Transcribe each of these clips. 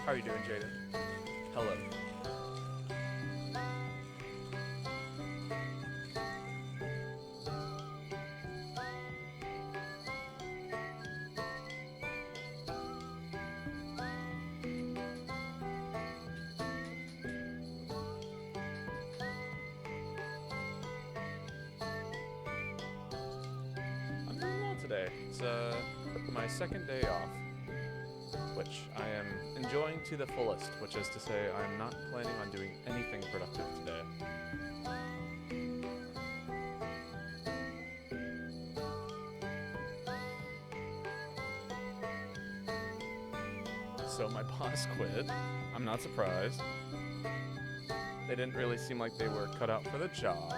How are you doing, Jaden? Hello. I'm doing well today. It's my second day off, which I am enjoying to the fullest, which is to say I'm not planning on doing anything productive today. So my boss quit. I'm not surprised. They didn't really seem like they were cut out for the job.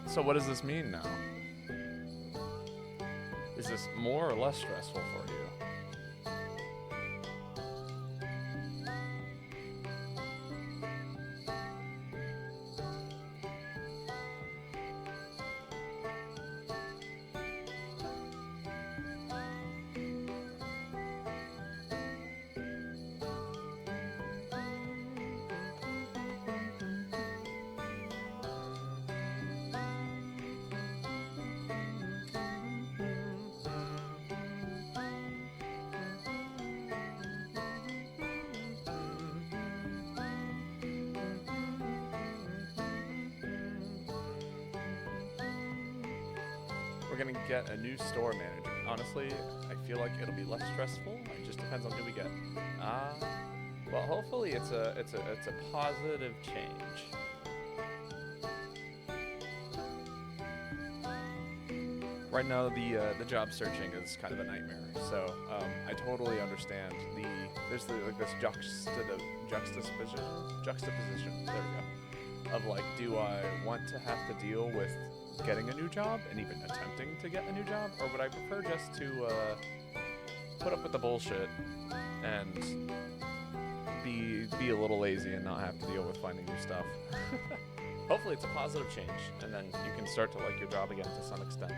So what does this mean now? Is this more or less stressful for you? We're gonna get a new store manager. Honestly, I feel like it'll be less stressful. It just depends on who we get. Ah, well, hopefully it's a positive change. Right now, the job searching is kind of a nightmare. So I totally understand there's this juxtaposition. There we go. Of like, do I want to have to deal with getting a new job and even attempting to get a new job, or would I prefer just to put up with the bullshit and be a little lazy and not have to deal with finding new stuff? Hopefully it's a positive change, and then you can start to like your job again to some extent.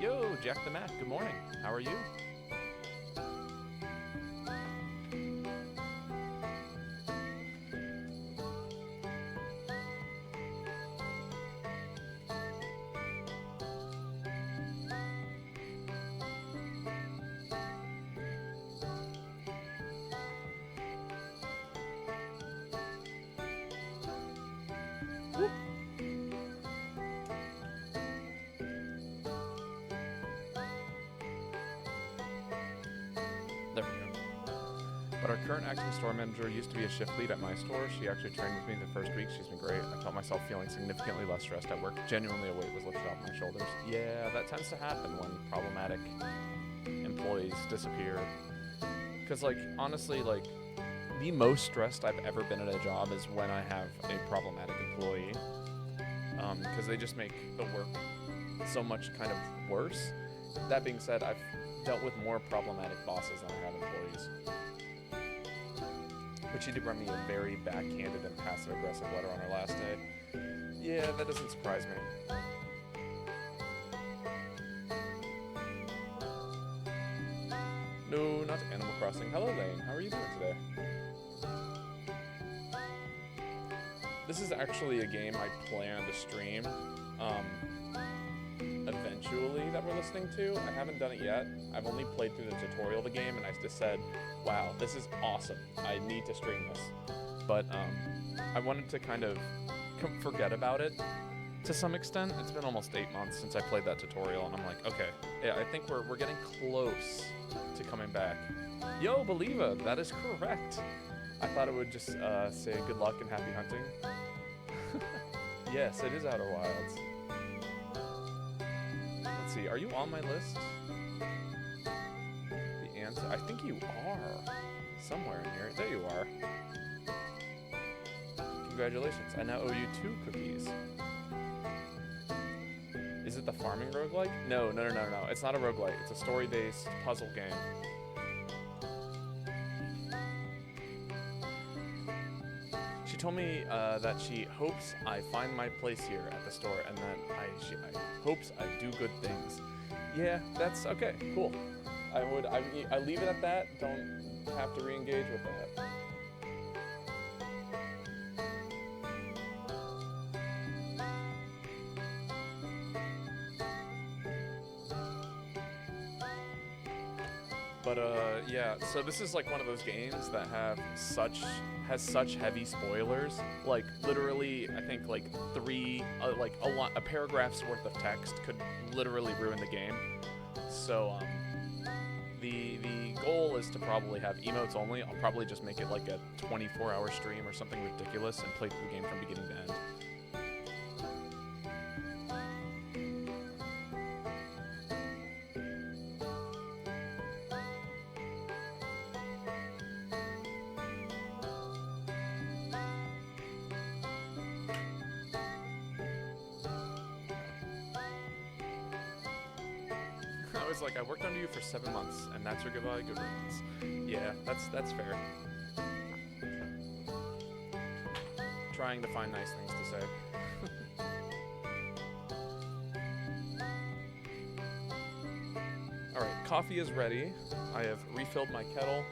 Yo, Jack the Mac, good morning. How are you? Whoop. There we go. But our current acting store manager used to be a shift lead at my store. She actually trained with me the first week. She's been great. I felt myself feeling significantly less stressed at work. Genuinely, a weight was lifted off my shoulders. Yeah, that tends to happen when problematic employees disappear. Because, like, honestly, like, the most stressed I've ever been at a job is when I have a problematic employee. Because they just make the work so much kind of worse. That being said, I've dealt with more problematic bosses than I have employees. But she did run me a very backhanded and passive-aggressive letter on her last day. Yeah, that doesn't surprise me. No, not Animal Crossing. Hello, Lane. How are you doing today? This is actually a game I plan to stream eventually that we're listening to. I haven't done it yet. I've only played through the tutorial of the game, and I just said, wow, this is awesome. I need to stream this. But I wanted to kind of forget about it to some extent. It's been almost 8 months since I played that tutorial, and I'm like, okay, yeah, I think we're getting close to coming back. Yo, Believa, that is correct. I thought it would just say good luck and happy hunting. Yes, it is Outer Wilds. Let's see, are you on my list? The answer. I think you are somewhere in here. There you are. Congratulations. I now owe you 2 cookies. Is it the farming roguelike? No. It's not a roguelike. It's a story-based puzzle game. She told me that she hopes I find my place here at the store, and that she hopes I do good things. Yeah, that's okay. Cool. I leave it at that. Don't have to re-engage with that. But yeah, so this is like one of those games that has such heavy spoilers. Like literally, I think like a paragraph's worth of text could literally ruin the game. So the goal is to probably have emotes only. I'll probably just make it like a 24-hour stream or something ridiculous and play through the game from beginning to end. Like, I worked under you for 7 months, and that's your goodbye, good riddance. Yeah, that's fair. Trying to find nice things to say. Alright, coffee is ready. I have refilled my kettle.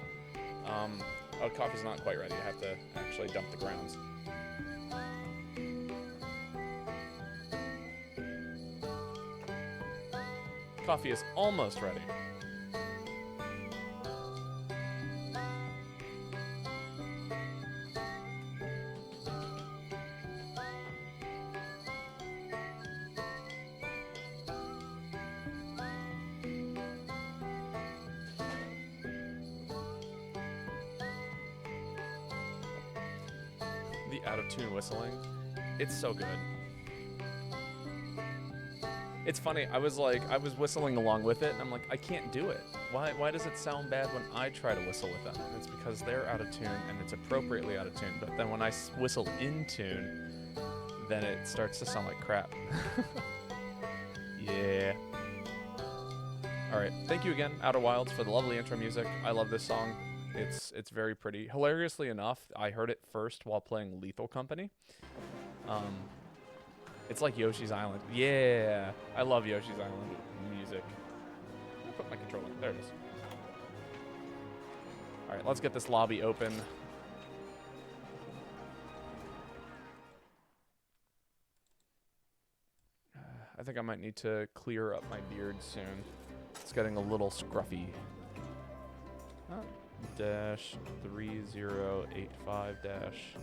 Oh, coffee's not quite ready. I have to actually dump the grounds. Coffee is almost ready. The out-of-tune whistling, it's so good. It's funny, I was whistling along with it, and I'm like, I can't do it. Why does it sound bad when I try to whistle with them? And it's because they're out of tune, and it's appropriately out of tune. But then when I whistle in tune, then it starts to sound like crap. Yeah. Alright, thank you again, Outer Wilds, for the lovely intro music. I love this song. It's very pretty. Hilariously enough, I heard it first while playing Lethal Company. It's like Yoshi's Island. Yeah, I love Yoshi's Island music. I'll put my controller. There it is. All right, let's get this lobby open. I think I might need to clear up my beard soon. It's getting a little scruffy. Dash 3085 dash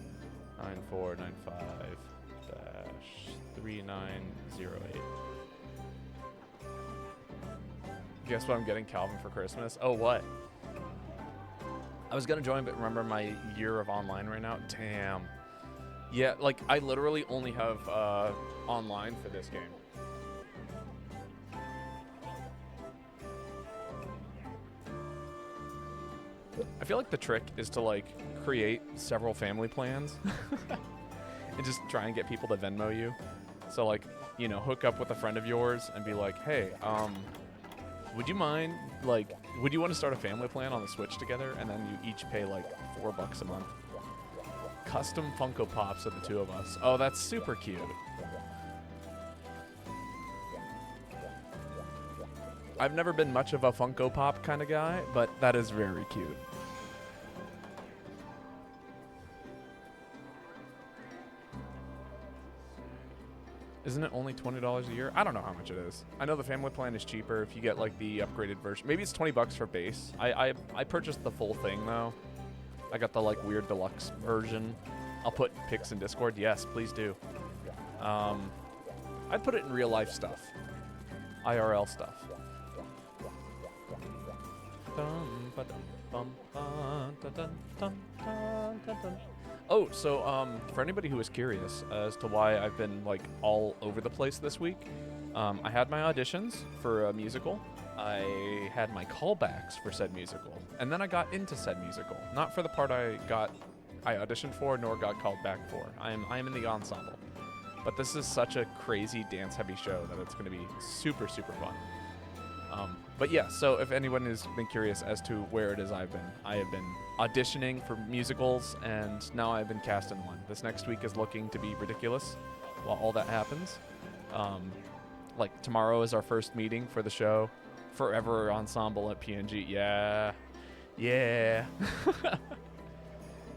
9495 dash 3908. Guess what I'm getting Calvin for Christmas? Oh, what? I was gonna join, but remember my year of online right now? Damn. Yeah, like, I literally only have online for this game. I feel like the trick is to, like, create several family plans and just try and get people to Venmo you. So, like, you know, hook up with a friend of yours and be like, hey, would you mind, like, would you want to start a family plan on the Switch together? And then you each pay, like, $4 a month. Custom Funko Pops of the two of us. Oh, that's super cute. I've never been much of a Funko Pop kind of guy, but that is very cute. Isn't it only $20 a year? I don't know how much it is. I know the family plan is cheaper if you get like the upgraded version. Maybe it's $20 for base. I purchased the full thing though. I got the like weird deluxe version. I'll put pics in Discord. Yes, please do. I'd put it in real life stuff. IRL stuff. Oh, so for anybody who is curious as to why I've been like all over the place this week, I had my auditions for a musical. I had my callbacks for said musical, and then I got into said musical. Not for the part I auditioned for, nor got called back for. I am in the ensemble, but this is such a crazy dance-heavy show that it's going to be super, super fun. But yeah, so if anyone has been curious as to where it is I have been auditioning for musicals, and now I've been cast in one. This next week is looking to be ridiculous while all that happens. Like tomorrow is our first meeting for the show. Forever Ensemble at PNG. Yeah.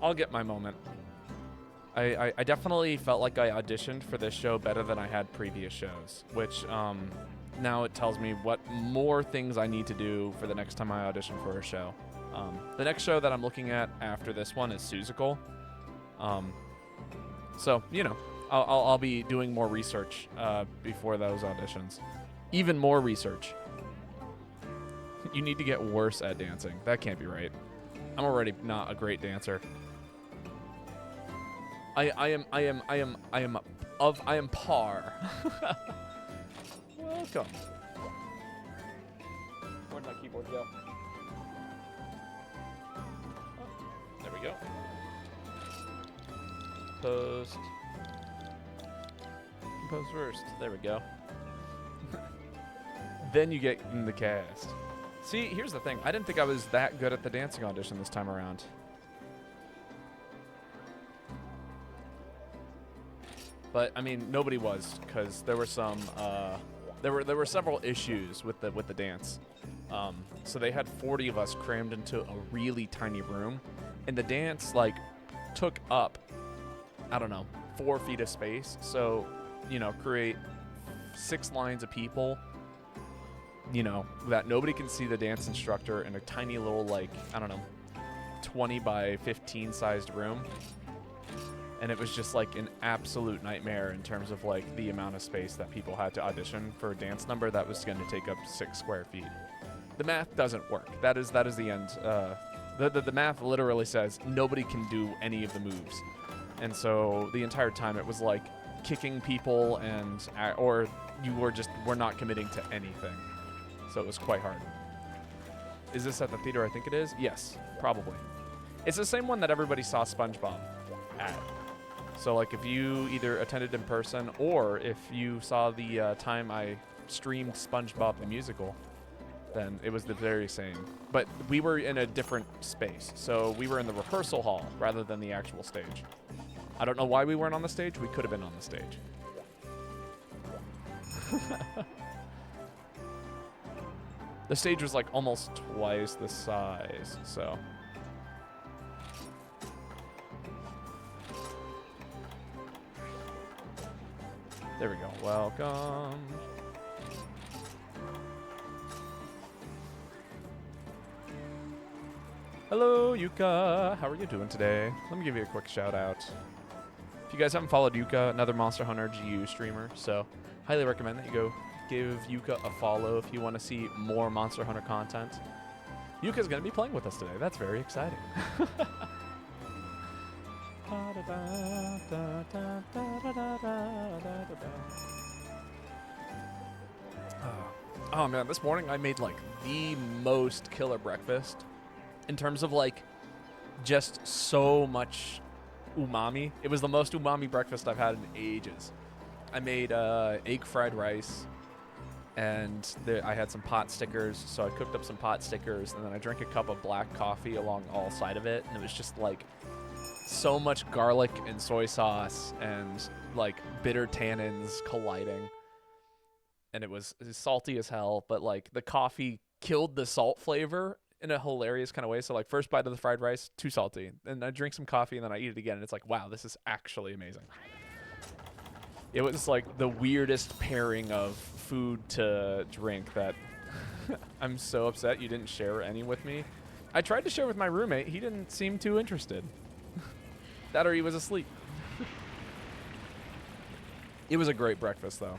I'll get my moment. I definitely felt like I auditioned for this show better than I had previous shows, which now it tells me what more things I need to do for the next time I audition for a show. The next show that I'm looking at after this one is Seussical. So, you know, I'll be doing more research before those auditions. Even more research. You need to get worse at dancing. That can't be right. I'm already not a great dancer. I am par. Welcome. Where'd my keyboard go? Oh, there we go. Post. Post first. There we go. Then you get in the cast. See, here's the thing. I didn't think I was that good at the dancing audition this time around. But I mean, nobody was, because there were some there were several issues with the dance. So they had 40 of us crammed into a really tiny room, and the dance like took up, I don't know, 4 feet of space. So, you know, create 6 lines of people, you know, that nobody can see the dance instructor in a tiny little, like, I don't know, 20 by 15 sized room. And it was just like an absolute nightmare in terms of like the amount of space that people had to audition for a dance number that was going to take up 6 square feet. The math doesn't work. That is the end. The math literally says nobody can do any of the moves. And so the entire time it was like kicking people and or you were not committing to anything. So it was quite hard. Is this at the theater I think it is? Yes, probably. It's the same one that everybody saw SpongeBob at. So like if you either attended in person or if you saw the time I streamed SpongeBob the musical, then it was the very same. But we were in a different space. So we were in the rehearsal hall rather than the actual stage. I don't know why we weren't on the stage. We could have been on the stage. The stage was like almost twice the size, so. There we go. Welcome. Hello, Yuka. How are you doing today? Let me give you a quick shout out. If you guys haven't followed Yuka, another Monster Hunter GU streamer, so highly recommend that you go give Yuka a follow if you want to see more Monster Hunter content. Yuka's going to be playing with us today. That's very exciting. Oh man, this morning I made like the most killer breakfast in terms of like just so much umami. It was the most umami breakfast I've had in ages. I made egg fried rice, and I had some pot stickers, so I cooked up some pot stickers, and then I drank a cup of black coffee along all side of it, and it was just like so much garlic and soy sauce and like bitter tannins colliding, and it was salty as hell, but like the coffee killed the salt flavor in a hilarious kind of way. So like first bite of the fried rice, too salty, and I drink some coffee and then I eat it again, and it's like, wow, this is actually amazing. It was like the weirdest pairing of food to drink that I'm so upset you didn't share any with me. I tried to share with my roommate. He didn't seem too interested. That or he was asleep. It was a great breakfast, though.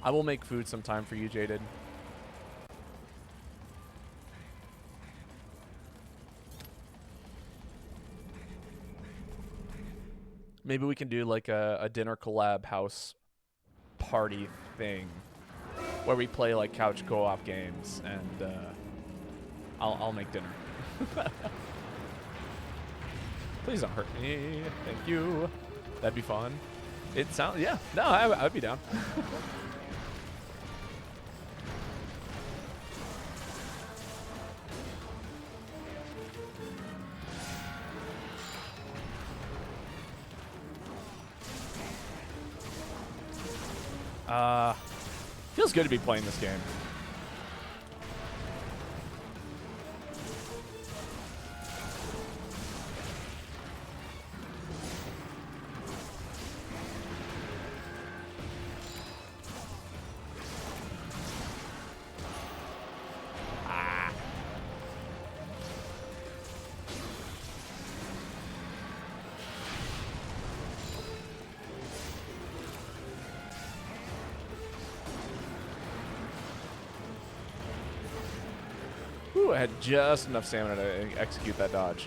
I will make food sometime for you, Jaded. Maybe we can do like a dinner collab house party thing where we play like couch co-op games, and I'll make dinner. Please don't hurt me. Thank you. That'd be fun. It sounds, yeah. No, I'd be down. Feels good to be playing this game. Ooh, I had just enough stamina to execute that dodge.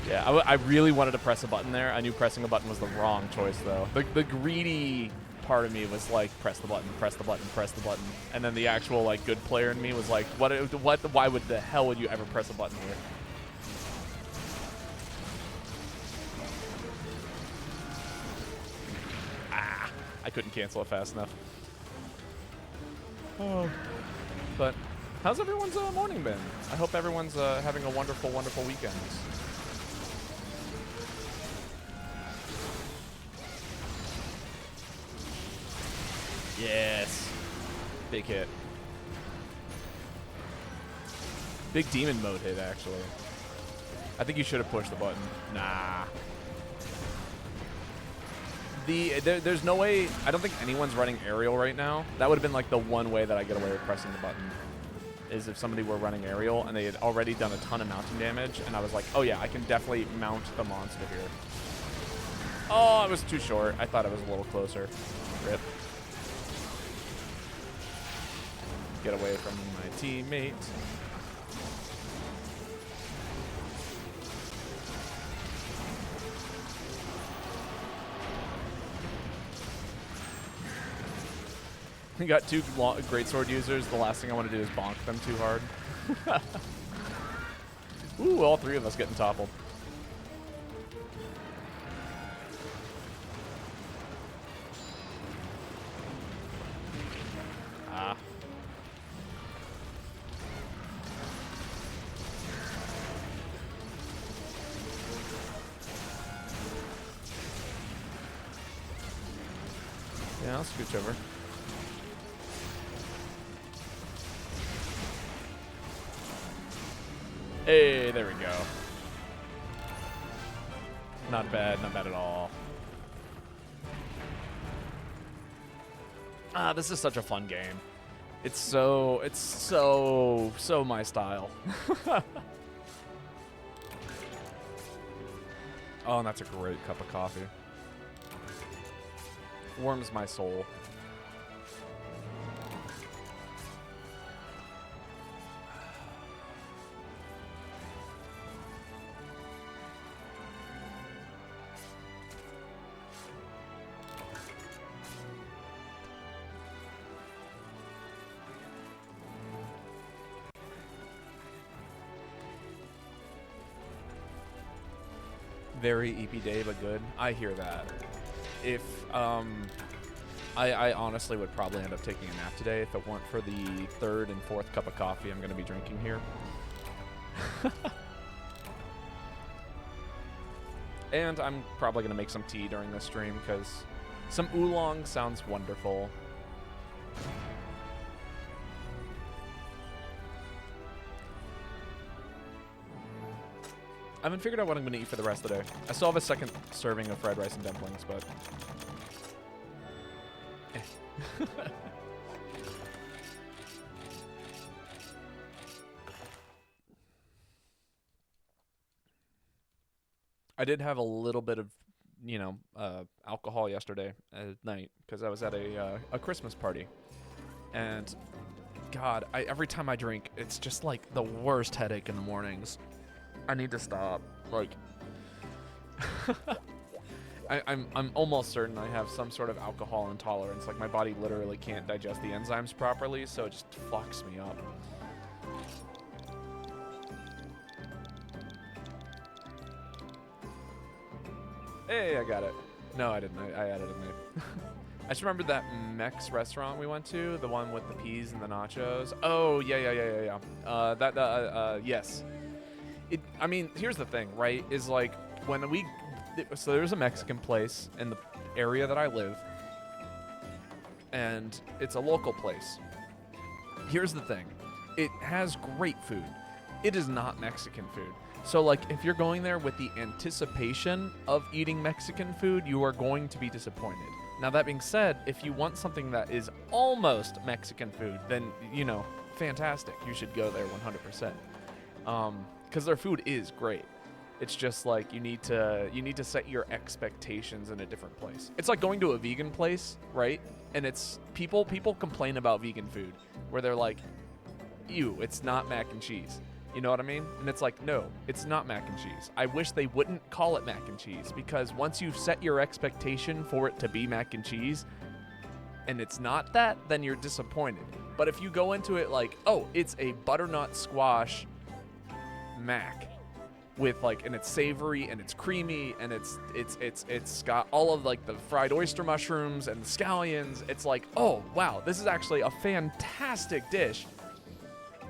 Yeah, I really wanted to press a button there. I knew pressing a button was the wrong choice, though. The greedy part of me was like, press the button, press the button, press the button. And then the actual, like, good player in me was like, why would the hell would you ever press a button here? I couldn't cancel it fast enough. Oh. But how's everyone's morning been? I hope everyone's having a wonderful, wonderful weekend. Yes. Big hit. Big demon mode hit, actually. I think you should have pushed the button. Nah. There's no way. I don't think anyone's running aerial right now. That would have been like the one way that I get away with pressing the button, is if somebody were running aerial and they had already done a ton of mounting damage, and I was like, oh yeah, I can definitely mount the monster here. Oh, I was too short. I thought I was a little closer. Rip. Get away from my teammate. We got two greatsword users. The last thing I want to do is bonk them too hard. Ooh, all three of us getting toppled. Ah. Yeah, I'll scooch over. Hey, there we go. Not bad at all. Ah, this is such a fun game. It's so my style. Oh, and that's a great cup of coffee. Warms my soul. Very EP day, but good. I hear that. If, I honestly would probably end up taking a nap today if it weren't for the third and fourth cup of coffee I'm going to be drinking here. And I'm probably going to make some tea during this stream because some oolong sounds wonderful. I haven't figured out what I'm going to eat for the rest of the day. I still have a second serving of fried rice and dumplings, but... I did have a little bit of alcohol yesterday at night because I was at a Christmas party, and God, every time I drink, it's just like the worst headache in the mornings. I need to stop. Like, I'm almost certain I have some sort of alcohol intolerance. Like, my body literally can't digest the enzymes properly, so it just fucks me up. Hey, I got it. No, I didn't. I added it in. I just remembered that Mex restaurant we went to, the one with the peas and the nachos. Oh, yeah. Yes. I mean, here's the thing, right? Is like so there's a Mexican place in the area that I live, and it's a local place. Here's the thing. It has great food. It is not Mexican food. So, like, if you're going there with the anticipation of eating Mexican food, you are going to be disappointed. Now, that being said, if you want something that is almost Mexican food, then, fantastic. You should go there 100%. Because their food is great. It's just like you need to set your expectations in a different place. It's like going to a vegan place, right? And it's people complain about vegan food where they're like, ew, it's not mac and cheese. You know what I mean? And it's like, no, it's not mac and cheese. I wish they wouldn't call it mac and cheese, because once you've set your expectation for it to be mac and cheese and it's not that, then you're disappointed. But if you go into it like, oh, it's a butternut squash mac with and it's savory and it's creamy and it's got all of like the fried oyster mushrooms and the scallions, it's like, oh wow, this is actually a fantastic dish.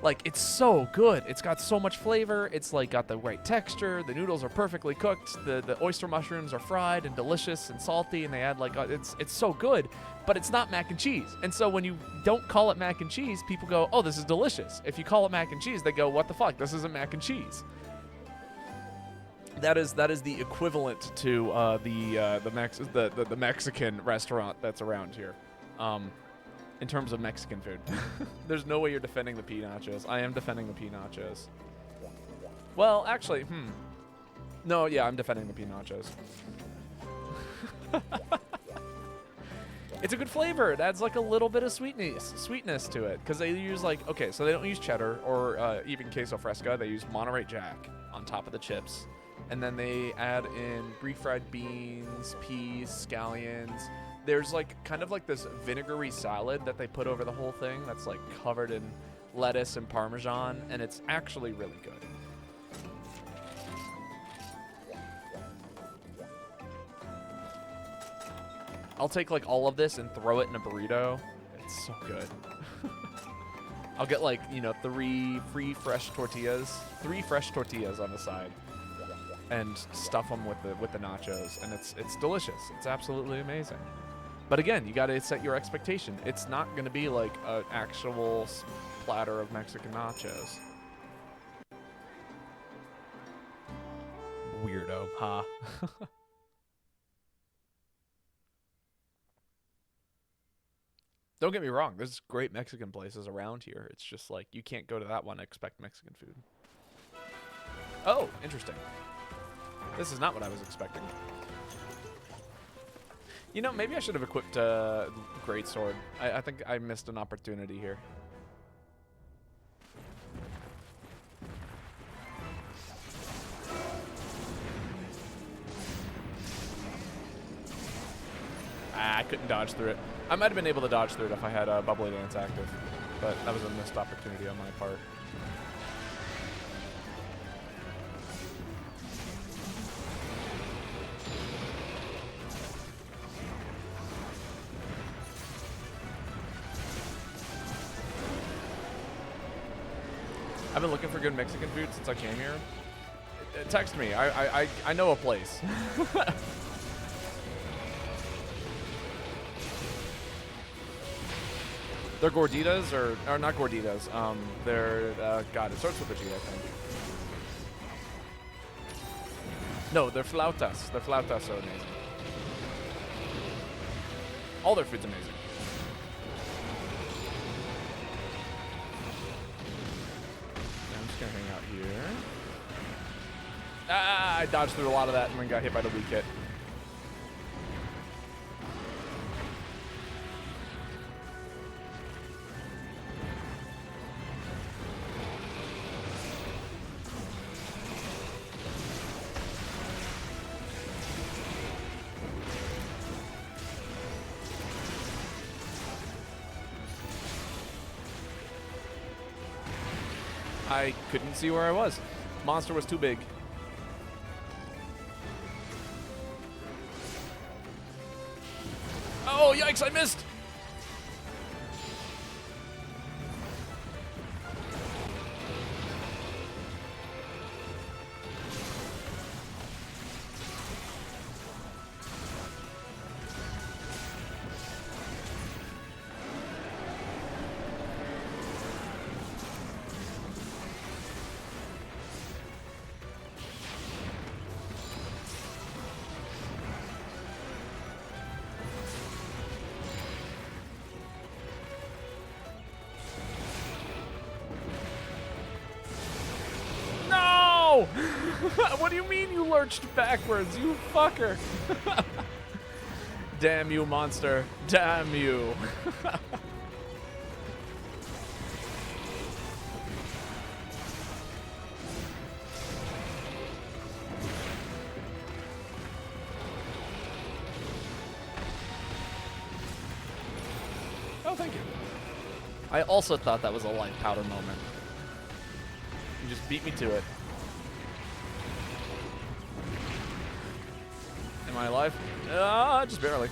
Like, it's so good. It's got so much flavor. It's like got the right texture. The noodles are perfectly cooked. The oyster mushrooms are fried and delicious and salty, and they add it's so good, but it's not mac and cheese. And so when you don't call it mac and cheese, people go, oh, this is delicious. If you call it mac and cheese, they go, what the fuck? This isn't mac and cheese. That is the equivalent to the Mexican restaurant that's around here. In terms of Mexican food. There's no way you're defending the pea nachos. I am defending the pea nachos. Well, actually, No, yeah, I'm defending the pea nachos. It's a good flavor. It adds like a little bit of sweetness to it. Because they use so they don't use cheddar or even queso fresca. They use Monterey Jack on top of the chips. And then they add in refried beans, peas, scallions. There's kind of this vinegary salad that they put over the whole thing that's covered in lettuce and Parmesan, and it's actually really good. I'll take all of this and throw it in a burrito. It's so good. I'll get 3 fresh tortillas on the side, and stuff them with the nachos, and it's delicious. It's absolutely amazing. But again, you got to set your expectation. It's not going to be an actual platter of Mexican nachos. Weirdo, huh? Don't get me wrong. There's great Mexican places around here. It's just you can't go to that one and expect Mexican food. Oh, interesting. This is not what I was expecting. Maybe I should have equipped a greatsword. I think I missed an opportunity here. I couldn't dodge through it. I might have been able to dodge through it if I had Bubbly Dance active, but that was a missed opportunity on my part. I've been looking for good Mexican food since I came here. Text me. I know a place. They're gorditas or not gorditas. They're God, it starts with a G, I think. No, they're flautas. Their flautas are amazing. All their food's amazing. Gonna hang out here. I dodged through a lot of that and then got hit by the weak hit. I couldn't see where I was. Monster was too big. Oh, yikes, I missed! What do you mean you lurched backwards, you fucker? Damn you, monster. Damn you. Oh, thank you. I also thought that was a light powder moment. You just beat me to it. Am I alive? Just barely.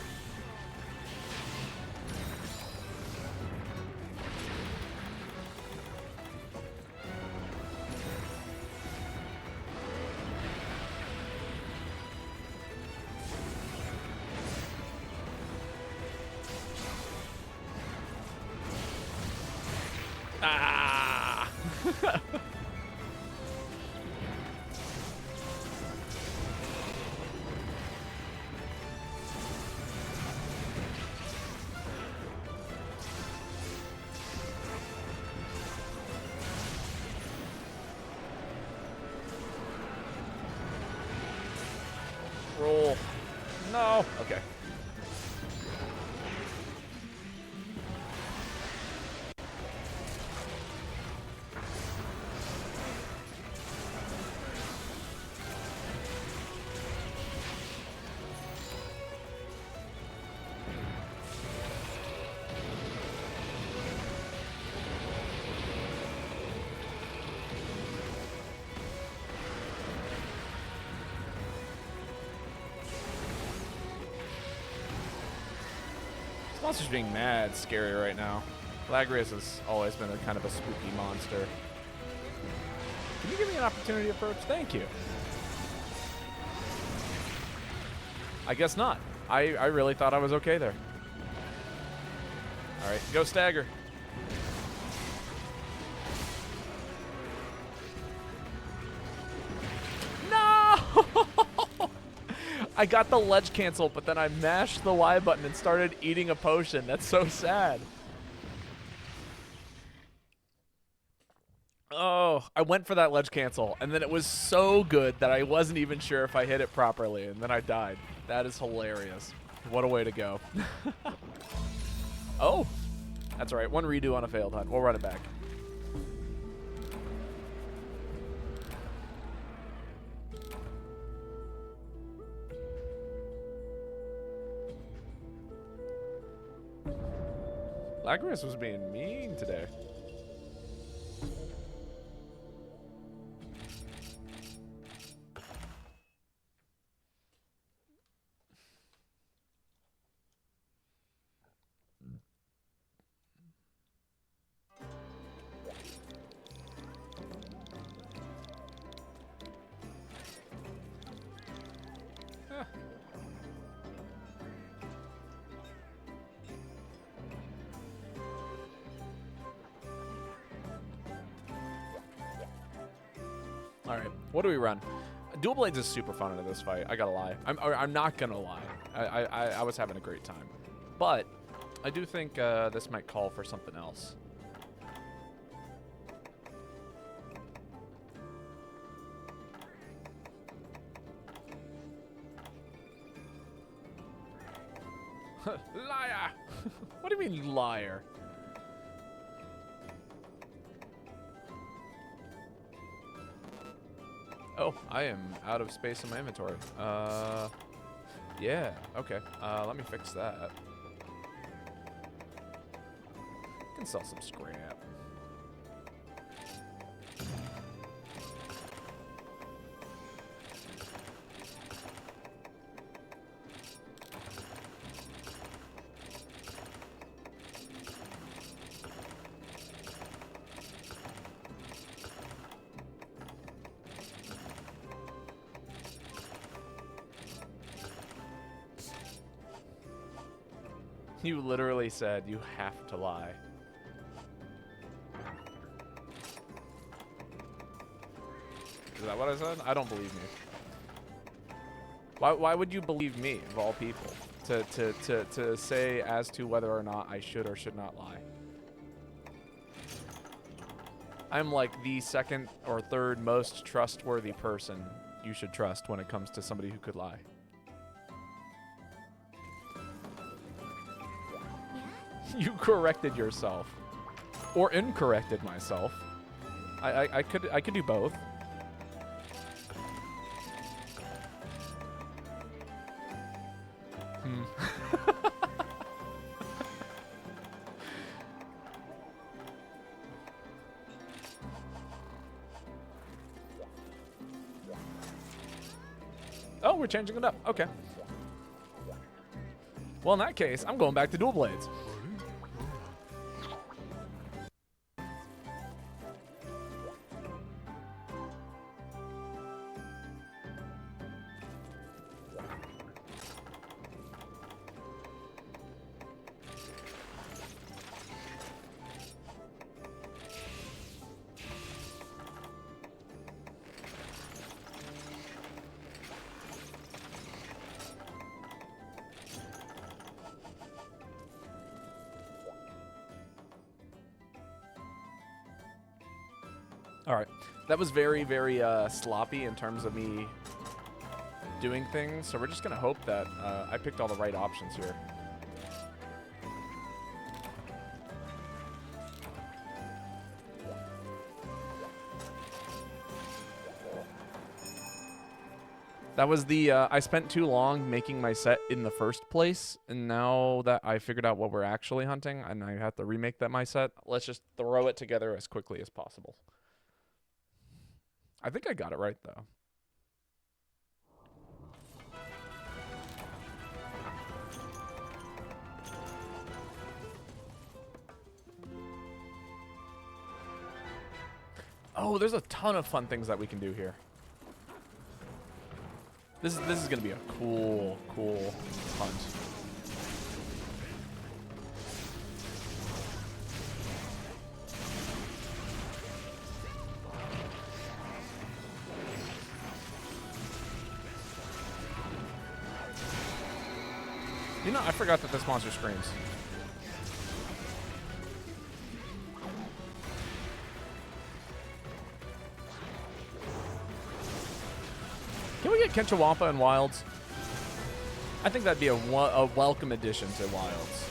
Ah! Roll. No. Okay. Monster's being mad scary right now. Lagrius has always been a kind of a spooky monster. Can you give me an opportunity approach? Thank you. I guess not. I really thought I was okay there. All right, go stagger. No! I got the ledge cancel, but then I mashed the Y button and started eating a potion. That's so sad. Oh, I went for that ledge cancel, and then it was so good that I wasn't even sure if I hit it properly, and then I died. That is hilarious. What a way to go. Oh, that's all right. One redo on a failed hunt. We'll run it back. Lagrius was being mean today. All right, what do we run? Dual Blades is super fun into this fight. I gotta lie. I'm not gonna lie. I was having a great time, but I do think this might call for something else. Liar! What do you mean, liar? Oh, I am out of space in my inventory. Yeah, okay. Let me fix that. I can sell some scrap. You literally said you have to lie. Is that what I said? I don't believe me. Why would you believe me, of all people, to say as to whether or not I should or should not lie? I'm like the second or third most trustworthy person you should trust when it comes to somebody who could lie. You corrected yourself. Or incorrected myself. I could do both. Oh, we're changing it up. Okay. Well, in that case, I'm going back to dual blades. All right, that was very, very sloppy in terms of me doing things. So we're just gonna hope that I picked all the right options here. That was the, I spent too long making my set in the first place, and now that I figured out what we're actually hunting, and I have to remake my set, let's just throw it together as quickly as possible. I think I got it right, though. Oh, there's a ton of fun things that we can do here. This is gonna be a cool hunt. You know, I forgot that this monster screams. Can we get Kenchawampa in Wilds? I think that'd be a welcome addition to Wilds.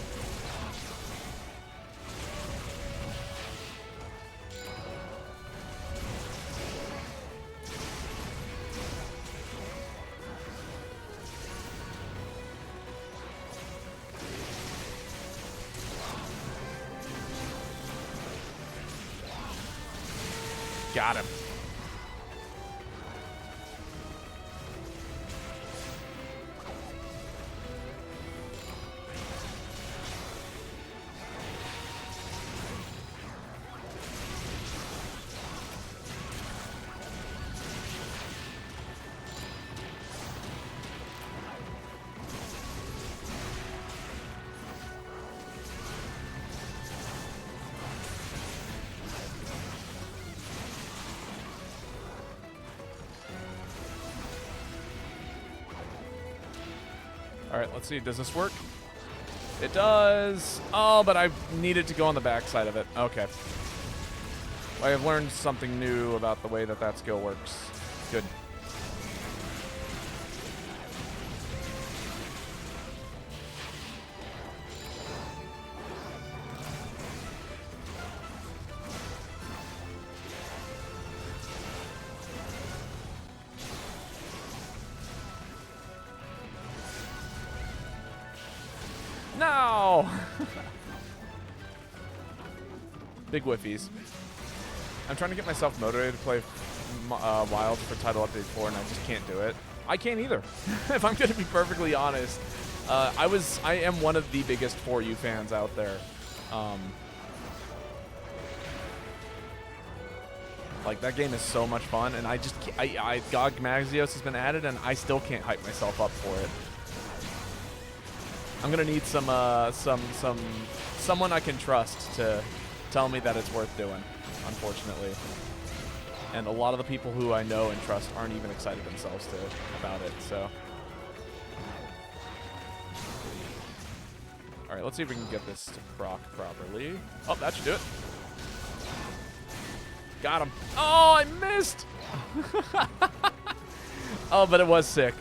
Got him. All right, let's see. Does this work? It does. Oh, but I needed to go on the backside of it. Okay. I have learned something new about the way that that skill works. Good. No! Big whiffies. I'm trying to get myself motivated to play Wilds for Title Update 4, and I just can't do it. I can't either. If I'm going to be perfectly honest, I am one of the biggest 4U fans out there. Like, that game is so much fun, and I just can't, GOG Maxios has been added, and I still can't hype myself up for it. I'm gonna need someone I can trust to tell me that it's worth doing, unfortunately. And a lot of the people who I know and trust aren't even excited themselves about it, so. All right, let's see if we can get this to proc properly. Oh, that should do it. Got him. Oh, I missed! Oh, but it was sick.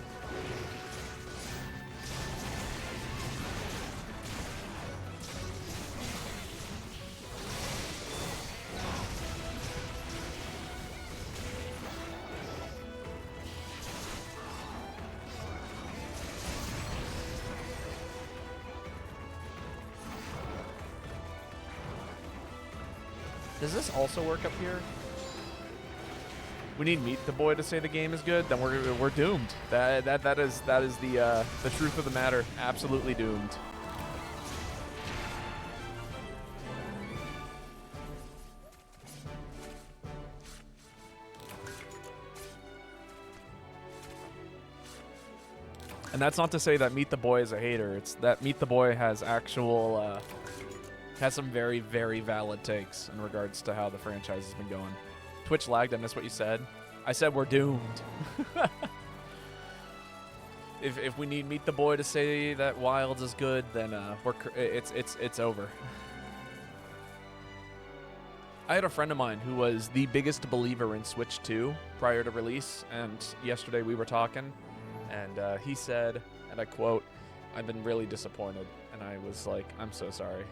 Does this also work up here? We need Meet the Boy to say the game is good. Then we're doomed. That is the truth of the matter. Absolutely doomed. And that's not to say that Meet the Boy is a hater. It's that Meet the Boy has actual has some very, very valid takes in regards to how the franchise has been going. Twitch lagged. I missed what you said. I said we're doomed. If we need Meet the Boy to say that Wilds is good, then it's over. I had a friend of mine who was the biggest believer in Switch 2 prior to release, and yesterday we were talking, and he said, and I quote, "I've been really disappointed," and I was like, "I'm so sorry."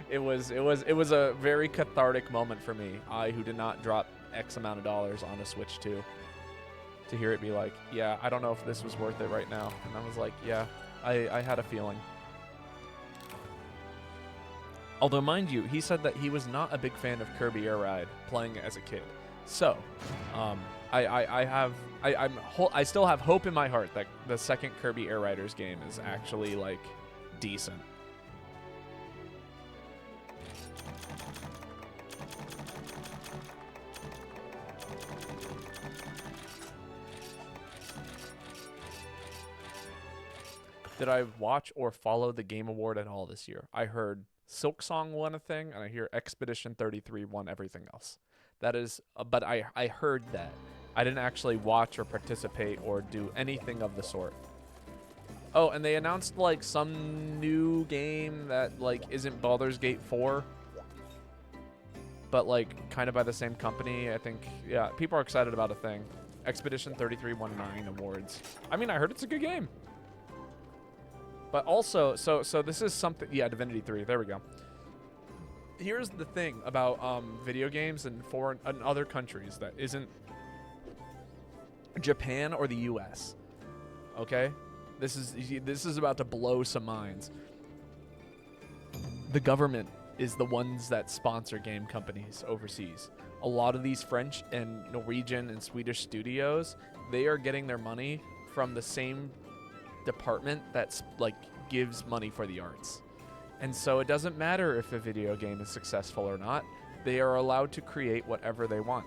It was a very cathartic moment for me. I, who did not drop X amount of dollars on a Switch 2, to hear it be like, "Yeah, I don't know if this was worth it right now," and I was like, "Yeah, I had a feeling." Although, mind you, he said that he was not a big fan of Kirby Air Ride playing as a kid. So, I still have hope in my heart that the second Kirby Air Riders game is actually, like, decent. Did I watch or follow the Game Award at all this year? I heard Silksong won a thing, and I hear Expedition 33 won everything else. That is, but I heard that. I didn't actually watch or participate or do anything of the sort. Oh, and they announced, like, some new game that, like, isn't Baldur's Gate 4, but, like, kind of by the same company, I think. Yeah, people are excited about a thing. Expedition 33 won 9 awards. I mean, I heard it's a good game. But also, so this is something, yeah, Divinity 3, there we go. Here's the thing about video games in foreign and other countries that isn't Japan or the US. Okay? This is about to blow some minds. The government is the ones that sponsor game companies overseas. A lot of these French and Norwegian and Swedish studios, they are getting their money from the same department that's, like, gives money for the arts. And so it doesn't matter if a video game is successful or not. They are allowed to create whatever they want,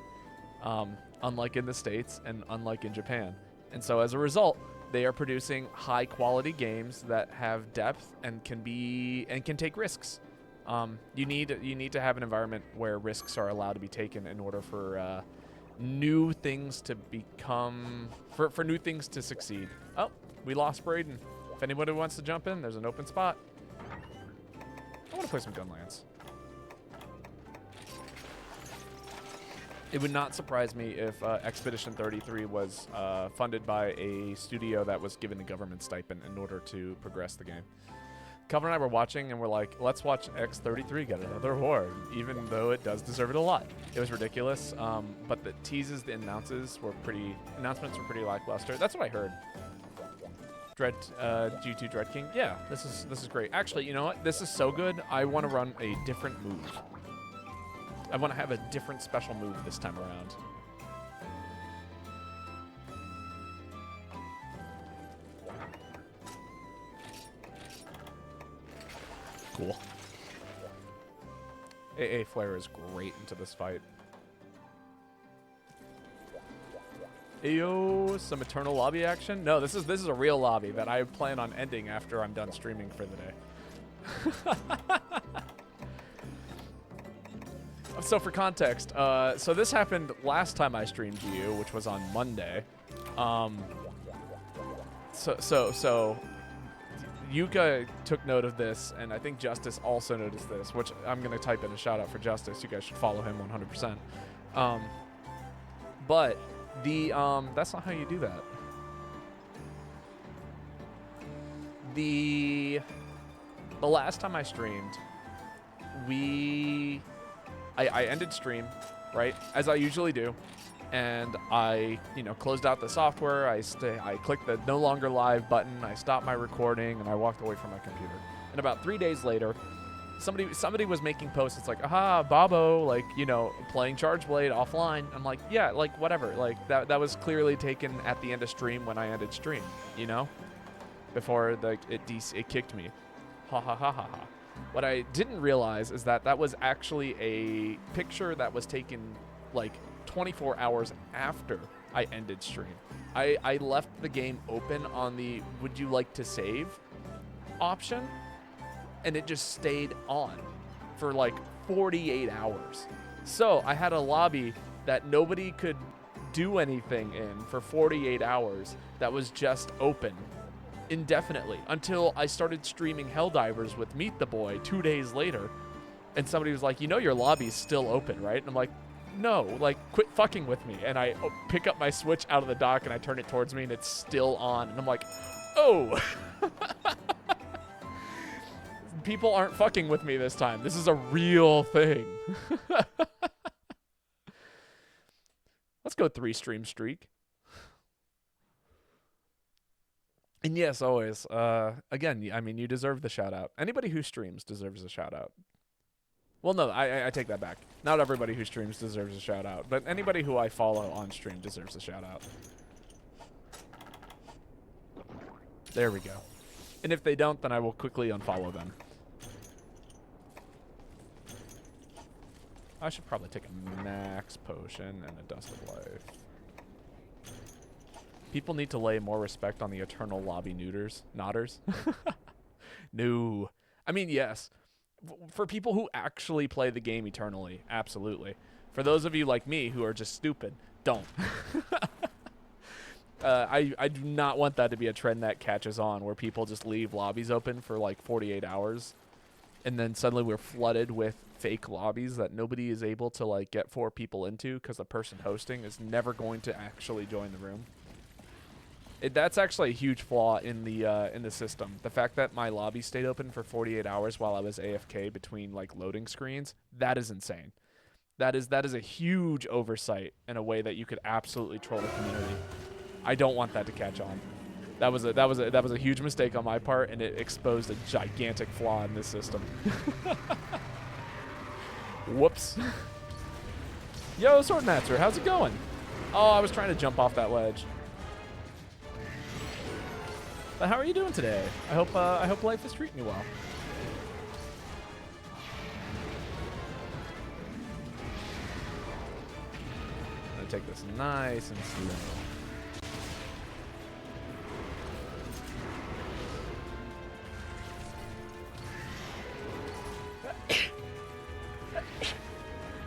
unlike in the States and unlike in Japan. And so as a result, they are producing high quality games that have depth and can take risks. You need to have an environment where risks are allowed to be taken in order for new things to become, for new things to succeed. Oh, we lost Braden. If anybody wants to jump in, there's an open spot. I want to play some Gunlands. It would not surprise me if Expedition 33 was funded by a studio that was given a government stipend in order to progress the game. Calvin and I were watching, and we're like, let's watch X33 get another award, even though it does deserve it a lot. It was ridiculous, but the teases, the announcements were pretty lackluster. That's what I heard. G2 Dread King. Yeah, this is great. Actually, you know what? This is so good. I want to run a different move. I want to have a different special move this time around. Cool. AA Flare is great into this fight. Ayo, some eternal lobby action? No, this is a real lobby that I plan on ending after I'm done streaming for the day. So for context, so this happened last time I streamed to you, which was on Monday. So Yuka took note of this, and I think Justice also noticed this, which I'm going to type in a shout out for Justice. You guys should follow him 100%. But that's not how you do that. The last time I streamed, I ended stream, right, as I usually do, and I, closed out the software. I clicked the no longer live button. I stopped my recording, and I walked away from my computer. And about 3 days later, somebody was making posts. It's like, aha, Babo, like, playing Charge Blade offline. I'm like, yeah, like, whatever. Like, that was clearly taken at the end of stream when I ended stream, before it kicked me. Ha ha ha ha ha. What I didn't realize is that was actually a picture that was taken like 24 hours after I ended stream. I left the game open on the would you like to save option, and it just stayed on for like 48 hours. So I had a lobby that nobody could do anything in for 48 hours that was just open indefinitely until I started streaming Helldivers with Meet the Boy 2 days later, and somebody was like, your lobby's still open, right? And I'm like, no, like, quit fucking with me. And I pick up my Switch out of the dock and I turn it towards me and it's still on, and I'm like, oh. People aren't fucking with me this time. This is a real thing. Let's go 3 stream streak. And yes, always. Again, I mean, you deserve the shout out. Anybody who streams deserves a shout out. Well, no, I take that back. Not everybody who streams deserves a shout out, but anybody who I follow on stream deserves a shout out. There we go. And if they don't, then I will quickly unfollow them. I should probably take a max potion and a dust of life. People need to lay more respect on the eternal lobby nodders. No. I mean, yes. For people who actually play the game eternally, absolutely. For those of you like me who are just stupid, don't. I do not want that to be a trend that catches on, where people just leave lobbies open for like 48 hours, and then suddenly we're flooded with fake lobbies that nobody is able to like get 4 people into because the person hosting is never going to actually join the room. That's actually a huge flaw in the system. The fact that my lobby stayed open for 48 hours while I was AFK between like loading screens, that is insane. That is a huge oversight in a way that you could absolutely troll the community. I don't want that to catch on. That was a huge mistake on my part, and it exposed a gigantic flaw in this system. Whoops. Yo, Swordmaster, how's it going? Oh, I was trying to jump off that ledge. But how are you doing today? I hope life is treating you well. I'm gonna take this nice and slow.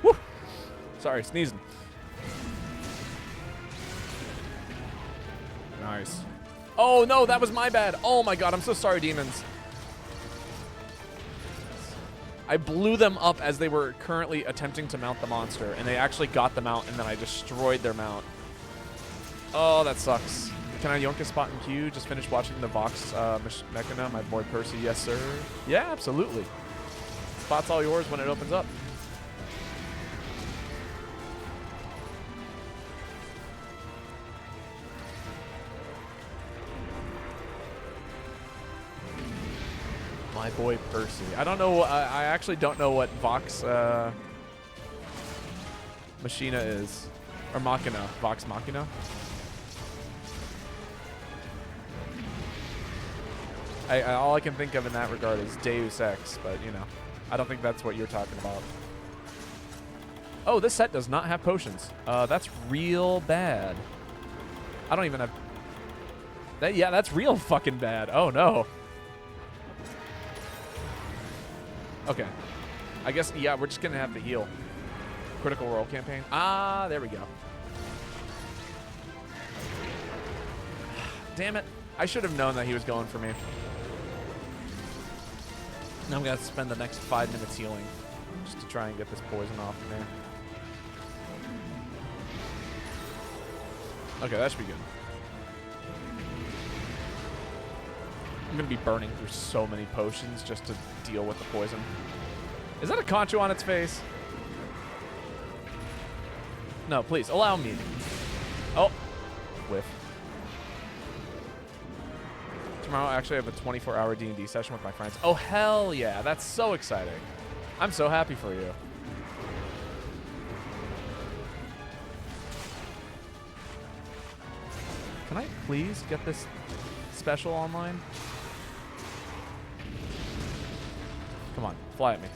Woo! Sorry, sneezing. Nice. Oh, no, that was my bad. Oh, my God. I'm so sorry, demons. I blew them up as they were currently attempting to mount the monster, and they actually got the mount, and then I destroyed their mount. Oh, that sucks. Can I yonk a spot in queue? Just finished watching the Vox Mechana, my boy Percy. Yes, sir. Yeah, absolutely. Spot's all yours when it opens up. My boy Percy. I don't know. I actually don't know what Vox Machina is, or Machina. Vox Machina. All I can think of in that regard is Deus Ex, but I don't think that's what you're talking about. Oh, this set does not have potions. That's real bad. I don't even have... That, yeah, that's real fucking bad. Oh, no. Okay. I guess, yeah, we're just going to have to heal. Critical Role campaign. Ah, there we go. Damn it. I should have known that he was going for me. Now I'm going to spend the next 5 minutes healing just to try and get this poison off of me. Okay, that should be good. I'm going to be burning through so many potions just to deal with the poison. Is that a concho on its face? No, please, allow me. Oh, whiff. Tomorrow, actually, I have a 24-hour D&D session with my friends. Oh, hell yeah. That's so exciting. I'm so happy for you. Can I please get this special online? Come on, fly at me.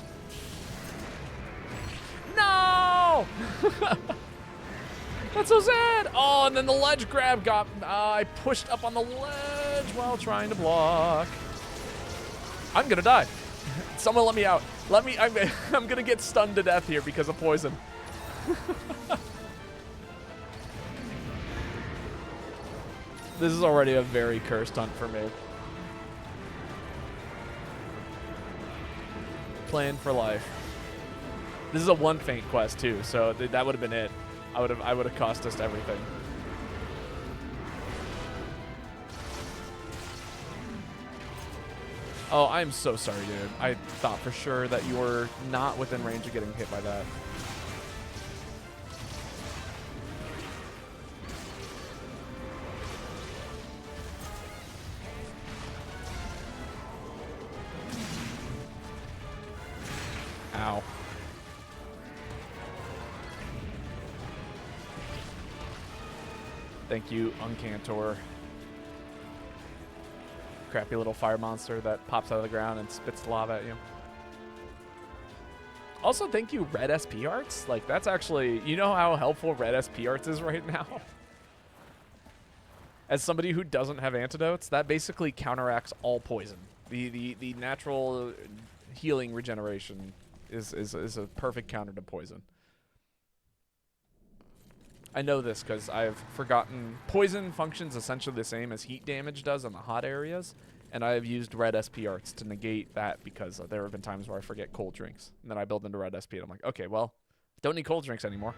No! That's so sad. Oh, and then the ledge grab got... I pushed up on the ledge while trying to block. I'm gonna die. Someone let me out. Let me... I'm gonna get stunned to death here because of poison. This is already a very cursed hunt for me. Playing for life. This is a one feint quest too, so that would have been it. I would have cost us everything. Oh, I'm so sorry, dude. I thought for sure that you were not within range of getting hit by that. Ow. Thank you, Uncantor. Crappy little fire monster that pops out of the ground and spits lava at you. Also, thank you, Red SP Arts. Like, that's actually... You know how helpful Red SP Arts is right now? As somebody who doesn't have antidotes, that basically counteracts all poison. The natural healing regeneration is a perfect counter to poison. I know this because I've forgotten poison functions essentially the same as heat damage does in the hot areas, and I have used Red SP Arts to negate that because there have been times where I forget cold drinks, and then I build into Red SP, and I'm like, okay, well, don't need cold drinks anymore.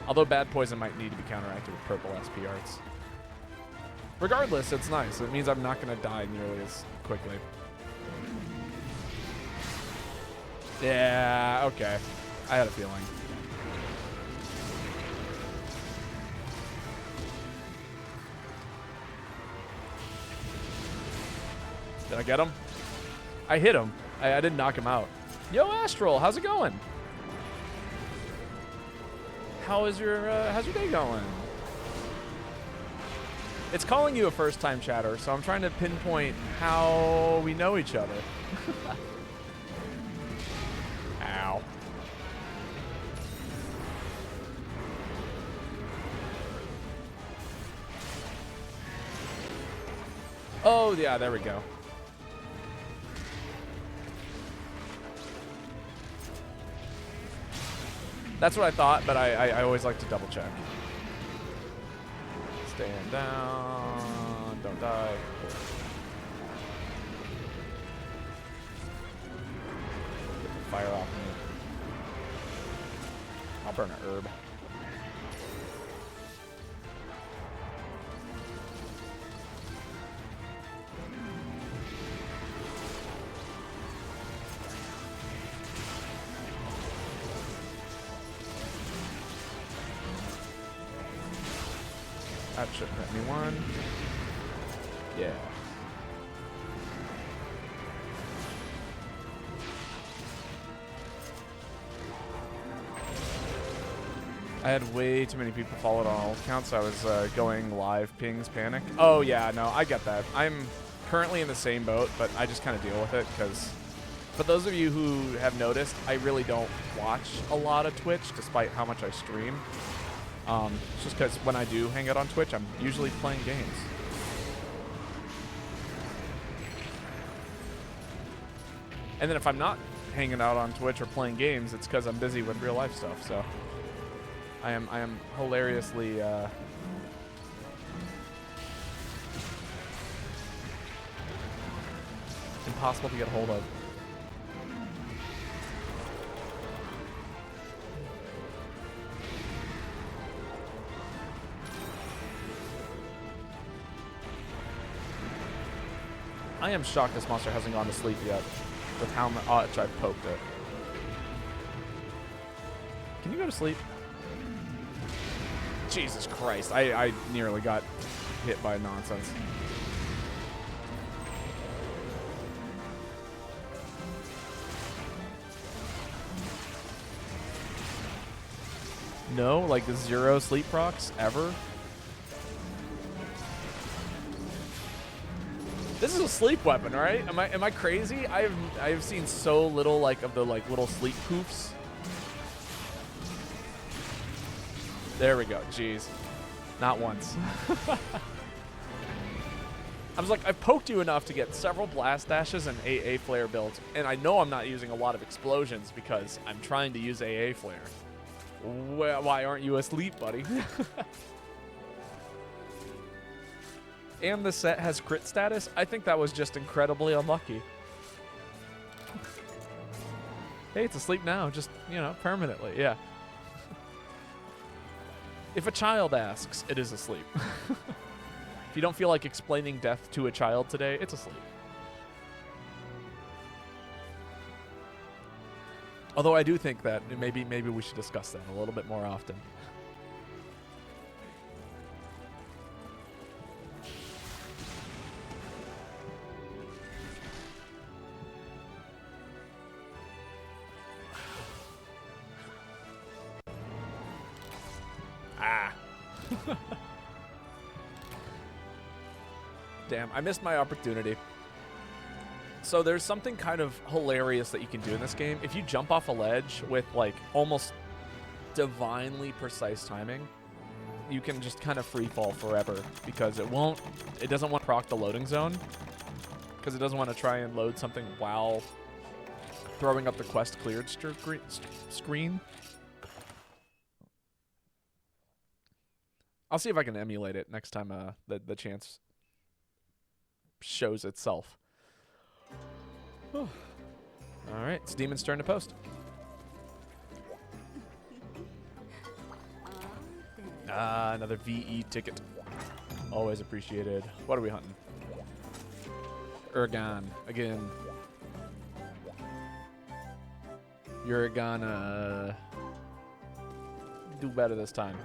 Although bad poison might need to be counteracted with purple SP Arts. Regardless, it's nice. It means I'm not going to die nearly as quickly. Yeah, okay. I had a feeling. Did I get him? I hit him. I didn't knock him out. Yo, Astral, how's it going? How's your day going? It's calling you a first-time chatter, so I'm trying to pinpoint how we know each other. Ow. Oh, yeah, there we go. That's what I thought, but I always like to double check. Stand down. Don't die. Get the fire off me. I'll burn an herb. That should hurt me one. Yeah. I had way too many people followed on all accounts. I was going live pings panic. Oh yeah, no, I get that. I'm currently in the same boat, but I just kind of deal with it because for those of you who have noticed, I really don't watch a lot of Twitch despite how much I stream. It's just because when I do hang out on Twitch, I'm usually playing games. And then if I'm not hanging out on Twitch or playing games, it's because I'm busy with real life stuff. So I am hilariously impossible to get a hold of. I am shocked this monster hasn't gone to sleep yet with how much I've poked it. Can you go to sleep? Jesus Christ, I nearly got hit by nonsense. No, like the 0 sleep procs ever? This is a sleep weapon, right? Am I crazy? I've seen so little like of the like little sleep poofs. There we go. Jeez. Not once. I was like, I've poked you enough to get several blast dashes and AA flare builds, and I know I'm not using a lot of explosions because I'm trying to use AA flare. Well, why aren't you asleep, buddy? And the set has crit status. I think that was just incredibly unlucky. Hey, it's asleep now. Just, you know, permanently. Yeah. If a child asks, it is asleep. If you don't feel like explaining death to a child today, it's asleep. Although I do think that maybe we should discuss that a little bit more often. Ah. Damn, I missed my opportunity. So there's something kind of hilarious that you can do in this game. If you jump off a ledge with like almost divinely precise timing, you can just kind of free fall forever because it doesn't want to proc the loading zone because it doesn't want to try and load something while throwing up the quest cleared screen. I'll see if I can emulate it next time the chance shows itself. All right, it's Demon's turn to post. Ah, another VE ticket. Always appreciated. What are we hunting? Urgon again. You're gonna do better this time.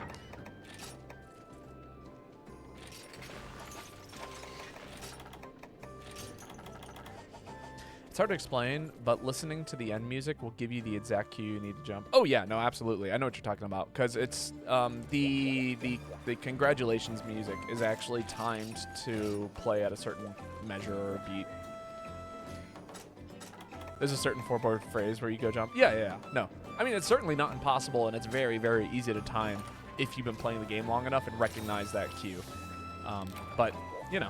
It's hard to explain, but listening to the end music will give you the exact cue you need to jump. Oh yeah, no, absolutely. I know what you're talking about because it's the congratulations music is actually timed to play at a certain measure or beat. There's a certain four-bar phrase where you go jump. Yeah. No, I mean it's certainly not impossible, and it's very, very easy to time if you've been playing the game long enough and recognize that cue. But you know.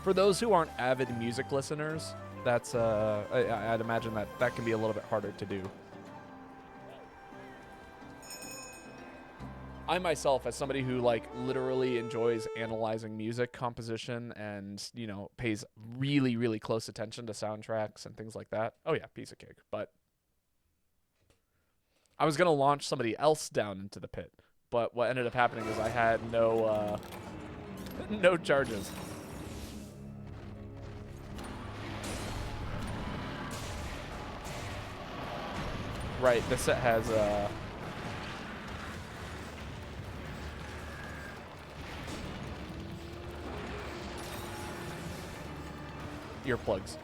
For those who aren't avid music listeners, that's I'd imagine that can be a little bit harder to do. I myself, as somebody who like literally enjoys analyzing music composition and, you know, pays really, really close attention to soundtracks and things like that. Oh yeah, piece of cake. But I was gonna launch somebody else down into the pit, but what ended up happening is I had no no charges. Right, the set has earplugs.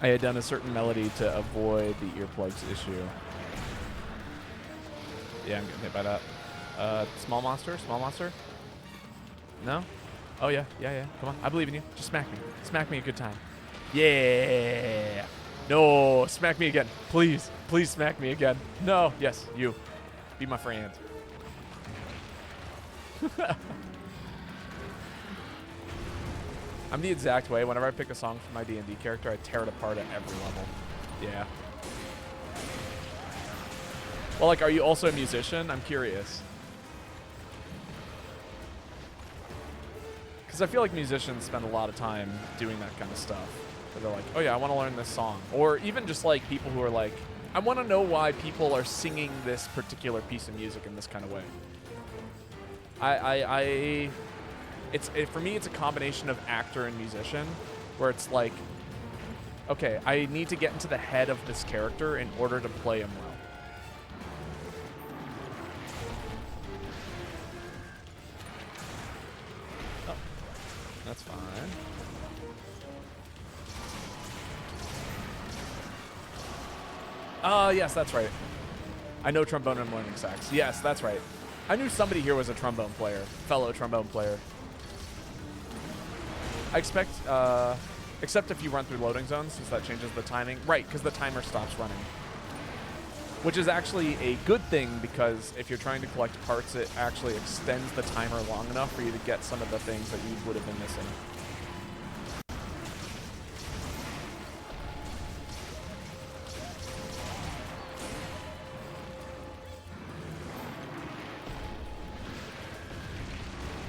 I had done a certain melody to avoid the earplugs issue. Yeah, I'm getting hit by that. Small monster? Small monster? No? Oh, yeah. Come on. I believe in you. Just smack me. Smack me a good time. Yeah! No, smack me again. Please. Please smack me again. No. Yes, you. Be my friend. I'm the exact way. Whenever I pick a song for my D&D character, I tear it apart at every level. Yeah. Well, like, are you also a musician? I'm curious. Because I feel like musicians spend a lot of time doing that kind of stuff. Where they're like, oh yeah, I want to learn this song. Or even just like people who are like, I want to know why people are singing this particular piece of music in this kind of way. For me, it's a combination of actor and musician, where it's like, okay, I need to get into the head of this character in order to play him well. Oh, that's fine. Yes, that's right. I know trombone and learning sax. Yes, that's right. I knew somebody here was a trombone player, fellow trombone player. I expect, except if you run through loading zones, since that changes the timing. Right, because the timer stops running. Which is actually a good thing, because if you're trying to collect parts, it actually extends the timer long enough for you to get some of the things that you would have been missing.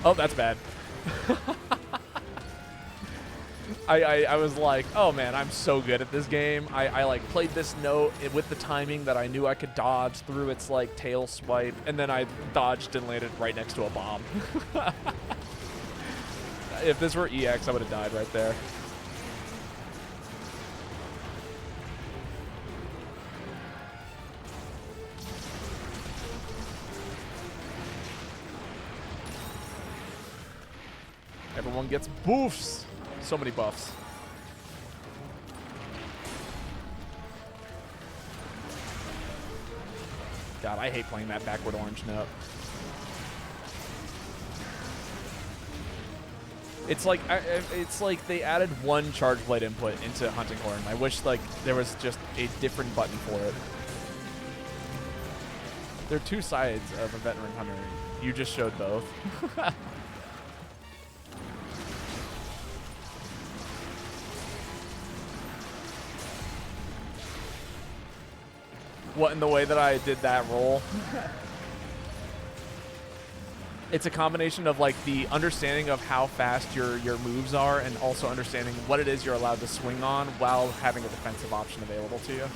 Oh, that's bad. I was like, oh man, I'm so good at this game. I like played this note with the timing that I knew I could dodge through its like tail swipe, and then I dodged and landed right next to a bomb. If this were EX, I would have died right there. Everyone gets boofs. So many buffs. God, I hate playing that backward orange note. It's like they added one charge blade input into Hunting Horn. I wish like there was just a different button for it. There are two sides of a veteran hunter. You just showed both. What, in the way that I did that roll? It's a combination of like the understanding of how fast your moves are, and also understanding what it is you're allowed to swing on while having a defensive option available to you.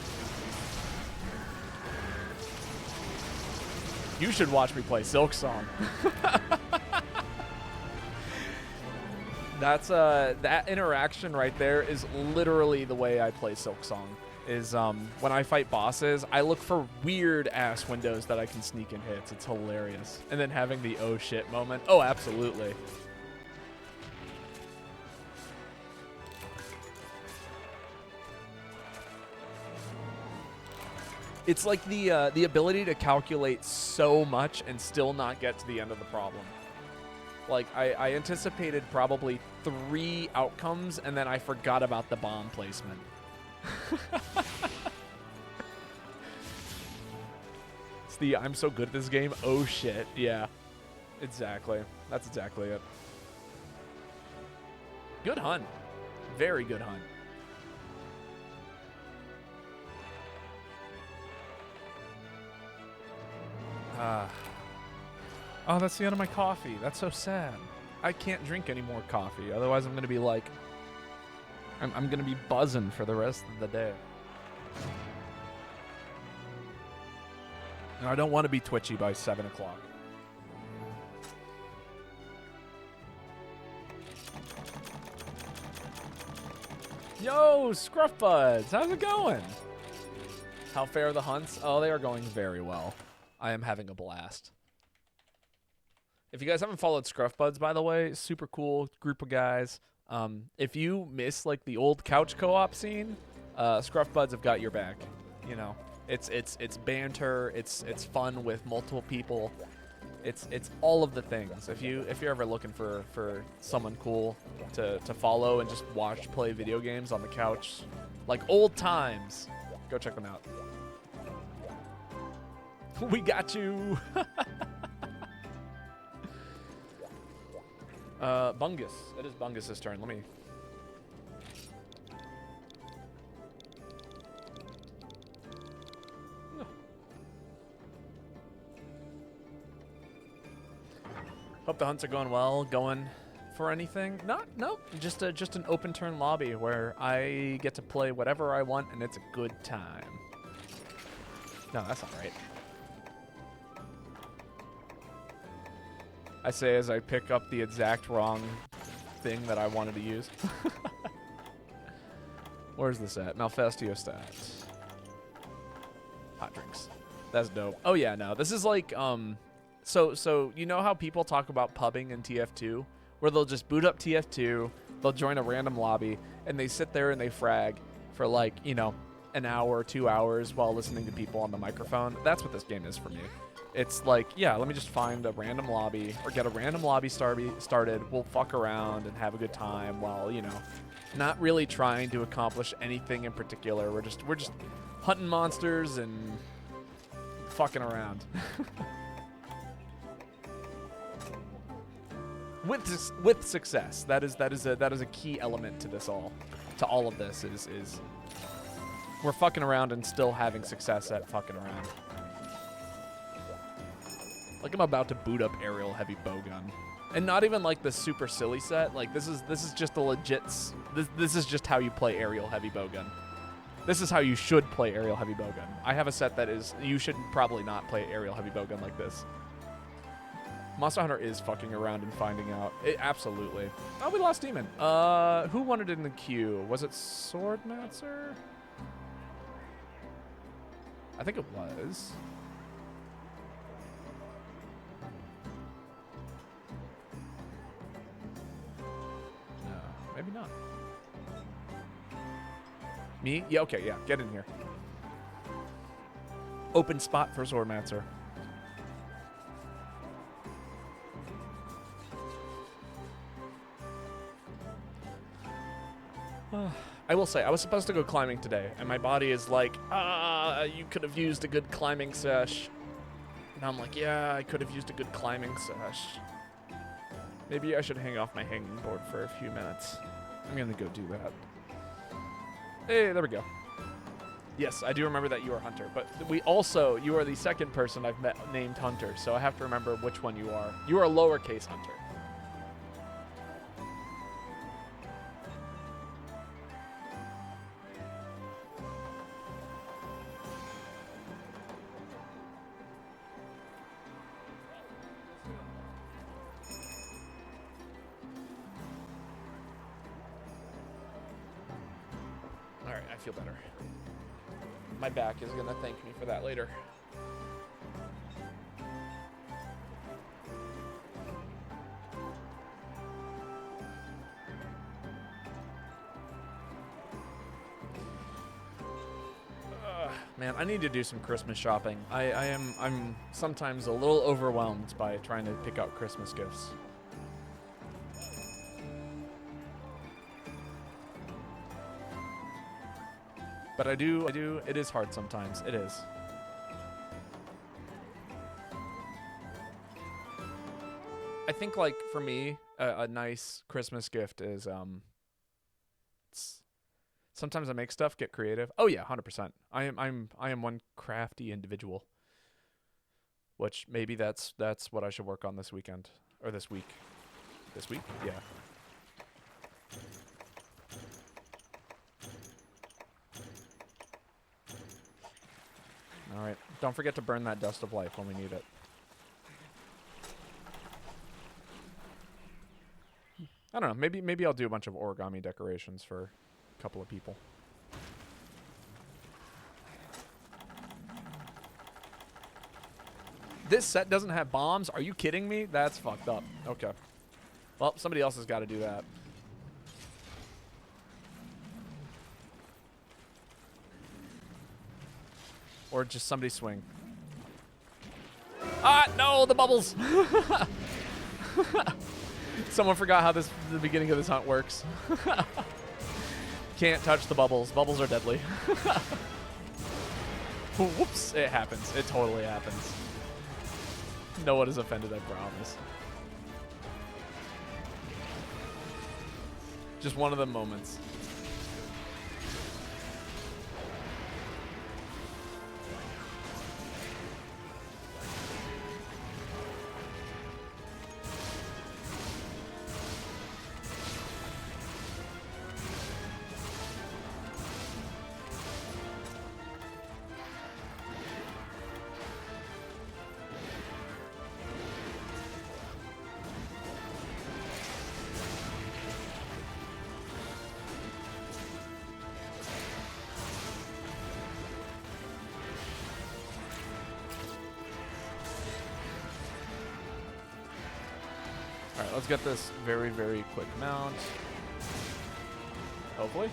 You should watch me play Silk Song. That's that interaction right there is literally the way I play Silk Song. Is when I fight bosses, I look for weird ass windows that I can sneak in hits. It's hilarious. And then having the oh shit moment. Oh, absolutely. It's like the ability to calculate so much and still not get to the end of the problem. Like, I anticipated probably 3 outcomes, and then I forgot about the bomb placement. It's the I'm so good at this game. Oh shit. Yeah. Exactly. That's exactly it. Good hunt. Very good hunt. Oh, that's the end of my coffee. That's so sad. I can't drink any more coffee. Otherwise, I'm going to be like... I'm going to be buzzing for the rest of the day. And I don't want to be twitchy by 7 o'clock. Yo, Scruff Buds, how's it going? How fair are the hunts? Oh, they are going very well. I am having a blast. If you guys haven't followed Scruff Buds, by the way, super cool group of guys. If you miss like the old couch co-op scene, Scruff Buds have got your back. You know, it's banter, it's fun with multiple people. It's all of the things. If you're ever looking for someone cool to follow and just watch play video games on the couch Like old times. Go check them out. We got you. Bungus. It is Bungus's turn. Let me... Hope the hunts are going well. Going for anything? Nope. Just an open turn lobby where I get to play whatever I want and it's a good time. No, that's not right. I say as I pick up the exact wrong thing that I wanted to use. Where's this at? Malfestio stats. Hot drinks. That's dope. Oh yeah, no. This is like so you know how people talk about pubbing in TF2 where they'll just boot up TF2, they'll join a random lobby and they sit there and they frag for like, you know, an hour, 2 hours while listening to people on the microphone. That's what this game is for me. It's like, yeah, let me just find a random lobby or get a random lobby started. We'll fuck around and have a good time while, you know, not really trying to accomplish anything in particular. We're just hunting monsters and fucking around. With success. That is a key element to this all. To all of this is we're fucking around and still having success at fucking around. Like I'm about to boot up aerial heavy bowgun, and not even like the super silly set. Like this is just a legit. This is just how you play aerial heavy bowgun. This is how you should play aerial heavy bowgun. I have a set that is you should probably not play aerial heavy bowgun like this. Monster Hunter is fucking around and finding out. Absolutely. Oh, we lost Demon. Who won it in the queue? Was it Swordmatzer? I think it was. Maybe not. Me? Yeah, okay, yeah. Get in here. Open spot for Swordmatzer. I will say, I was supposed to go climbing today, and my body is like, you could have used a good climbing sesh. And I'm like, yeah, I could have used a good climbing sesh. Maybe I should hang off my hanging board for a few minutes. I'm gonna go do that. Hey, there we go. Yes, I do remember that you are Hunter, but you are the second person I've met named Hunter, so I have to remember which one you are. You are a lowercase Hunter. I feel better. My back is gonna thank me for that later. Man, I need to do some Christmas shopping. I'm sometimes a little overwhelmed by trying to pick out Christmas gifts. But I do, it is hard sometimes. It is. I think, like, for me, a nice Christmas gift is, sometimes I make stuff, get creative. Oh yeah, 100%. I am one crafty individual. Which maybe that's what I should work on this weekend. Or this week. This week? Yeah. Alright, don't forget to burn that dust of life when we need it. I don't know, maybe I'll do a bunch of origami decorations for a couple of people. This set doesn't have bombs? Are you kidding me? That's fucked up. Okay. Well, somebody else has got to do that. Or just somebody swing. Ah, no, the bubbles! Someone forgot how the beginning of this hunt works. Can't touch the bubbles. Bubbles are deadly. Whoops, it happens. It totally happens. No one is offended, I promise. Just one of the moments. Alright, let's get this very, very quick mount. Hopefully.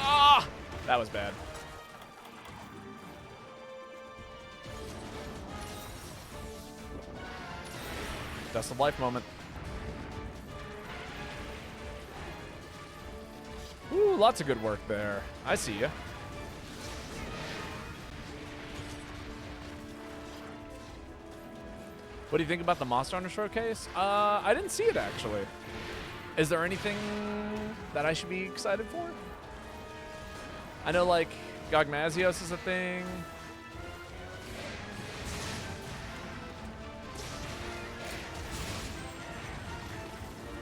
Ah! That was bad. Best of life moment. Ooh, lots of good work there. I see ya. What do you think about the Monster Hunter Showcase? I didn't see it, actually. Is there anything that I should be excited for? I know, like, Gogmazios is a thing.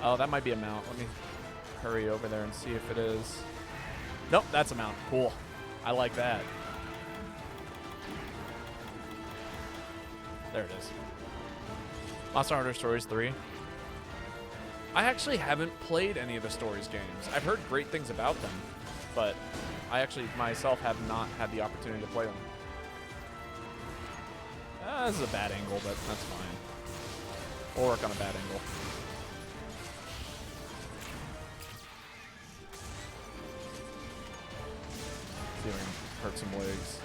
Oh, that might be a mount. Let me hurry over there and see if it is. Nope, that's a mount. Cool. I like that. There it is. Monster Hunter Stories 3. I actually haven't played any of the Stories games. I've heard great things about them, but I actually myself have not had the opportunity to play them. This is a bad angle, but that's fine. We'll work on a bad angle. See if I can hurt some legs.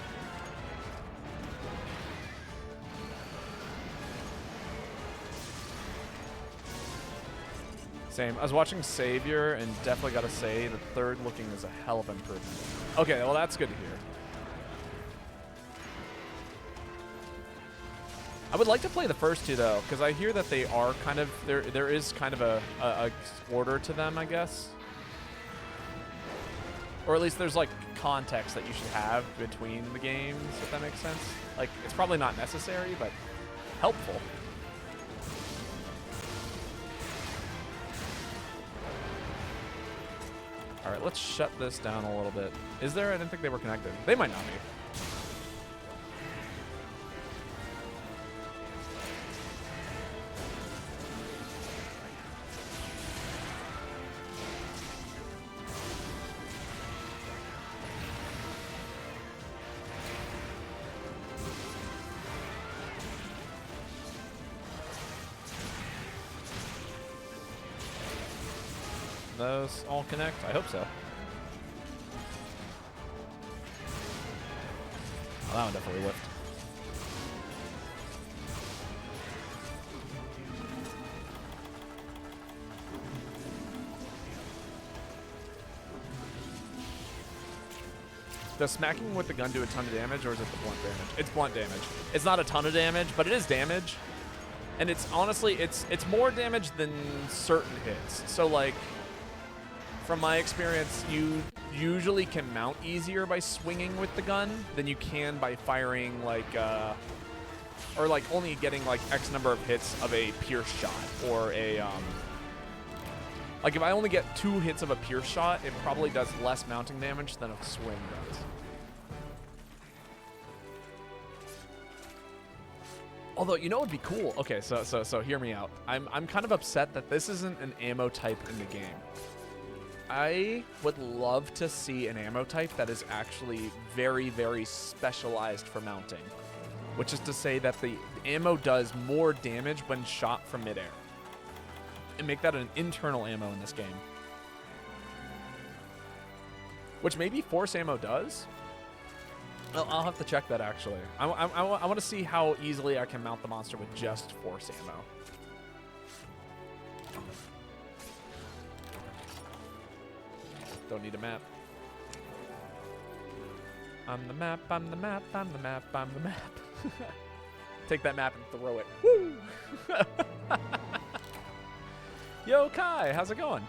Same. I was watching Savior, and definitely got to say the third looking is a hell of an improvement. Okay, well, that's good to hear. I would like to play the first two, though, because I hear that they are kind of... There is kind of a order to them, I guess. Or at least there's, like, context that you should have between the games, if that makes sense. Like, it's probably not necessary, but helpful. All right, let's shut this down a little bit. Is there? I didn't think they were connected. They might not be. Those all connect? I hope so. Oh, that one definitely whiffed. Does smacking with the gun do a ton of damage, or is it the blunt damage? It's blunt damage. It's not a ton of damage, but it is damage. And it's honestly, it's more damage than certain hits. So like, from my experience, you usually can mount easier by swinging with the gun than you can by firing like, or like only getting like X number of hits of a pierce shot or a, like if I only get 2 hits of a pierce shot, it probably does less mounting damage than a swing does. Although, you know what would be cool? Okay, so hear me out. I'm kind of upset that this isn't an ammo type in the game. I would love to see an ammo type that is actually very, very specialized for mounting. Which is to say that the ammo does more damage when shot from midair. And make that an internal ammo in this game. Which maybe force ammo does? I'll have to check that, actually. I want to see how easily I can mount the monster with just force ammo. Don't need a map. I'm the map, I'm the map, I'm the map, I'm the map. Take that map and throw it. Woo! Yo, Kai, how's it going?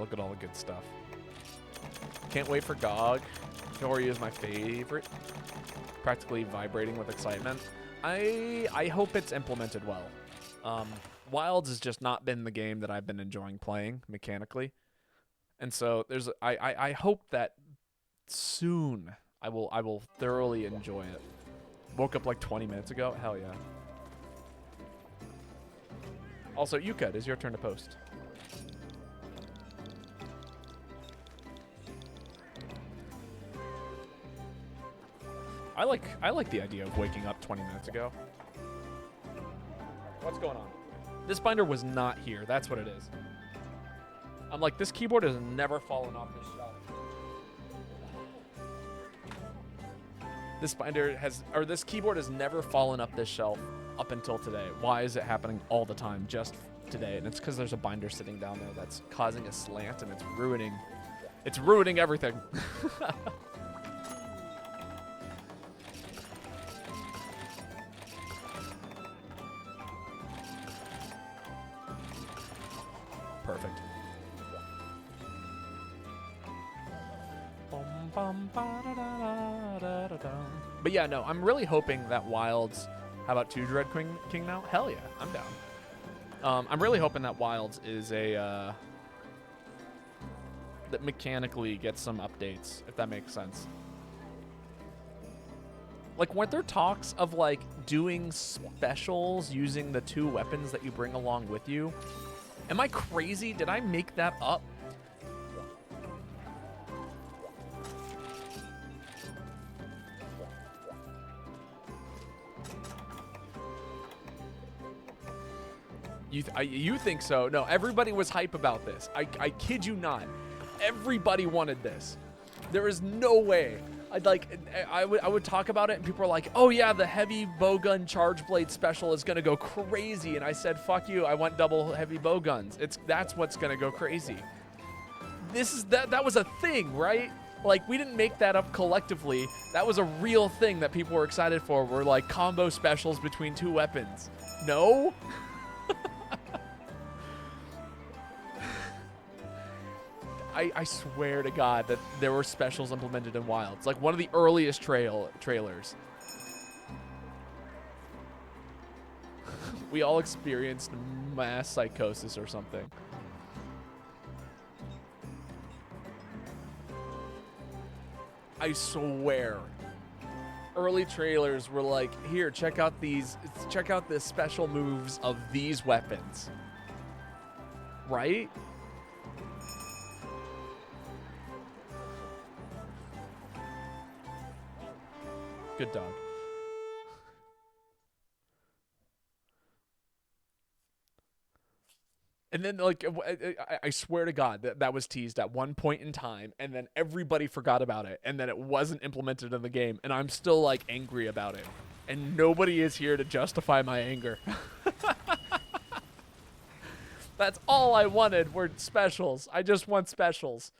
Look at all the good stuff. Can't wait for GOG. Hori is my favorite. Practically vibrating with excitement. I hope it's implemented well. Wilds has just not been the game that I've been enjoying playing mechanically. And so there's I hope that soon I will thoroughly enjoy it. Woke up like 20 minutes ago. Hell yeah. Also, Yuka, it is your turn to post. I like the idea of waking up 20 minutes ago. What's going on? This binder was not here. That's what it is. I'm like, this keyboard has never fallen off this shelf. This keyboard has never fallen up this shelf up until today. Why is it happening all the time just today? And it's because there's a binder sitting down there that's causing a slant, and it's ruining everything. Perfect. But yeah, no, I'm really hoping that Wilds... How about 2 Dread King now? Hell yeah, I'm down. I'm really hoping that Wilds is a... that mechanically gets some updates, if that makes sense. Like, weren't there talks of, like, doing specials using the 2 weapons that you bring along with you? Am I crazy? Did I make that up? You think so? No, everybody was hype about this. I kid you not. Everybody wanted this. There is no way. I would talk about it, and people are like, "Oh yeah, the heavy bowgun charge blade special is gonna go crazy." And I said, "Fuck you! I want double heavy bowguns. That's what's gonna go crazy." That was a thing, right? Like, we didn't make that up collectively. That was a real thing that people were excited for. Were like combo specials between 2 weapons. No. I swear to God that there were specials implemented in Wilds. Like, one of the earliest trailers. We all experienced mass psychosis or something. I swear. Early trailers were like, here, check out the special moves of these weapons. Right? Good dog. And then, like, I swear to God that was teased at one point in time, and then everybody forgot about it, and then it wasn't implemented in the game, and I'm still, like, angry about it. And nobody is here to justify my anger. That's all I wanted were specials. I just want specials.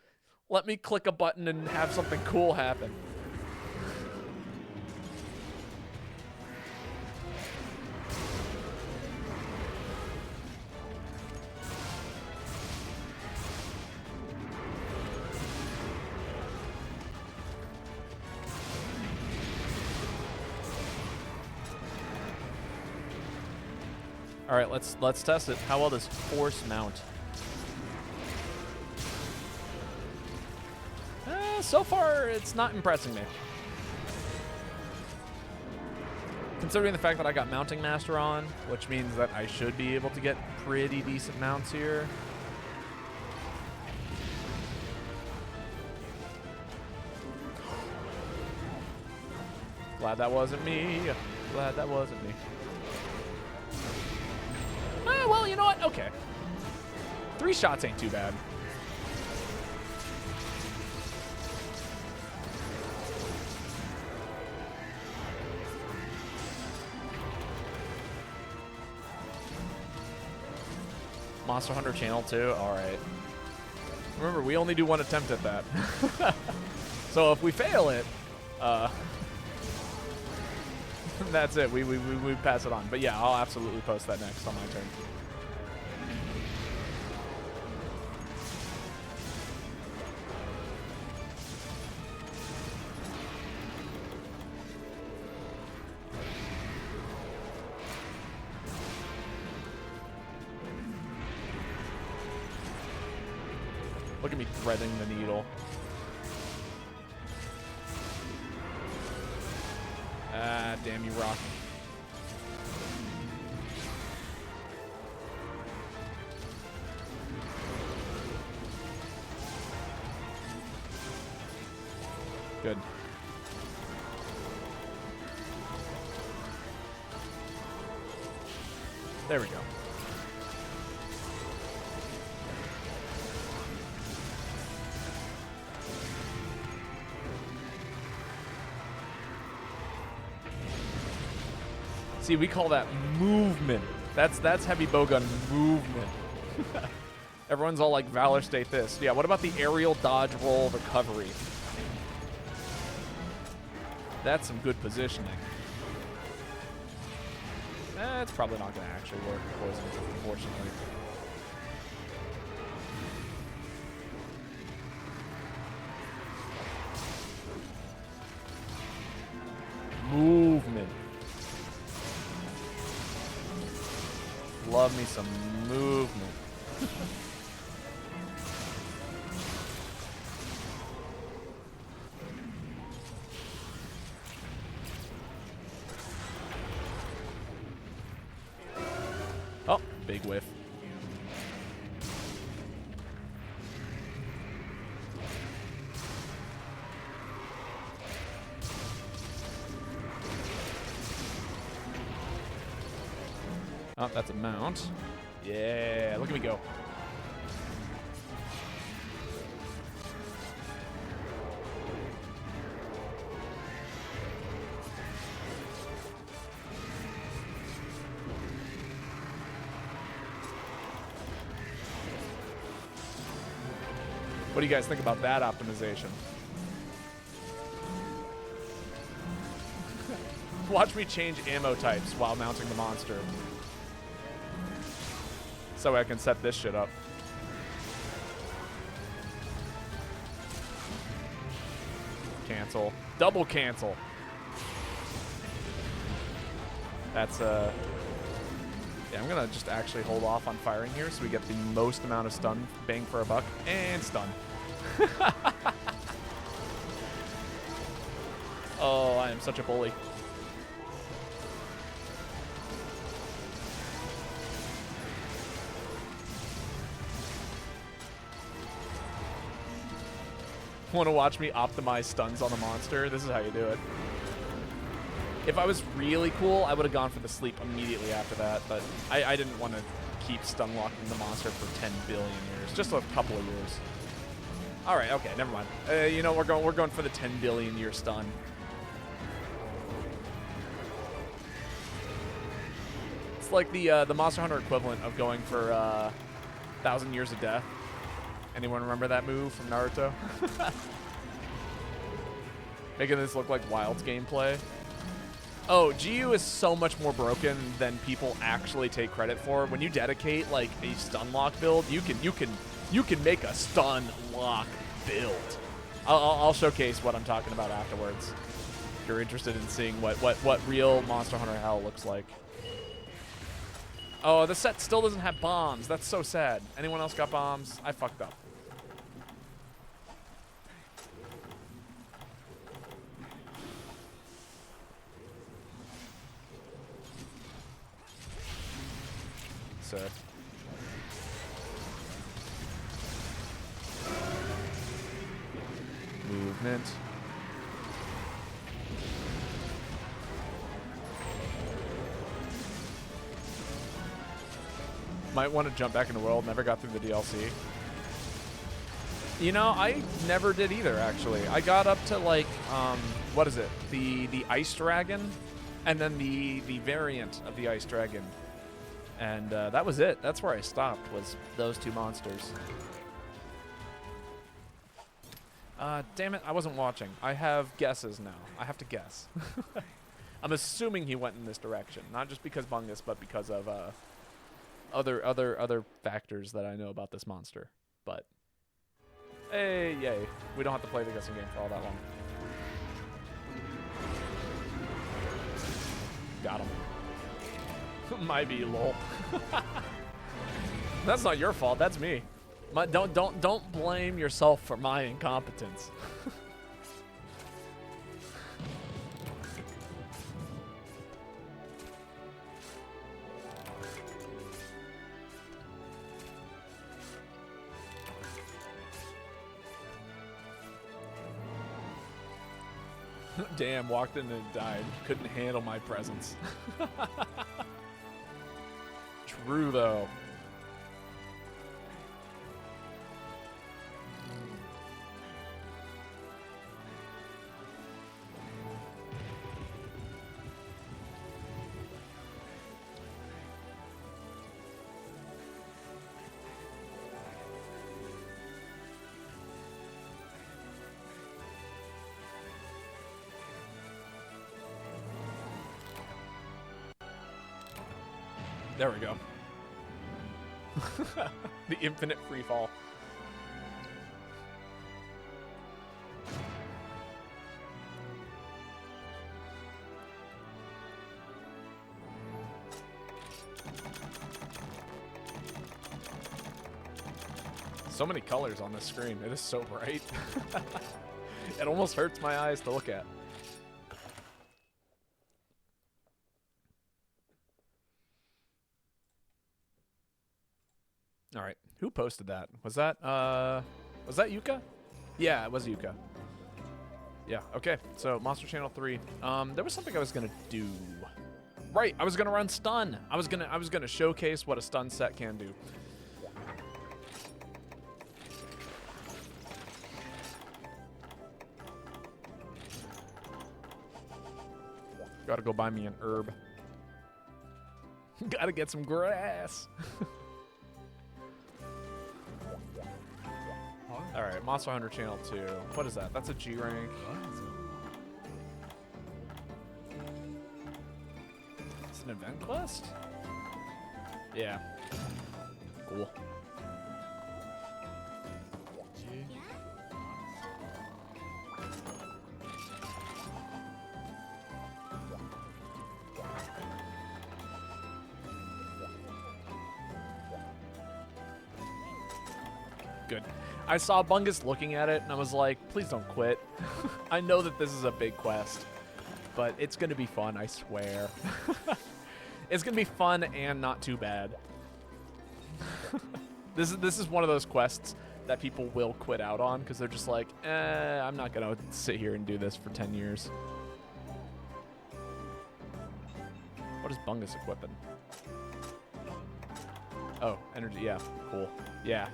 Let me click a button and have something cool happen. All right, let's test it. How well does force mount? So far, it's not impressing me. Considering the fact that I got Mounting Master on, which means that I should be able to get pretty decent mounts here. Glad that wasn't me. Glad that wasn't me. Well, you know what? Okay. 3 shots ain't too bad. Monster Hunter channel too? Alright. Remember, we only do one attempt at that. So if we fail it, that's it. We pass it on. But yeah, I'll absolutely post that next on my turn. Look at me threading the needle. Ah, damn you, Rock. Good. There we go. See, we call that movement. That's heavy bowgun movement. Everyone's all like Valor State this. Yeah, what about the aerial dodge roll recovery? That's some good positioning. It's probably not going to actually work, poison, unfortunately. Movement. Love me some movement. Oh, big whiff. Oh, that's a mount. Yeah, look at me go. What do you guys think about that optimization? Watch me change ammo types while mounting the monster. So I can set this shit up. Cancel. Double cancel. That's yeah, I'm gonna just actually hold off on firing here so we get the most amount of stun bang for a buck. And stun. Oh, I am such a bully. Want to watch me optimize stuns on a monster? This is how you do it. If I was really cool, I would have gone for the sleep immediately after that, but I didn't want to keep stun locking the monster for 10 billion years. Just a couple of years. All right, okay, never mind. You know, we're going for the 10 billion year stun. It's like the Monster Hunter equivalent of going for 1,000 Years of Death. Anyone remember that move from Naruto? Making this look like Wild's gameplay. Oh, GU is so much more broken than people actually take credit for. When you dedicate like a stun lock build, you can make a stun lock build. I'll showcase what I'm talking about afterwards. If you're interested in seeing what real Monster Hunter Hell looks like. Oh, the set still doesn't have bombs. That's so sad. Anyone else got bombs? I fucked up. Sad. Movement. Might want to jump back in the world. Never got through the DLC. You know, I never did either, actually. I got up to, like, what is it? The Ice Dragon, and then the variant of the Ice Dragon. And that was it. That's where I stopped, was those two monsters. Damn it, I wasn't watching. I have guesses now. I have to guess. I'm assuming he went in this direction, not just because Bungus, but because of other factors that I know about this monster. But hey, yay! We don't have to play the guessing game for all that long. Got him. Might be lol. That's not your fault. That's me. Don't blame yourself for my incompetence. Damn, walked in and died. Couldn't handle my presence. True, though. There we go. The infinite free fall. So many colors on this screen. It is so bright. It almost hurts my eyes to look at. All right, who posted that? Was that Yuka? Yeah, it was Yuka. Yeah, okay. So Monster Channel 3. There was something I was gonna do. Right, I was gonna run stun. I was gonna showcase what a stun set can do. Gotta go buy me an herb. Gotta get some grass. All right, Monster Hunter Channel 2. What is that? That's a G rank. It's an event quest? Yeah. Cool. Good. I saw Bungus looking at it, and I was like, please don't quit. I know that this is a big quest, but it's going to be fun, I swear. It's going to be fun and not too bad. This is one of those quests that people will quit out on because they're just like, I'm not going to sit here and do this for 10 years. What is Bungus equipping? Oh, energy, yeah, cool. Yeah.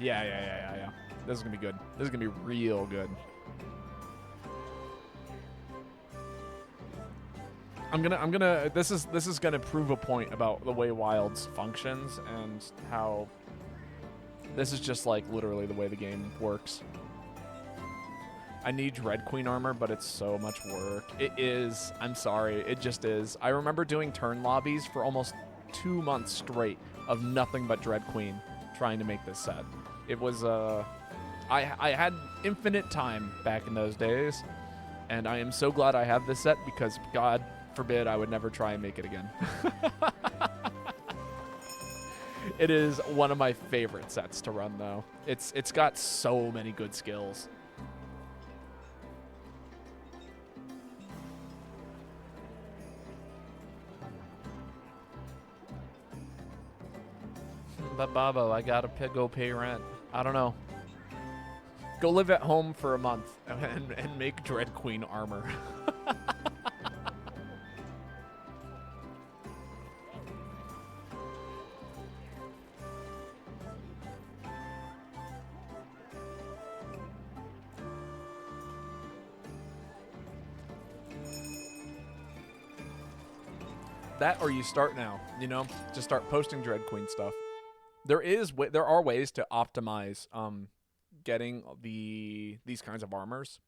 This is gonna be good. This is gonna be real good. This is gonna prove a point about the way Wilds functions and how this is just like literally the way the game works. I need Dread Queen armor, but it's so much work. It is. I'm sorry. It just is. I remember doing turn lobbies for almost 2 months straight of nothing but Dread Queen trying to make this set. It was, I had infinite time back in those days, and I am so glad I have this set because, God forbid, I would never try and make it again. It is one of my favorite sets to run, though. It's got so many good skills. But Babo, I gotta go pay rent. I don't know. Go live at home for a month and make Dread Queen armor. That or you start now, you know, just start posting Dread Queen stuff. There are ways to optimize getting these kinds of armors.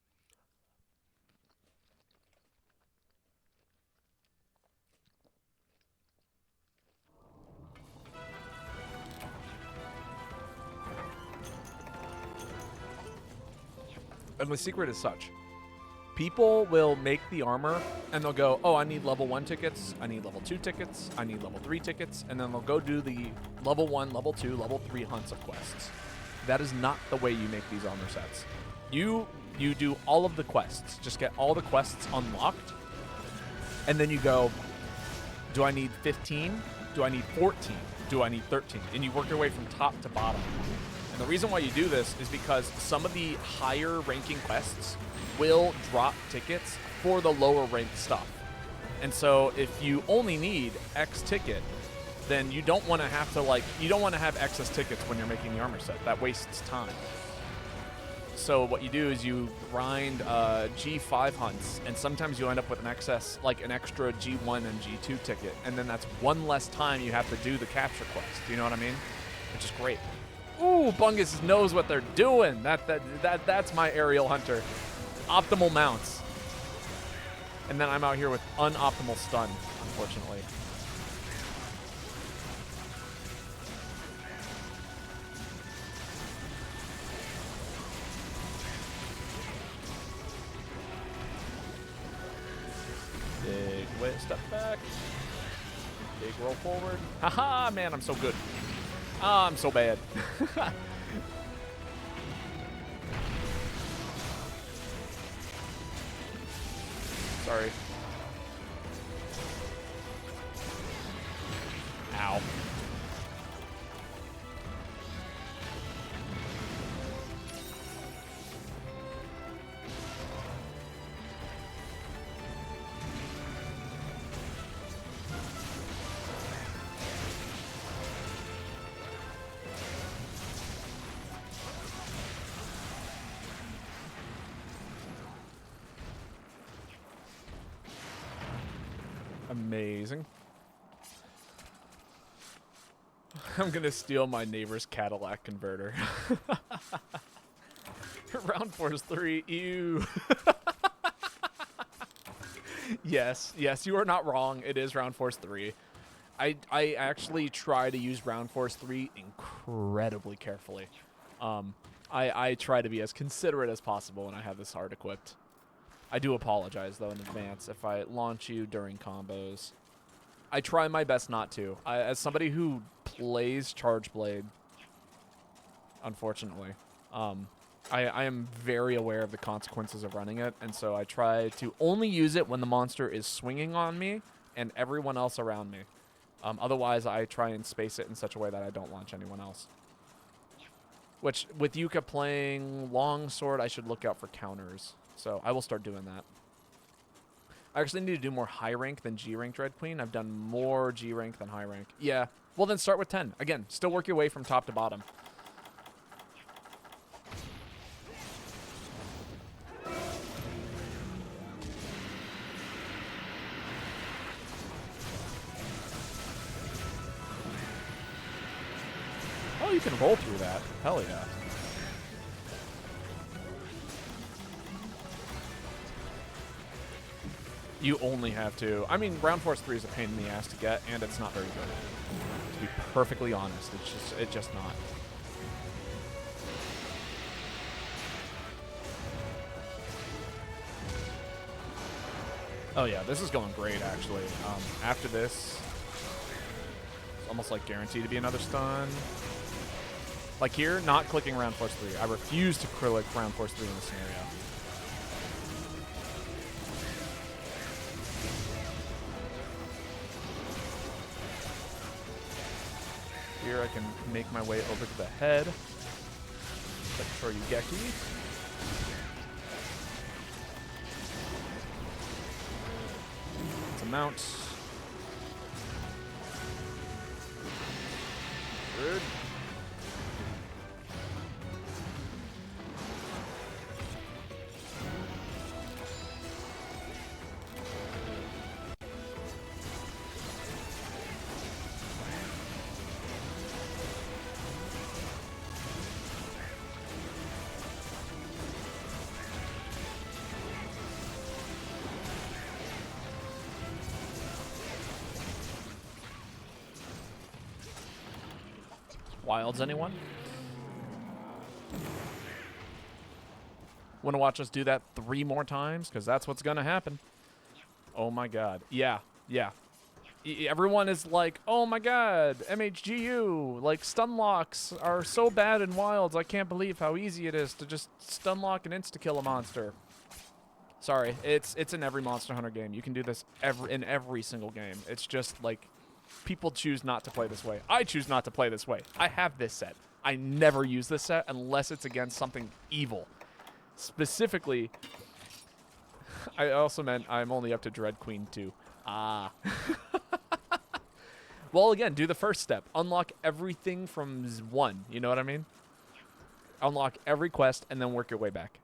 And the secret is such. People will make the armor and they'll go, oh, I need level 1 tickets, I need level 2 tickets, I need level 3 tickets, and then they'll go do the level 1, level 2, level 3 hunts of quests. That is not the way you make these armor sets. You do all of the quests. Just get all the quests unlocked, and then you go, do I need 15? Do I need 14? Do I need 13? And you work your way from top to bottom. And the reason why you do this is because some of the higher ranking quests will drop tickets for the lower ranked stuff. And so if you only need X ticket, then you don't want to have to you don't want to have excess tickets when you're making the armor set. That wastes time. So what you do is you grind G5 hunts, and sometimes you end up with an excess, like an extra G1 and G2 ticket, and then that's one less time you have to do the capture quest. Do you know what I mean? Which is great. Ooh, Bungus knows what they're doing. That's my aerial hunter. Optimal mounts. And then I'm out here with unoptimal stun, unfortunately. Big step back. Big roll forward. Haha, man, I'm so good. Ah, I'm so bad. Sorry. Ow. Amazing. I'm gonna steal my neighbor's Cadillac converter. Round force 3. Ew. Yes, you are not wrong. It is round force 3. I actually try to use round force 3 incredibly carefully. I try to be as considerate as possible when I have this hard equipped. I do apologize, though, in advance if I launch you during combos. I try my best not to. As somebody who plays Charge Blade, unfortunately, I am very aware of the consequences of running it, and so I try to only use it when the monster is swinging on me and everyone else around me. Otherwise, I try and space it in such a way that I don't launch anyone else. Which, with Yuka playing Longsword, I should look out for counters. So I will start doing that. I actually need to do more high rank than G rank Dread Queen. I've done more G rank than high rank. Yeah. Well, then start with 10. Again, still work your way from top to bottom. Oh, you can roll through that. Hell yeah. You only have to. I mean, round force 3 is a pain in the ass to get, and it's not very good. To be perfectly honest, it's just not. Oh yeah, this is going great actually. After this, it's almost like guaranteed to be another stun. Like here, not clicking round force 3. I refuse to click round force 3 in this scenario. Here I can make my way over to the head. Like Shoryugeki. It's a mount. Good. Wilds, anyone? Want to watch us do that 3 more times? Because that's what's going to happen. Oh, my God. Yeah. Yeah. Everyone is like, oh, my God. MHGU. Like, stun locks are so bad in Wilds. I can't believe how easy it is to just stun lock and insta-kill a monster. Sorry. It's in every Monster Hunter game. You can do this in every single game. It's just, like, people choose not to play this way. I choose not to play this way. I have this set. I never use this set unless it's against something evil. Specifically, I also meant I'm only up to Dread Queen 2. Ah. Well, again, do the first step. Unlock everything from 1. You know what I mean? Unlock every quest and then work your way back.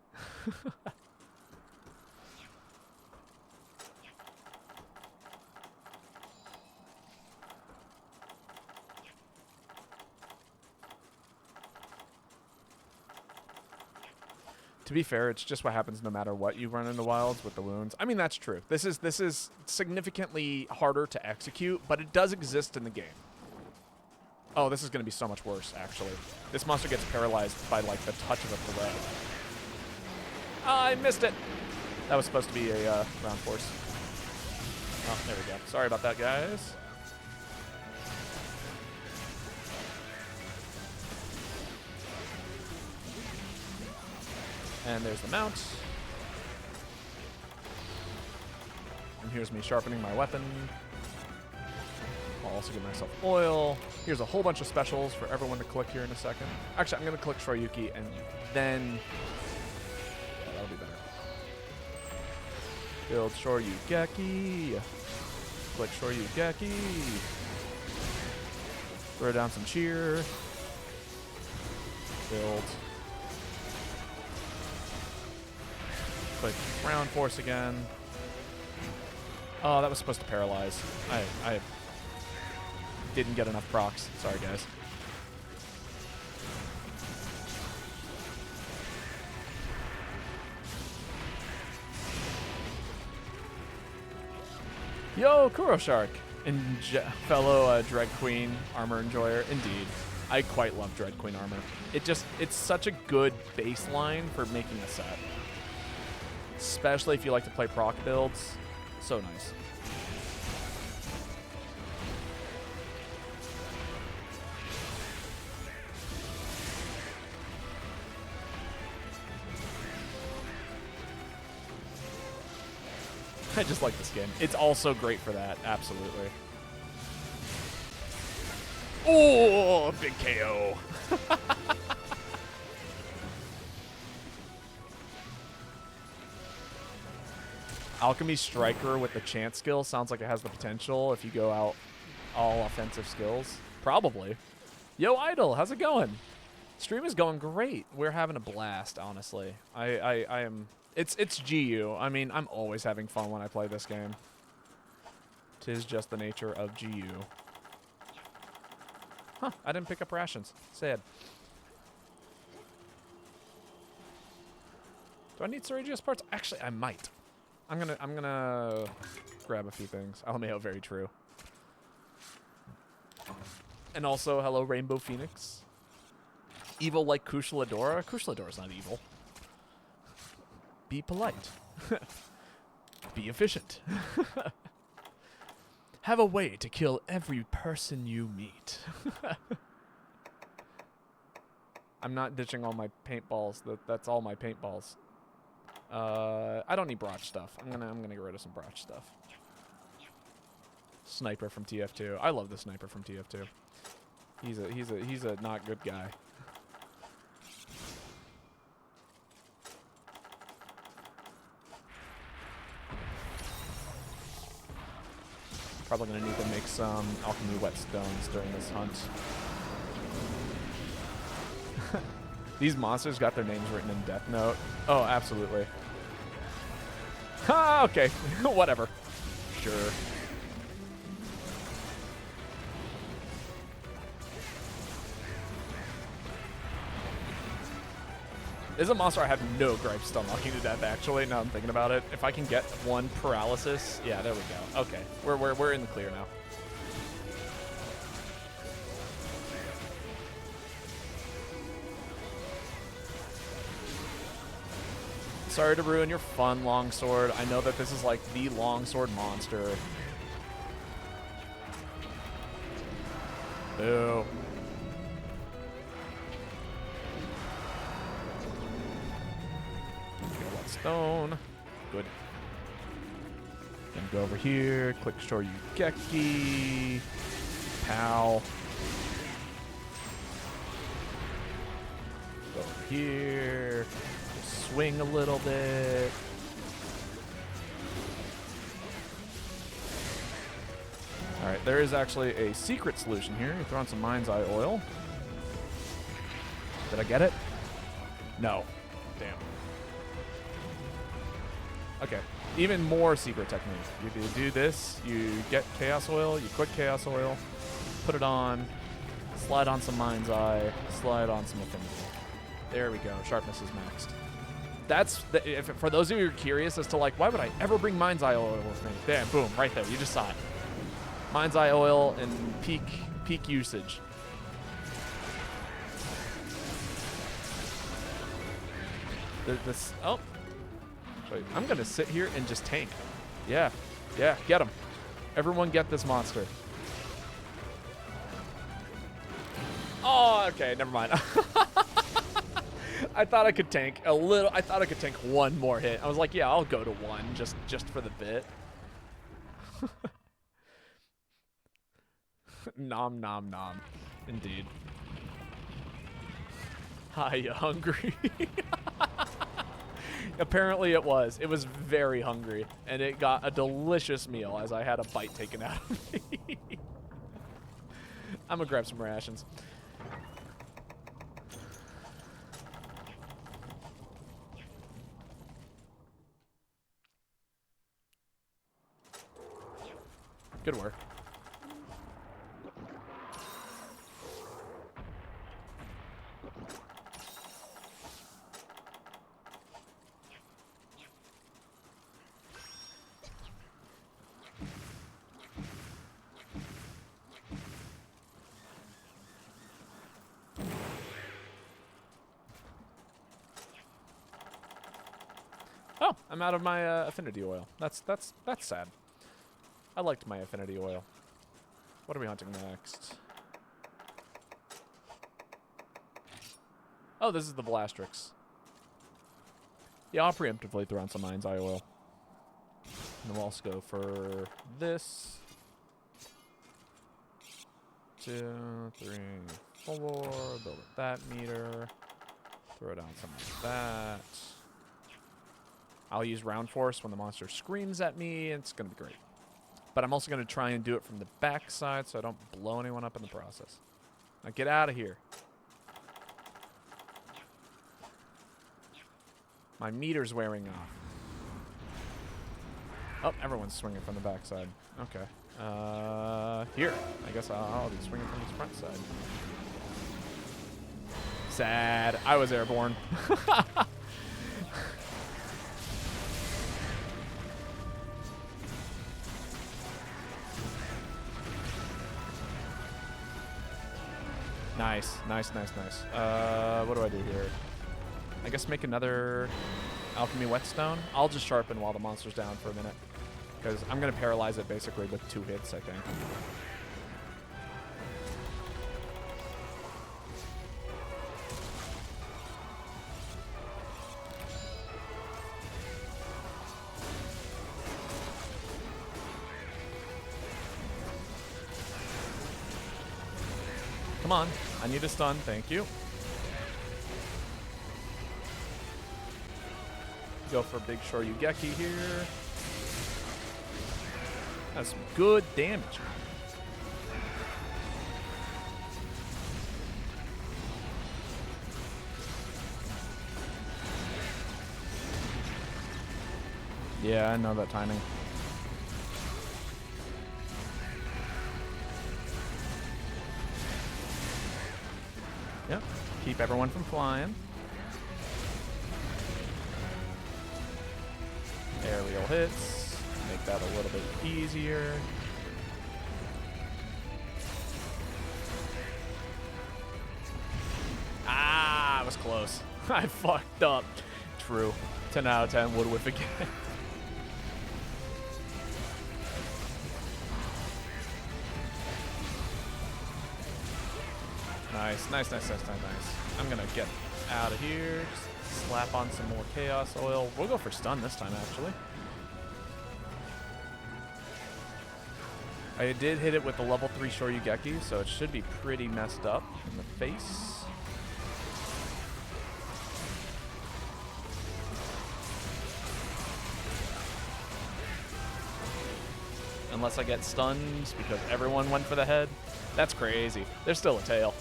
To be fair, it's just what happens no matter what you run in the Wilds with the wounds. I mean, that's true. This is significantly harder to execute, but it does exist in the game. Oh, this is going to be so much worse, actually. This monster gets paralyzed by, like, the touch of a thread. I missed it. That was supposed to be a round force. Oh, there we go. Sorry about that, guys. And there's the mount. And here's me sharpening my weapon. I'll also give myself oil. Here's a whole bunch of specials for everyone to click here in a second. Actually, I'm going to click Shoryuki, and then... Yeah, that'll be better. Build Shoryugeki. Click Shoryugeki. Throw down some cheer. Build. Click round force again. Oh, that was supposed to paralyze. I didn't get enough procs. Sorry, guys. Yo, Kuro Shark. And fellow Dread Queen armor enjoyer. Indeed. I quite love Dread Queen armor. It's such a good baseline for making a set. Especially if you like to play proc builds. So nice. I just like this game. It's also great for that. Absolutely. Oh, big KO. Alchemy Striker with the chant skill sounds like it has the potential if you go out all offensive skills. Probably. Yo, Idol, how's it going? Stream is going great. We're having a blast, honestly. I am... It's GU. I mean, I'm always having fun when I play this game. 'Tis just the nature of GU. Huh, I didn't pick up rations. Sad. Do I need Suragius parts? Actually, I might. I'm gonna grab a few things. LMAO, very true. And also, hello, Rainbow Phoenix. Evil like Kushladora? Kushladora's not evil. Be polite. Be efficient. Have a way to kill every person you meet. I'm not ditching all my paintballs. That's all my paintballs. I don't need Broch stuff. I'm gonna get rid of some Broch stuff. Sniper from TF2. I love the sniper from TF2. He's a not good guy. Probably gonna need to make some alchemy whetstones during this hunt. These monsters got their names written in Death Note. Oh, absolutely. Ah, okay. Whatever. Sure. This is a monster I have no gripes unlocking to death, actually, now I'm thinking about it. If I can get one paralysis... Yeah, there we go. Okay. We're in the clear now. Sorry to ruin your fun, longsword. I know that this is like the longsword monster. Boo. Stone. Good. Then go over here. Click Shoryugeki. Pow. Go over here. Just swing a little bit. Alright, there is actually a secret solution here. You throw on some Mind's Eye oil. Did I get it? No. Damn. Okay, even more secret technique. You do this, you get Chaos Oil, you quick Chaos Oil, put it on, slide on some Mind's Eye, slide on some Affinity. There we go, sharpness is maxed. That's, for those of you who are curious as to like, why would I ever bring Mind's Eye Oil with me? Damn, boom, right there, you just saw it. Mind's Eye Oil in peak usage. Oh. Wait, I'm going to sit here and just tank. Yeah, get him. Everyone get this monster. Oh, okay, never mind. I thought I could tank a little. I thought I could tank one more hit. I was like, yeah, I'll go to one just for the bit. Nom, nom, nom. Indeed. Hi, you hungry? Apparently it was. It was very hungry, and it got a delicious meal as I had a bite taken out of me. I'm gonna grab some rations. Good work. Oh, I'm out of my affinity oil. That's sad. I liked my affinity oil. What are we hunting next? Oh, this is the Blastrix. Yeah, I'll preemptively throw on some Mind's Eye oil. And then we'll also go for this. 2, 3, 4. Build up that meter. Throw down some of that. I'll use Round Force when the monster screams at me. It's going to be great. But I'm also going to try and do it from the back side so I don't blow anyone up in the process. Now get out of here. My meter's wearing off. Oh, everyone's swinging from the back side. Okay. Here. I guess I'll be swinging from the front side. Sad. I was airborne. Nice. What do I do here? I guess make another Alchemy Whetstone. I'll just sharpen while the monster's down for a minute. Because I'm going to paralyze it basically with 2 hits, I think. Come on. I need a stun. Thank you. Go for a big Shoryugeki here. That's some good damage. Yeah, I know that timing. Yep. Keep everyone from flying. Aerial hits. Make that a little bit easier. Ah, I was close. I fucked up. True. 10 out of 10 would whiff again. Nice. I'm gonna get out of here. Just slap on some more Chaos Oil. We'll go for stun this time, actually. I did hit it with the level 3 Shoryugeki, so it should be pretty messed up in the face. Unless I get stunned because everyone went for the head. That's crazy. There's still a tail.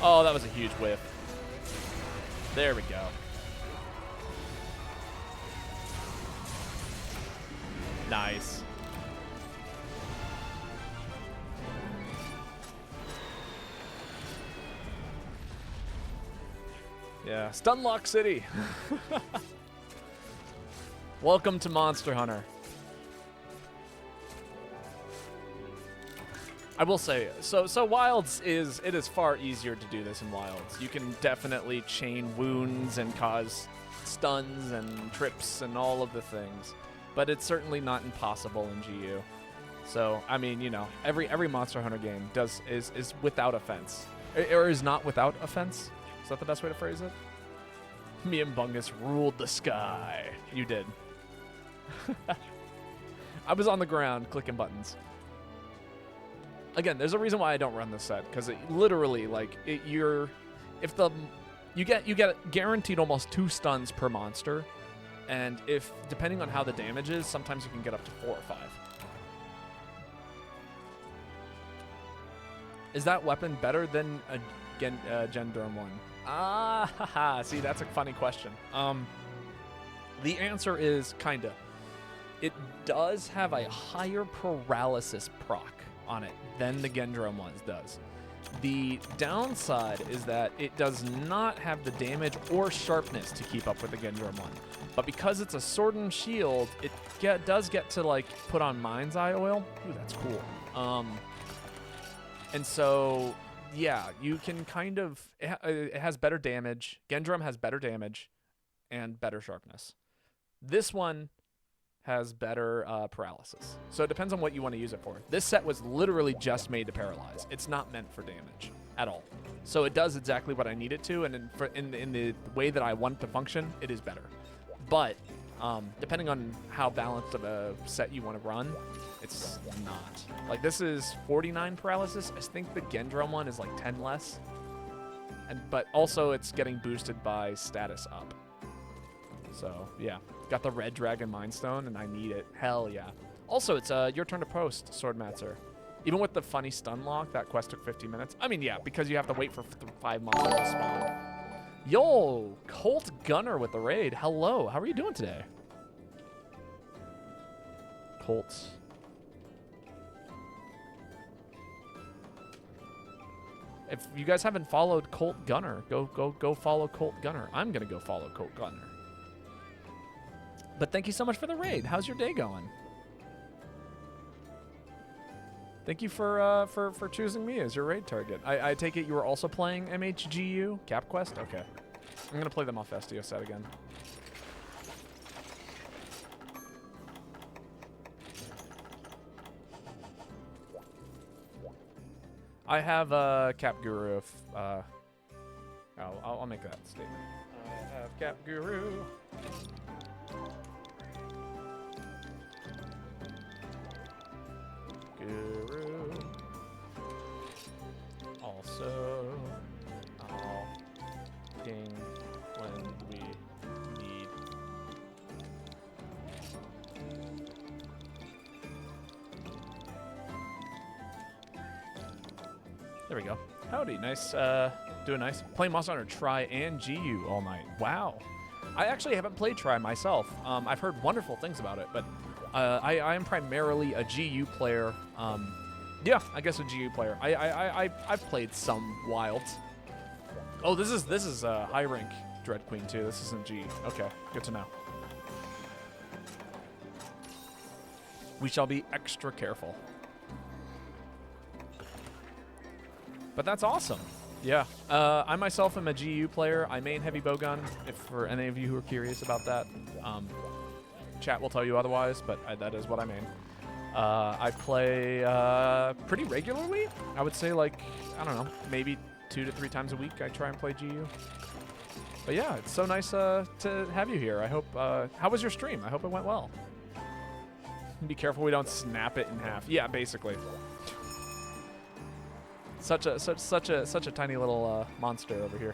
Oh, that was a huge whiff. There we go. Nice. Yeah, Stunlock City. Welcome to Monster Hunter. I will say, so Wilds it is far easier to do this in Wilds. You can definitely chain wounds and cause stuns and trips and all of the things, but it's certainly not impossible in GU. So I mean, you know, every Monster Hunter game is without offense, or is not without offense. Is that the best way to phrase it? Me and Bungus ruled the sky. You did. I was on the ground clicking buttons. Again, there's a reason why I don't run this set, because it literally, like, you get guaranteed almost 2 stuns per monster, and if depending on how the damage is, sometimes you can get up to 4 or 5. Is that weapon better than a Gendrum one? Ah, haha. See, that's a funny question. The answer is kinda. It does have a higher paralysis proc on it than the Gendrum ones does. The downside is that it does not have the damage or sharpness to keep up with the Gendrum one. But because it's a sword and shield, it does get to, like, put on Mind's Eye oil. Ooh, that's cool. And so, yeah, you can kind of... It has better damage. Gendrum has better damage and better sharpness. This one has better paralysis. So it depends on what you want to use it for. This set was literally just made to paralyze. It's not meant for damage at all. So it does exactly what I need it to, and in the way that I want it to function, it is better. But depending on how balanced of a set you want to run, it's not. Like, this is 49 paralysis. I think the Gendrum one is like 10 less. But also it's getting boosted by status up. So, yeah. Got the Red Dragon Mind Stone, and I need it. Hell yeah. Also, it's your turn to post, Swordmatzer. Even with the funny stun lock, that quest took 15 minutes. I mean, yeah, because you have to wait for 5 monsters to spawn. Yo, Colt Gunner with the raid. Hello, how are you doing today? Colts. If you guys haven't followed Colt Gunner, go follow Colt Gunner. I'm gonna go follow Colt Gunner. But thank you so much for the raid. How's your day going? Thank you for choosing me as your raid target. I take it you were also playing MHGU Cap Quest? Okay. I'm gonna play the Malfestio set again. I have Cap Guru. If I'll make that statement. I have Cap Guru. Guru. Also, I'll ping when we need. There we go. Howdy, nice, doing nice. Playing Monster Hunter Tri and GU all night. Wow. I actually haven't played Tri myself. I've heard wonderful things about it, but I am primarily a GU player. Yeah, I guess a GU player. I've played some Wilds. Oh, this is high rank Dread Queen too. This isn't G. Okay, good to know. We shall be extra careful. But that's awesome. Yeah. I myself am a GU player. I main heavy bowgun, if for any of you who are curious about that. Chat will tell you otherwise, but that is what I main. I play pretty regularly. I would say, like, I don't know, maybe 2 to 3 times a week I try and play GU. But yeah, it's so nice to have you here. I hope, how was your stream? I hope it went well. Be careful we don't snap it in half. Yeah, basically. Such a tiny little monster over here.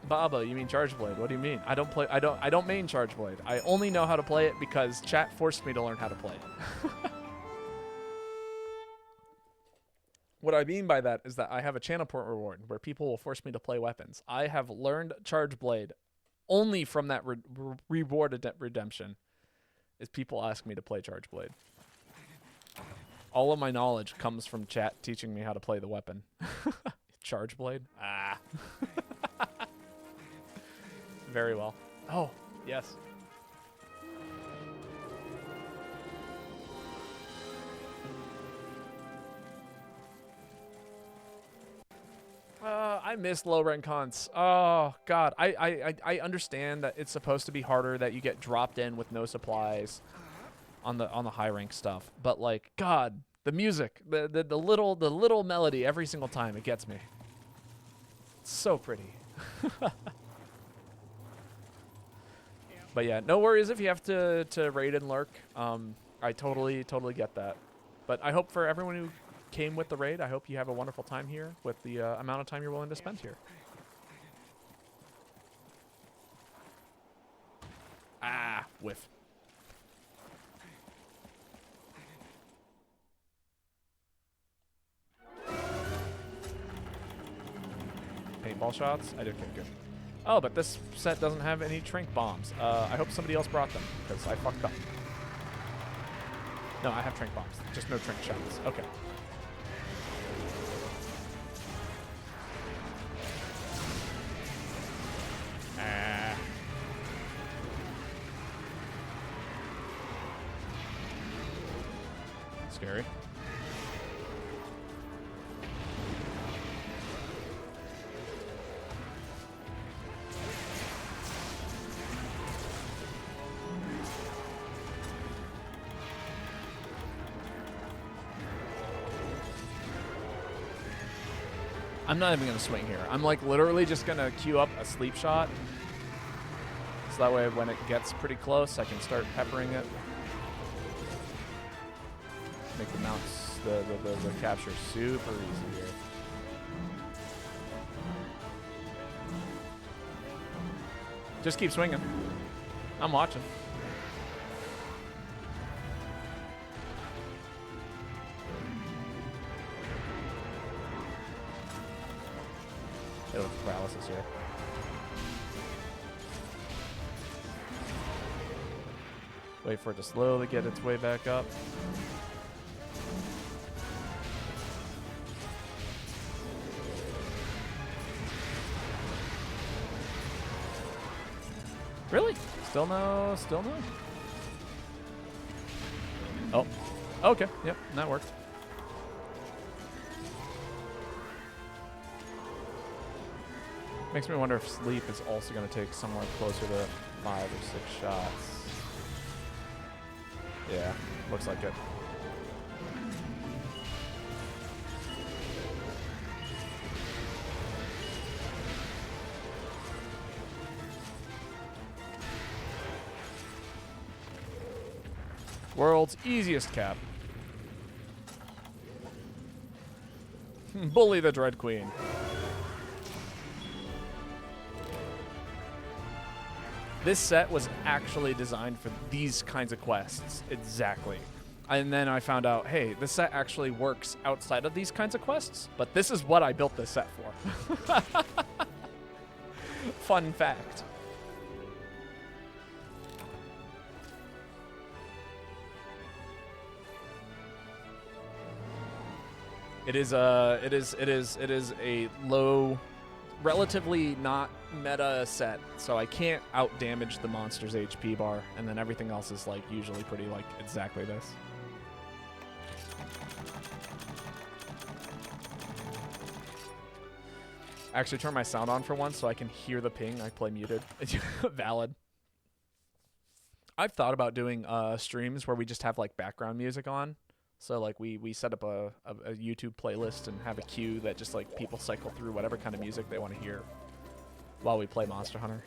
Baba, you mean Charge Blade? What do you mean? I don't main Charge Blade. I only know how to play it because chat forced me to learn how to play it. What I mean by that is that I have a channel point reward where people will force me to play weapons. I have learned Charge Blade only from that reward redemption. Is people ask me to play Charge Blade. All of my knowledge comes from chat teaching me how to play the weapon. Charge Blade? Ah. Very well. Oh, yes. I miss low rank hunts. Oh God, I understand that it's supposed to be harder, that you get dropped in with no supplies on the high rank stuff, but like, God, the music, the little melody every single time, it gets me. It's so pretty. But yeah, no worries if you have to raid and lurk. I totally get that. But I hope for everyone who came with the raid, I hope you have a wonderful time here with the amount of time you're willing to spend here. Ah, whiff. Paintball shots? I did okay, good. Oh, but this set doesn't have any Trink bombs. I hope somebody else brought them, because I fucked up. No, I have Trink bombs. Just no Trink shots. Okay. Ah. Scary. I'm not even going to swing here. I'm like literally just going to queue up a sleep shot. So that way when it gets pretty close, I can start peppering it. Make the mounts, the capture super easy here. Just keep swinging. I'm watching. Hit it with paralysis here. Wait for it to slowly get its way back up. Really? Still no? Still no? Oh. Okay. Yep. That worked. Makes me wonder if sleep is also going to take somewhere closer to 5 or 6 shots. Yeah, looks like it. World's easiest cap. Bully the Dread Queen. This set was actually designed for these kinds of quests, exactly. And then I found out, hey, this set actually works outside of these kinds of quests, but this is what I built this set for. Fun fact. It is a low, relatively not meta set, so I can't out damage the monster's HP bar, and then everything else is like usually pretty like exactly this. I actually turn my sound on for once so I can hear the ping. I play muted. Valid. I've thought about doing streams where we just have like background music on. So like we set up a YouTube playlist and have a queue that just like people cycle through whatever kind of music they want to hear while we play Monster Hunter.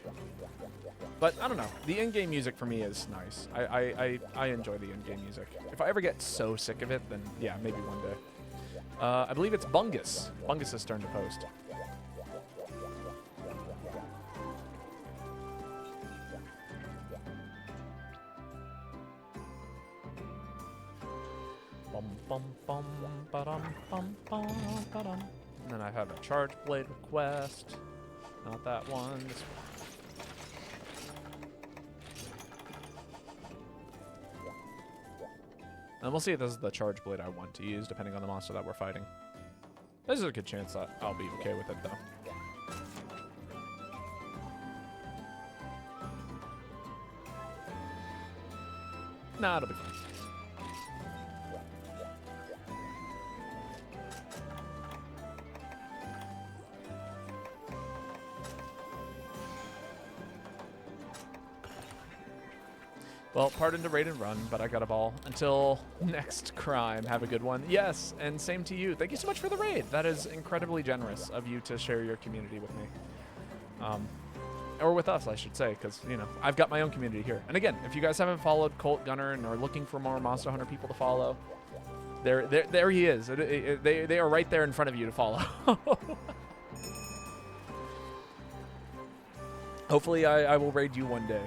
But I don't know. The in-game music for me is nice. I enjoy the in-game music. If I ever get so sick of it, then yeah, maybe one day. I believe it's Bungus. Bungus' turn to post. And then I have a charge blade request. Not that one. This one. And we'll see if this is the charge blade I want to use, depending on the monster that we're fighting. There's a good chance that I'll be okay with it, though. Nah, it'll be fine. Well, pardon to raid and run, but I got a ball. Until next crime, have a good one. Yes, and same to you. Thank you so much for the raid. That is incredibly generous of you to share your community with me. Or with us, I should say, because, you know, I've got my own community here. And again, if you guys haven't followed Colt Gunner and are looking for more Monster Hunter people to follow, there he is. They are right there in front of you to follow. Hopefully, I will raid you one day.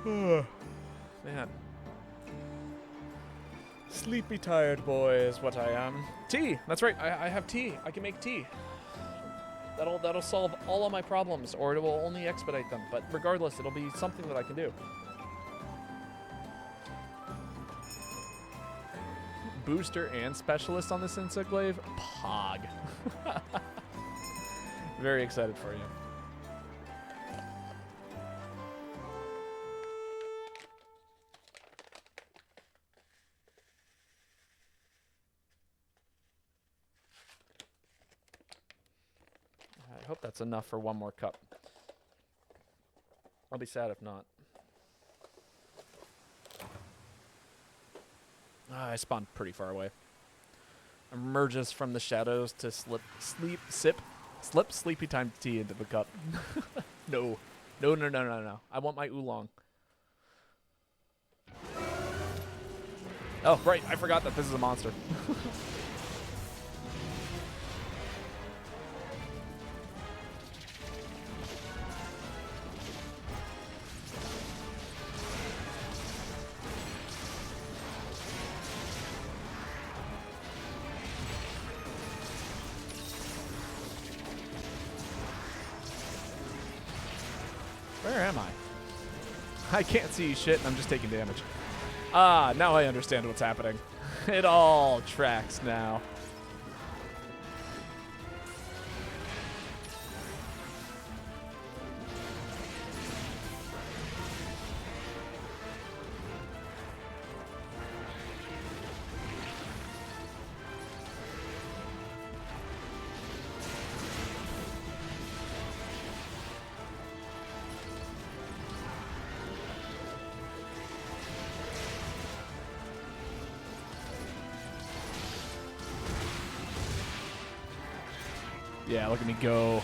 Man. Sleepy tired boy is what I am. Tea! That's right, I have tea. I can make tea. That'll solve all of my problems, or it will only expedite them. But regardless, it'll be something that I can do. Booster and specialist on this insect glaive? Pog. Very excited for you. I hope that's enough for one more cup. I'll be sad if not. I spawned pretty far away. Emerges from the shadows to slip sleepy time tea into the cup. No. No. I want my oolong. Oh, right. I forgot that this is a monster. Where am I? I can't see shit and I'm just taking damage. Ah, now I understand what's happening. It all tracks now. Yeah, look at me go.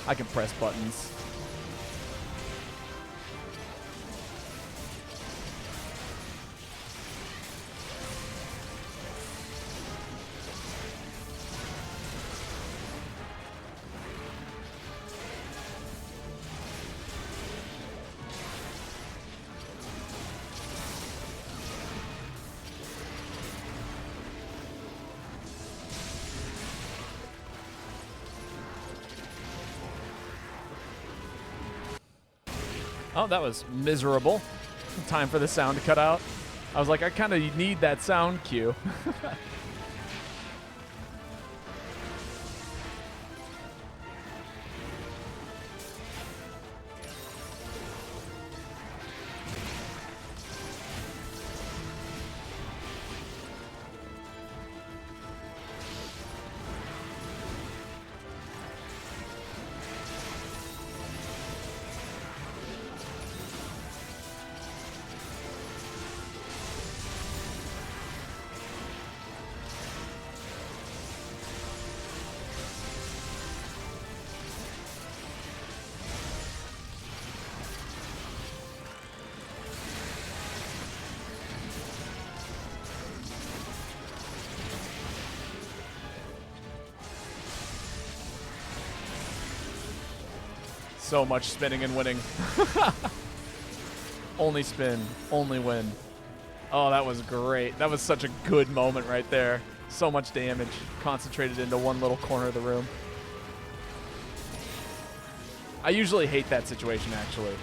I can press buttons. Oh, that was miserable. Time for the sound to cut out. I was like, I kind of need that sound cue. So much spinning and winning. Only spin, only win. Oh, that was great. That was such a good moment right there. So much damage concentrated into one little corner of the room. I usually hate that situation, actually.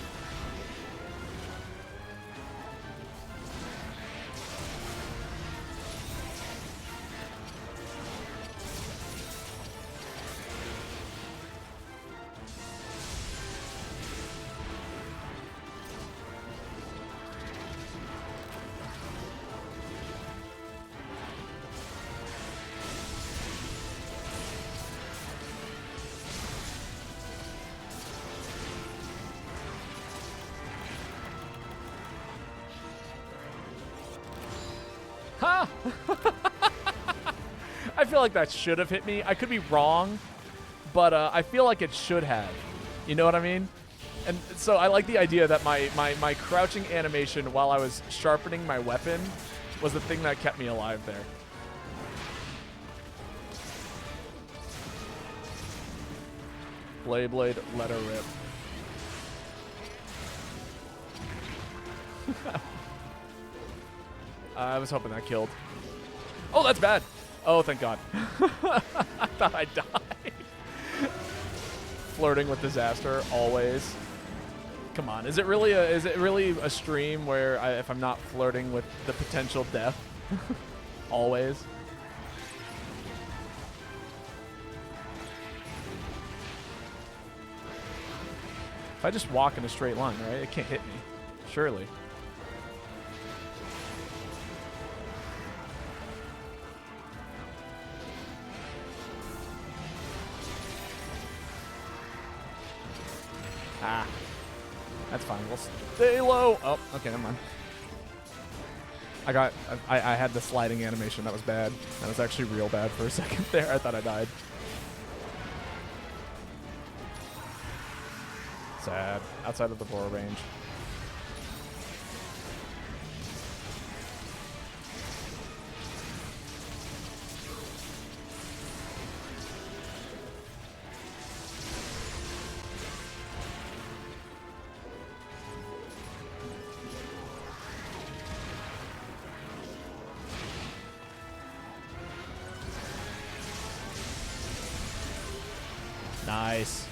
Ha! I feel like that should have hit me. I could be wrong, but I feel like it should have. You know what I mean? And so I like the idea that my crouching animation while I was sharpening my weapon was the thing that kept me alive there. Blade, let her rip. I was hoping that killed. Oh, that's bad. Oh, thank God. I thought I died. Flirting with disaster, always. Come on, is it really a stream where if I'm not flirting with the potential death? Always. If I just walk in a straight line, right? It can't hit me. Surely. Ah. That's fine. We'll stay low. Oh, okay, never mind. I had the sliding animation. That was bad. That was actually real bad for a second there. I thought I died. Sad. Outside of the blower range. Nice.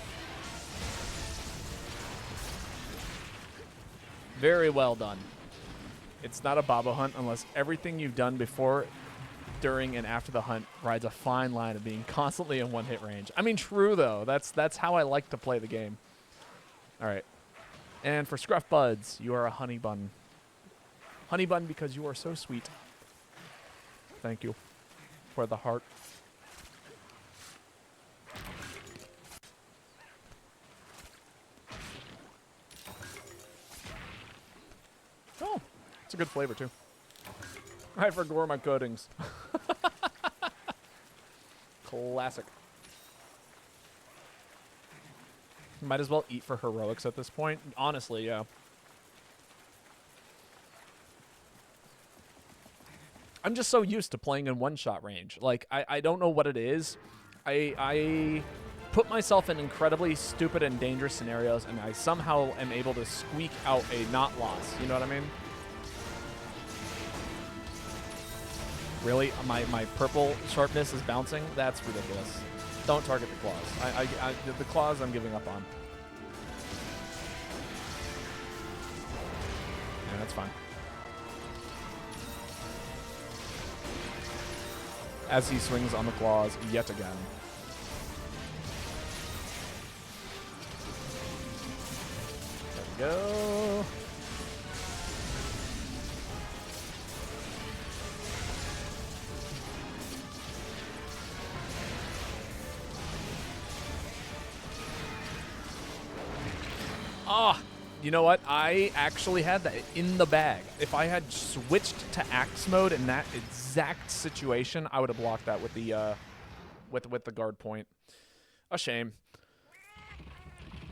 Very well done. It's not a Babo hunt unless everything you've done before, during, and after the hunt rides a fine line of being constantly in one-hit range. I mean, true, though. That's how I like to play the game. All right. And for Scruff Buds, you are a honey bun. Honey bun because you are so sweet. Thank you for the heart. Oh, it's a good flavor, too. I forgot my coatings. Classic. Might as well eat for heroics at this point. Honestly, yeah. I'm just so used to playing in one-shot range. Like, I don't know what it is. I put myself in incredibly stupid and dangerous scenarios, and I somehow am able to squeak out a not loss. You know what I mean? Really? My purple sharpness is bouncing? That's ridiculous. Don't target the claws. The claws I'm giving up on. Yeah, that's fine. as he swings on the claws yet again. There we go. Ah, you know what? I actually had that in the bag. If I had switched to axe mode in that exact situation, I would have blocked that with the with the guard point. A shame.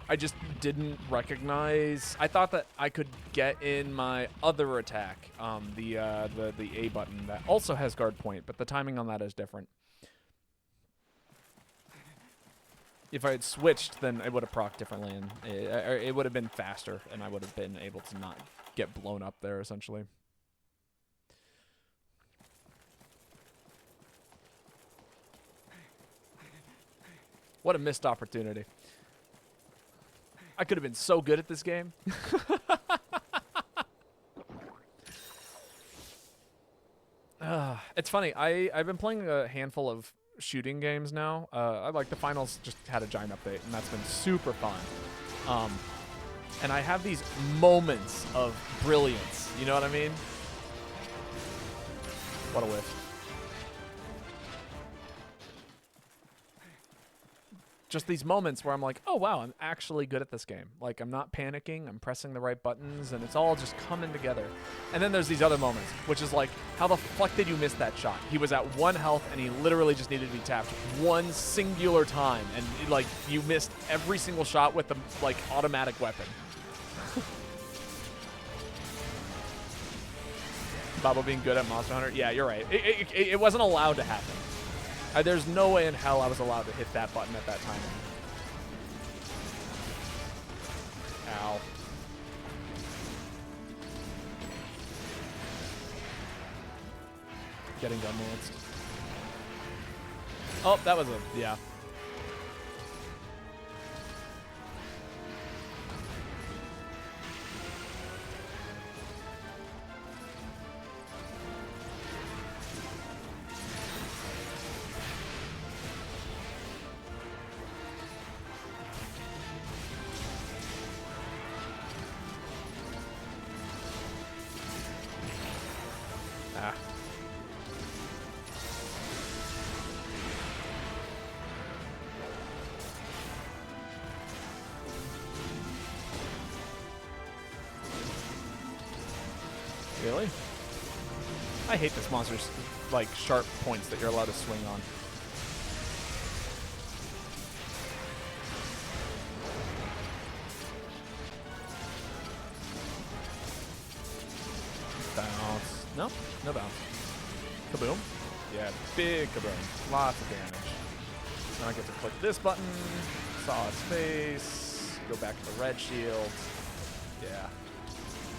I just didn't recognize. I thought that I could get in my other attack, the A button that also has guard point, but the timing on that is different. If I had switched, then it would have procced differently, and it would have been faster, and I would have been able to not get blown up there, essentially. What a missed opportunity. I could have been so good at this game. It's funny. I've been playing a handful of shooting games now. I like the finals just had a giant update, and that's been super fun. And I have these moments of brilliance. You know what I mean? What a whiff. Just these moments where I'm like, oh, wow, I'm actually good at this game. Like, I'm not panicking. I'm pressing the right buttons, and it's all just coming together. And then there's these other moments, which is like, how the fuck did you miss that shot? He was at 1 health, and he literally just needed to be tapped one singular time. And, like, you missed every single shot with the, like, automatic weapon. Babo being good at Monster Hunter? Yeah, you're right. It wasn't allowed to happen. There's no way in hell I was allowed to hit that button at that time. Ow. Getting gun lanced. Oh, that was a... yeah. Really? I hate this monster's, like, sharp points that you're allowed to swing on. Bounce. No? No bounce. Kaboom? Yeah, big kaboom. Lots of damage. Now I get to click this button, saw its face, go back to the red shield. Yeah.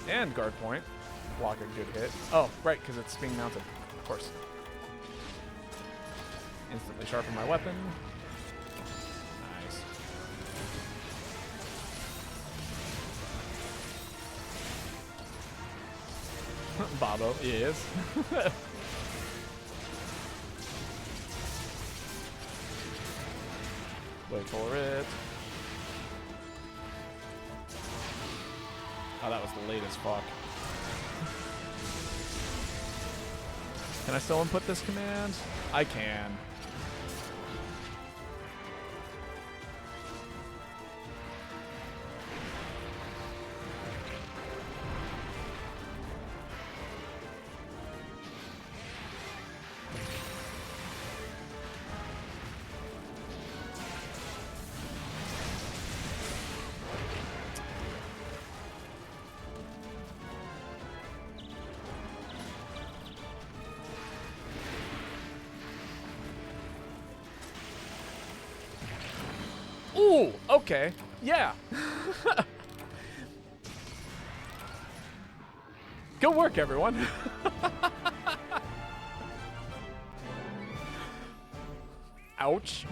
And guard point. Block a good hit. Oh, right, because it's being mounted. Of course. Instantly sharpen my weapon. Nice. Babo is. Wait for it. Oh, that was late as fuck. Can I still input this command? I can. Ooh, okay. Yeah. Good work, everyone. Ouch.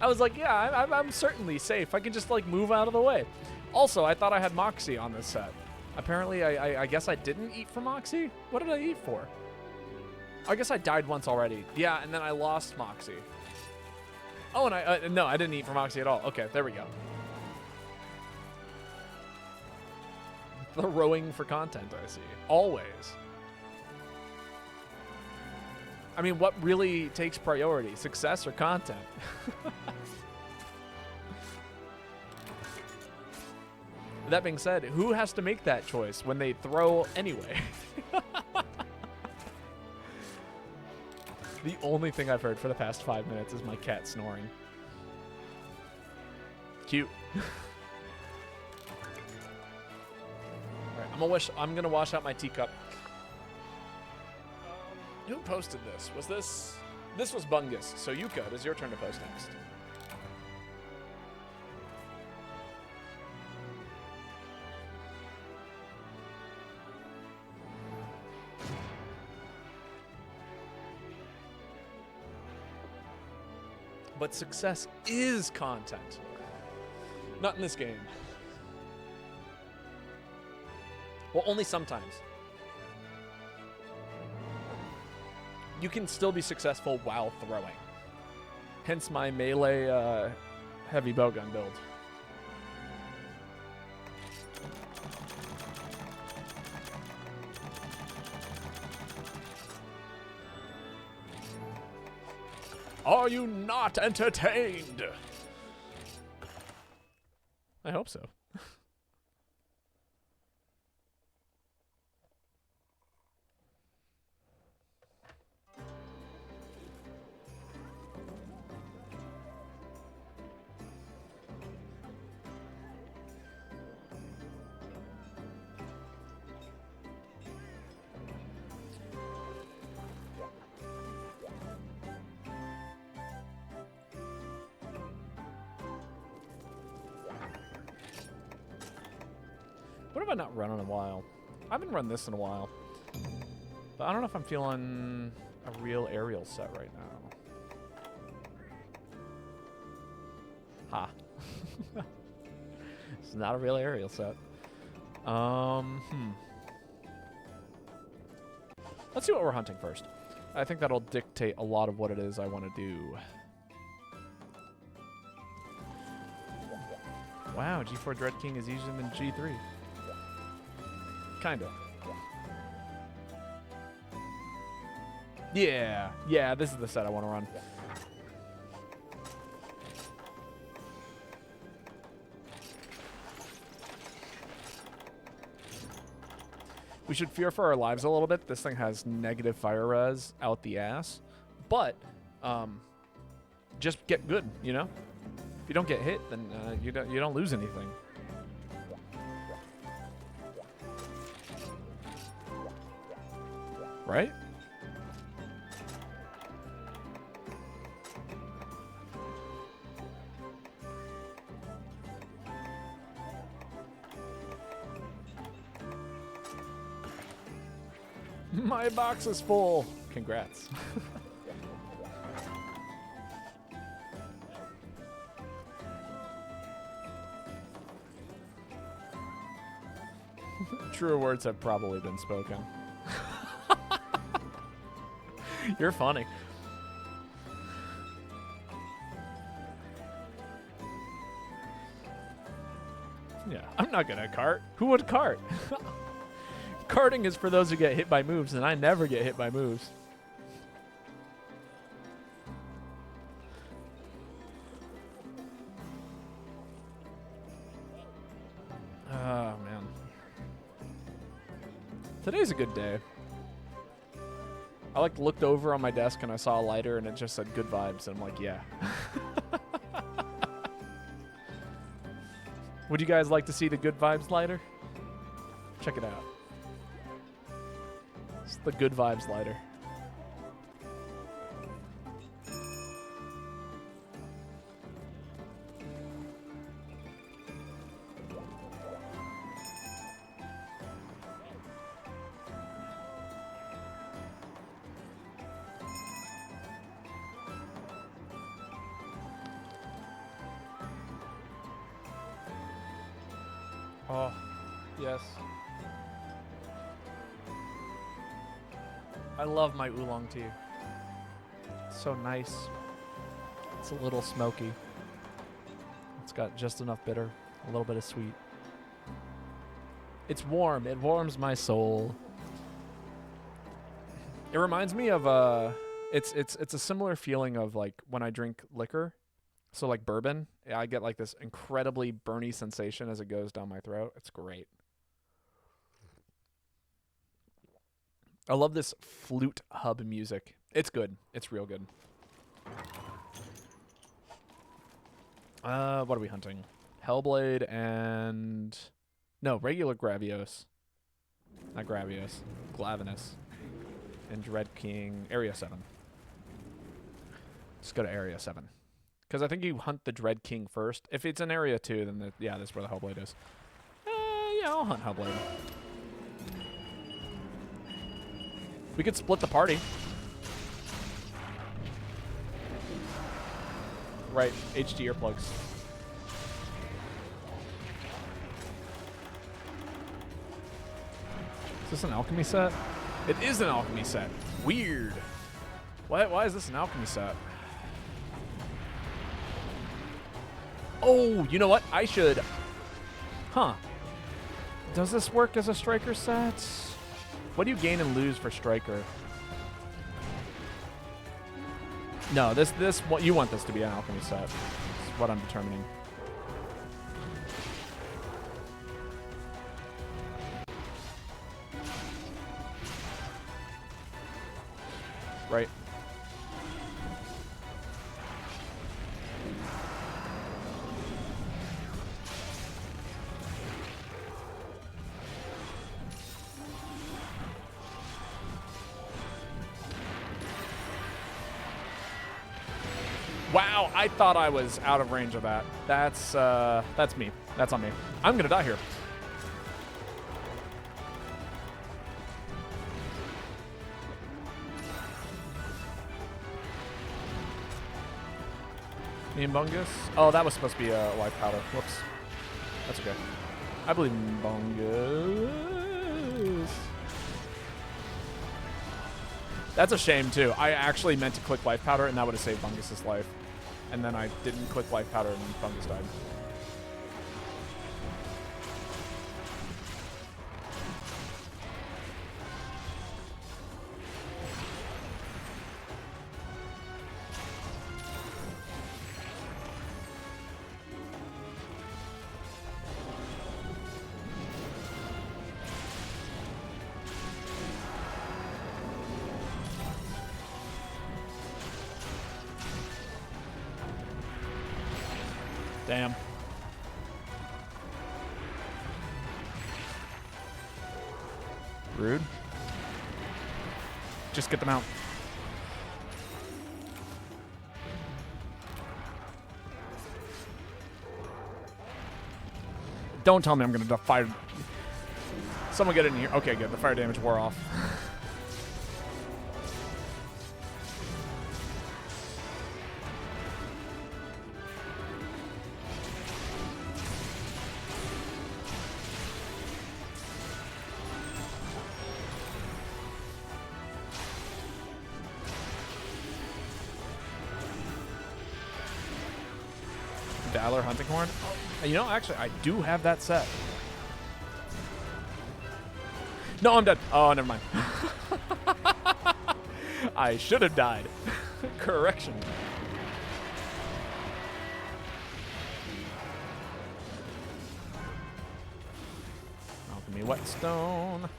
I was like, yeah, I'm certainly safe. I can just, like, move out of the way. Also, I thought I had Moxie on this set. Apparently, I guess I didn't eat for Moxie? What did I eat for? I guess I died once already. Yeah, and then I lost Moxie. Oh, and no, I didn't eat for Moxie at all. Okay, there we go. Throwing for content, I see. Always. I mean, what really takes priority? Success or content? That being said, who has to make that choice when they throw anyway? The only thing I've heard for the past 5 minutes is my cat snoring. Cute. Alright, I'm gonna wash out my teacup. Who posted this? Was this? This was Bungus. So Yuka, it is your turn to post next. But success is content. Not in this game. Well, only sometimes. You can still be successful while throwing. Hence my melee heavy bowgun build. Are you not entertained? I hope so. What have I not run in a while? I haven't run this in a while. But I don't know if I'm feeling a real aerial set right now. Ha. It's not a real aerial set. Let's see what we're hunting first. I think that'll dictate a lot of what it is I want to do. Wow, G4 Dread King is easier than G3. Kinda. Yeah, this is the set I want to run. We should fear for our lives a little bit. This thing has negative fire res out the ass. But, just get good, you know? If you don't get hit, then you don't lose anything. Right? My box is full. Congrats. Truer words have probably been spoken. You're funny. Yeah, I'm not gonna cart. Who would cart? Carting is for those who get hit by moves, and I never get hit by moves. Oh, man. Today's a good day. I looked over on my desk and I saw a lighter and it just said good vibes, and I'm like, yeah. Would you guys like to see the good vibes lighter? Check it out. It's the good vibes lighter. Oh, yes. I love my oolong tea. It's so nice. It's a little smoky. It's got just enough bitter, a little bit of sweet. It's warm. It warms my soul. It reminds me of it's a similar feeling of like when I drink liquor. So like bourbon, I get like this incredibly burny sensation as it goes down my throat. It's great. I love this flute hub music. It's good. It's real good. What are we hunting? Hellblade and... No, regular Gravios. Not Gravios. Glavenus. And Dread King. Area 7. Let's go to Area 7. Because I think you hunt the Dread King first. If it's in Area 2, then yeah, that's where the Hellblade is. Yeah, I'll hunt Hellblade. We could split the party. Right, HD earplugs. Is this an alchemy set? It is an alchemy set. Weird. Why is this an alchemy set? Oh, you know what? I should... Huh. Does this work as a striker set? What do you gain and lose for striker? No, what you want this to be an alchemy set. That's what I'm determining. Right. Wow, I thought I was out of range of that. That's me. That's on me. I'm gonna die here. Me and Bungus? Oh, that was supposed to be a life powder. Whoops. That's okay. I believe in Bungus. That's a shame, too. I actually meant to click life powder, and that would have saved Bungus's life. And then I didn't click life powder, and Bungus died. Damn. Rude. Just get them out. Don't tell me I'm going to fire. Someone get in here. Okay, good. The fire damage wore off. Valor Hunting Horn? You know, actually, I do have that set. No, I'm dead. Oh, never mind. I should have died. Correction. Alchemy Whetstone.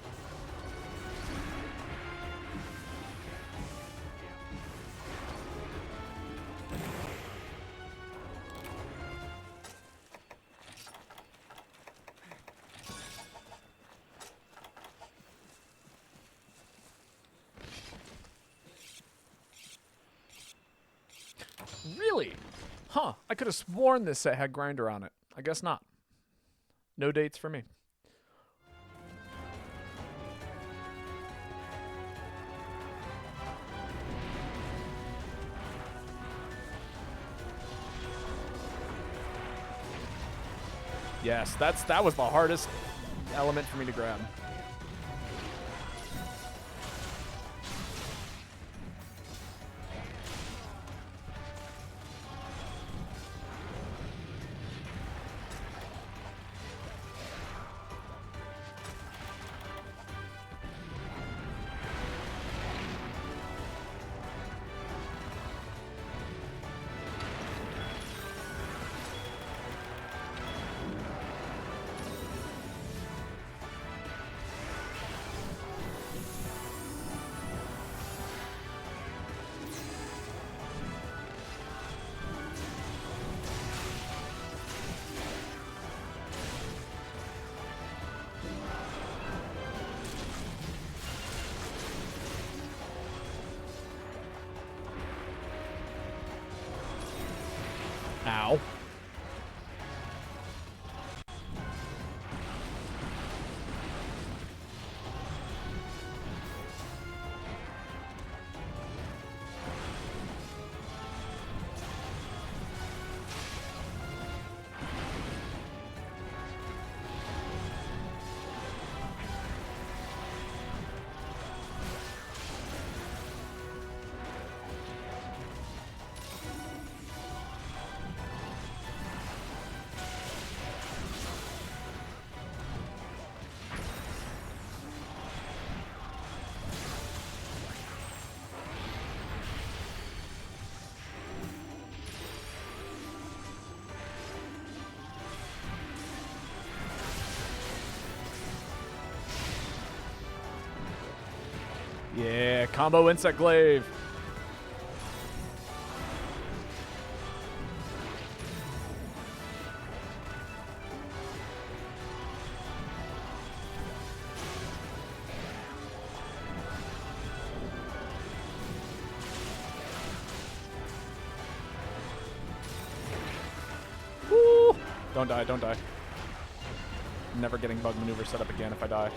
Really? Huh. I could have sworn this set had grinder on it. I guess not. No dates for me. Yes, that was the hardest element for me to grab. Yeah, combo insect glaive. Woo! Don't die, don't die. I'm never getting bug maneuver set up again if I die.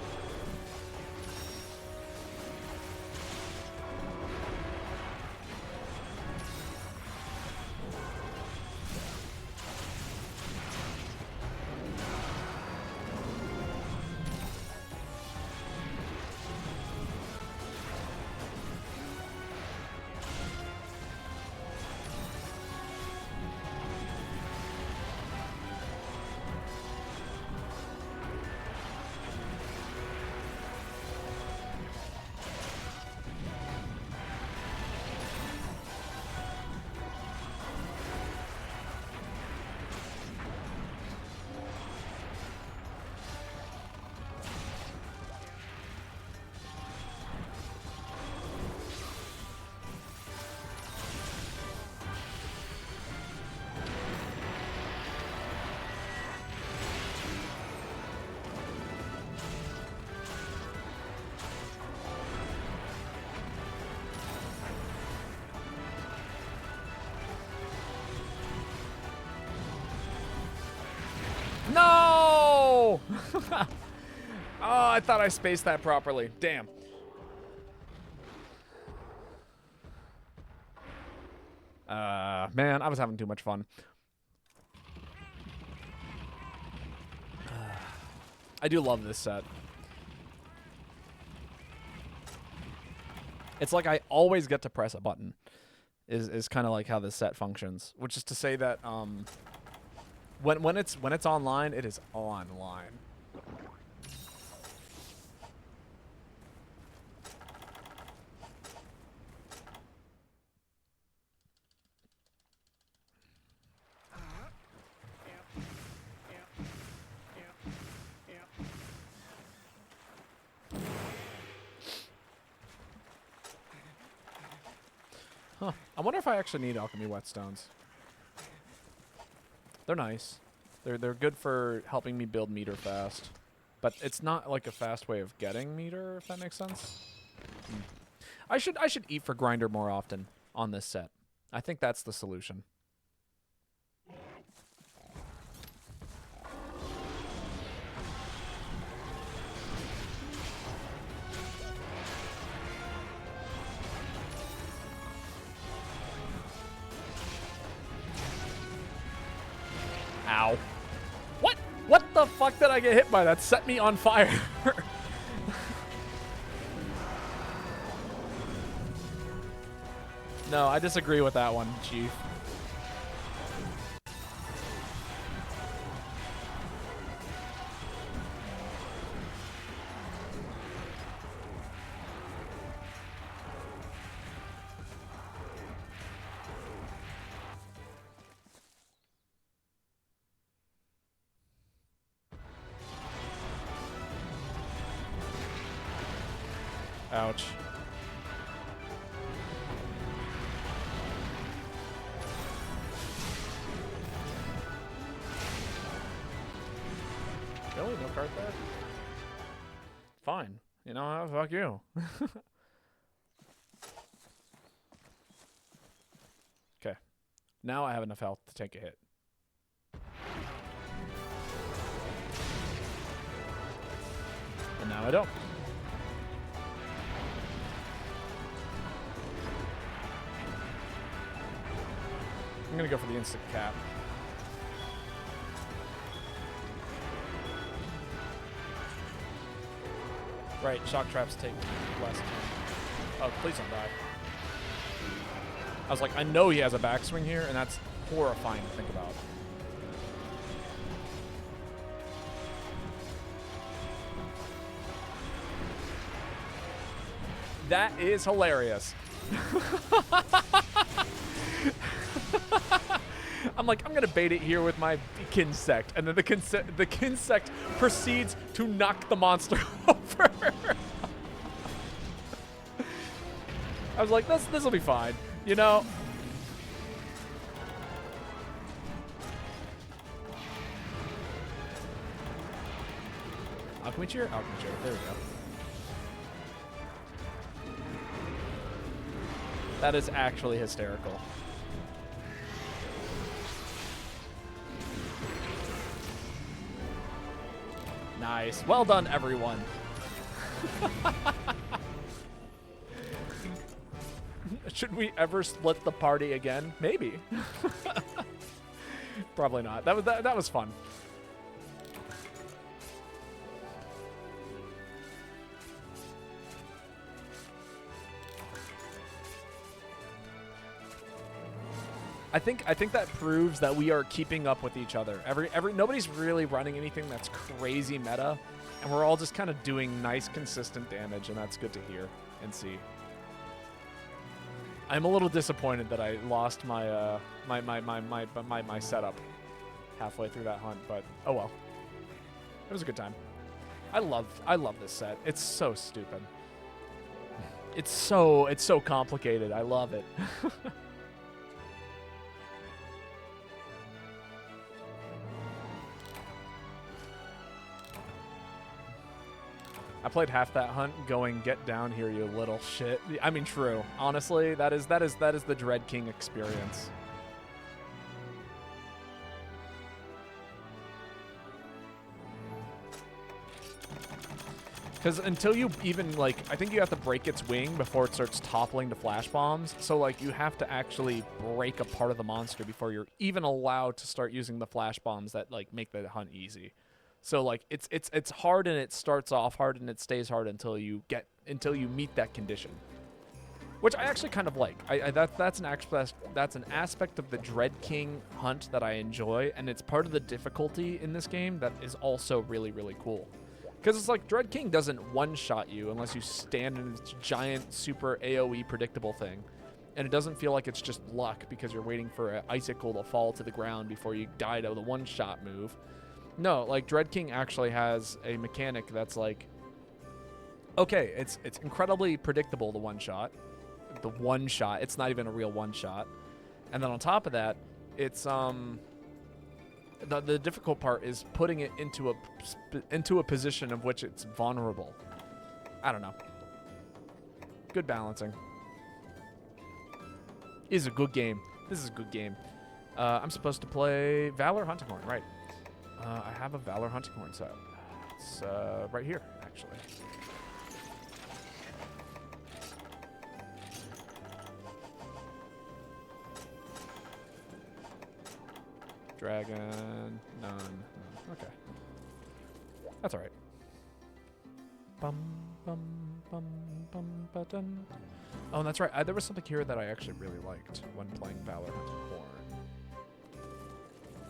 No! Oh, I thought I spaced that properly. Damn. Man, I was having too much fun. I do love this set. It's like I always get to press a button. Is kind of like how this set functions, which is to say that when it's online, it is online. Huh. I wonder if I actually need alchemy whetstones. They're nice. They're good for helping me build meter fast. But it's not like a fast way of getting meter, if that makes sense. I should eat for grinder more often on this set. I think that's the solution. Ow. What? What the fuck did I get hit by? That set me on fire. No, I disagree with that one, Chief. Ouch. Really? No card there? Fine. You know, fuck you. Okay. Now I have enough health to take a hit. And now I don't. I'm gonna go for the instant cap. Right, shock traps take less time. Oh, please don't die. I was like, I know he has a backswing here, and that's horrifying to think about. That is hilarious. I'm like, I'm gonna bait it here with my Kinsect, and then the Kinsect proceeds to knock the monster over. I was like, this will be fine, you know? Alchemy cheer? Alchemy cheer. There we go. That is actually hysterical. Nice. Well done, everyone. Should we ever split the party again? Maybe. Probably not. That was fun. I think that proves that we are keeping up with each other. Nobody's really running anything that's crazy meta, and we're all just kind of doing nice, consistent damage, and that's good to hear and see. I'm a little disappointed that I lost my my setup halfway through that hunt, but oh well. It was a good time. I love this set. It's so stupid. It's so complicated. I love it. I played half that hunt going, get down here, you little shit. I mean, true. Honestly, that is the Dread King experience. Because until you even, like, I think you have to break its wing before it starts toppling to flash bombs. So, like, you have to actually break a part of the monster before you're even allowed to start using the flash bombs that, like, make the hunt easy. So like it's hard, and it starts off hard and it stays hard until you meet that condition, which I actually kind of like. That's an aspect of the Dread King hunt that I enjoy, and it's part of the difficulty in this game that is also really, really cool. Because it's like Dread King doesn't one-shot you unless you stand in this giant super AoE predictable thing, and it doesn't feel like it's just luck because you're waiting for an icicle to fall to the ground before you die to the one-shot move. No, like, Dread King actually has a mechanic that's like, okay, it's incredibly predictable, the one-shot. The one-shot, it's not even a real one-shot. And then on top of that, it's, the difficult part is putting it into a position of which it's vulnerable. I don't know. Good balancing. Is a good game. This is a good game. I'm supposed to play Valor Hunting Horn, right. I have a Valor Hunting Horn set. It's right here, actually. Dragon, none. Okay. That's all right. Bum, bum, bum, bum, ba-dum. Oh, and that's right. There was something here that I actually really liked when playing Valor Hunting Horn.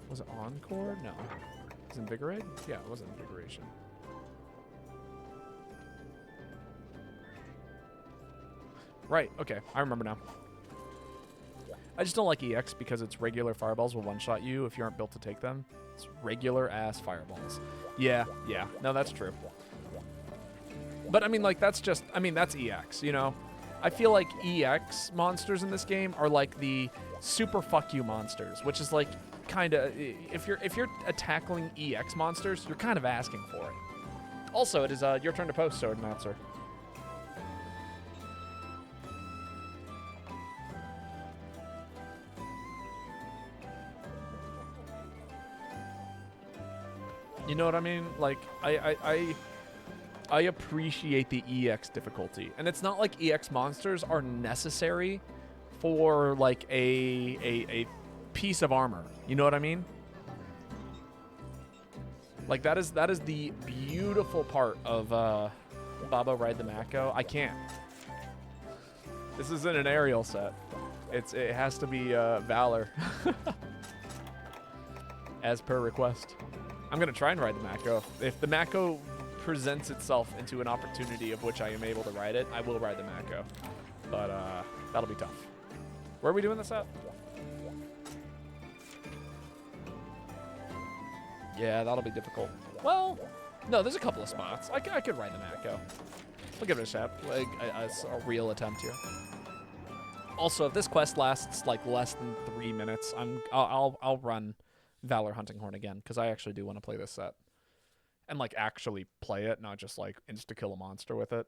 Was it Encore? No. Was it Invigorate? Yeah, it was Invigoration. Right, okay. I remember now. I just don't like EX because its regular fireballs will one-shot you if you aren't built to take them. It's regular-ass fireballs. Yeah. No, that's true. But, I mean, like, that's EX, you know? I feel like EX monsters in this game are like the super fuck you monsters, which is like, kind of, if you're tackling EX monsters, you're kind of asking for it. Also, it is your turn to post, Sword Announcer. You know what I mean? Like, I appreciate the EX difficulty, and it's not like EX monsters are necessary for like a piece of armor. You know what I mean? Like that is the beautiful part of Babo Ride the Mako. I can't. This isn't an aerial set. It has to be Valor. As per request. I'm gonna try and ride the Mako. If the Mako presents itself into an opportunity of which I am able to ride it, I will ride the Mako. But that'll be tough. Where are we doing this at? Yeah, that'll be difficult. Well, no, there's a couple of spots. I could ride the Mako. We'll give it a shot. Like a real attempt here. Also, if this quest lasts like less than 3 minutes, I'll run Valor Hunting Horn again because I actually do want to play this set and like actually play it, not just like insta kill a monster with it.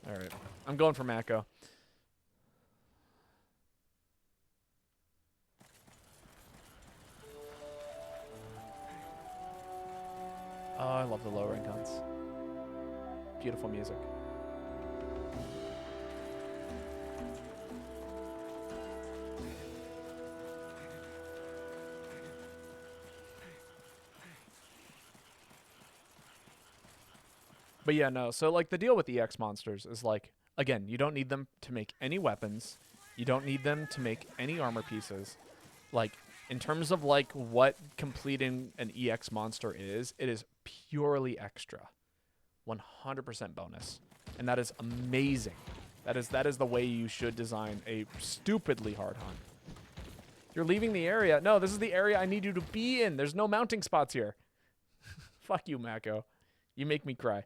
All right, I'm going for Mako. Oh, I love the low rank hunts. Beautiful music. But yeah, no. So like the deal with EX monsters is like, again, you don't need them to make any weapons. You don't need them to make any armor pieces. Like in terms of like what completing an EX monster is, it is purely extra. 100% bonus. And that is amazing. That is the way you should design a stupidly hard hunt. You're leaving the area. No, this is the area I need you to be in. There's no mounting spots here. Fuck you, Mako. You make me cry.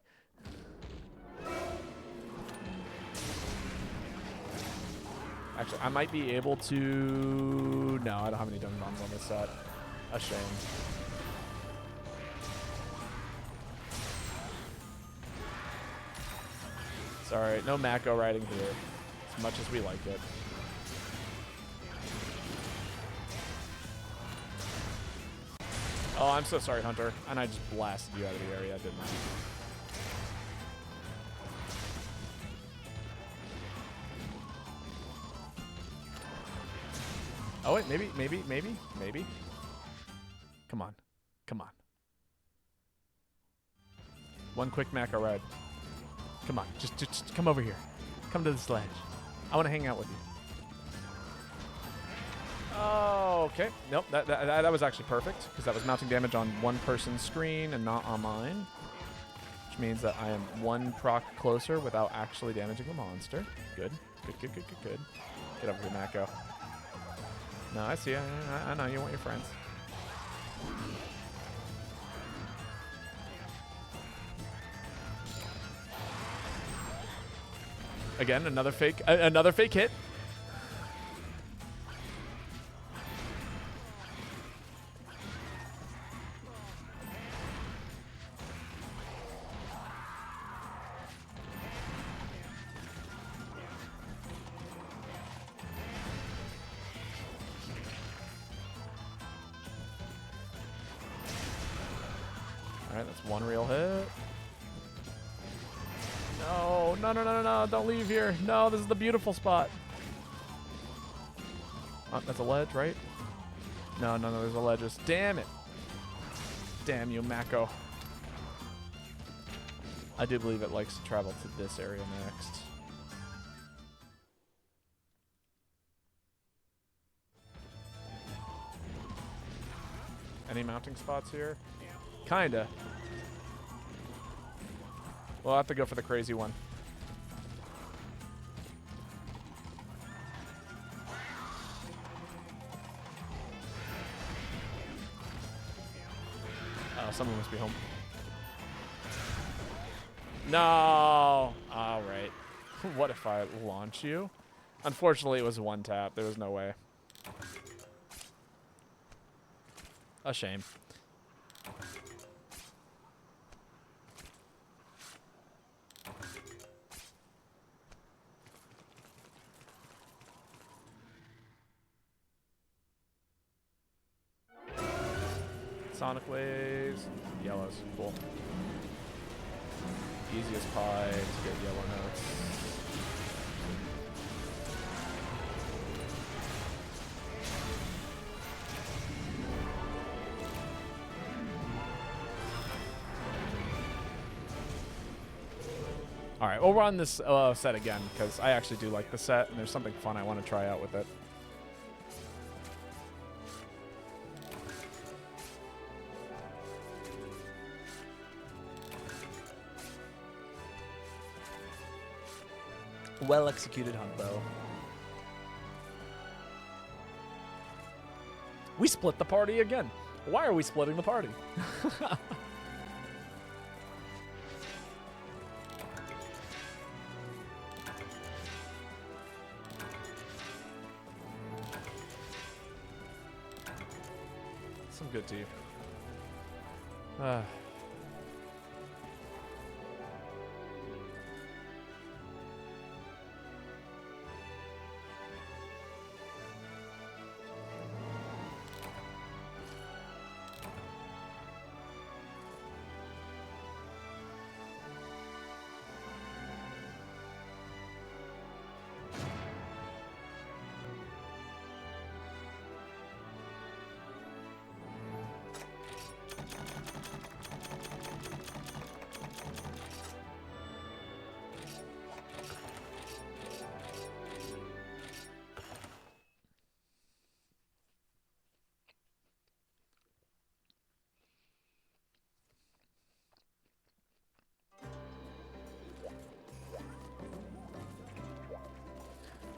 Actually, I might be able to... No, I don't have any dung bombs on this set. A shame. Sorry, no Mako riding here. As much as we like it. Oh, I'm so sorry, Hunter. And I just blasted you out of the area, didn't I? Oh, wait, maybe. Come on. Come on. One quick Mako ride. Come on, just come over here. Come to this ledge. I want to hang out with you. Oh, okay. Nope, that was actually perfect, because that was mounting damage on one person's screen and not on mine. Which means that I am one proc closer without actually damaging the monster. Good. Good. Get over here, Mako. No, I see. I know you want your friends. Again, another fake hit. All right, that's one real hit. No, don't leave here. No, this is the beautiful spot. Oh, that's a ledge, right? No, there's a ledge. Damn it. Damn you, Mako. I do believe it likes to travel to this area next. Any mounting spots here? Kinda. We'll have to go for the crazy one. Oh, someone must be home. No! All right. What if I launch you? Unfortunately, it was one tap. There was no way. A shame. Sonic waves, yellows, cool. Easiest pie to get yellow notes. All right, we'll run this set again because I actually do like the set and there's something fun I want to try out with it. Well executed hunt, though. We split the party again. Why are we splitting the party? Some good tea. Uh,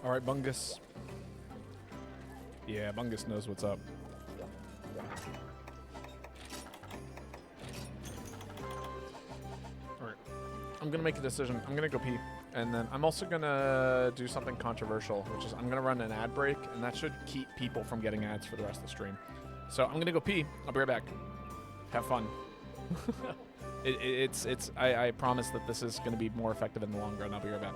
all right, Bungus. Yeah, Bungus knows what's up. All right, I'm gonna make a decision. I'm gonna go pee, and then I'm also gonna do something controversial, which is I'm gonna run an ad break, and that should keep people from getting ads for the rest of the stream. So I'm gonna go pee. I'll be right back. Have fun. I promise that this is gonna be more effective in the long run. I'll be right back.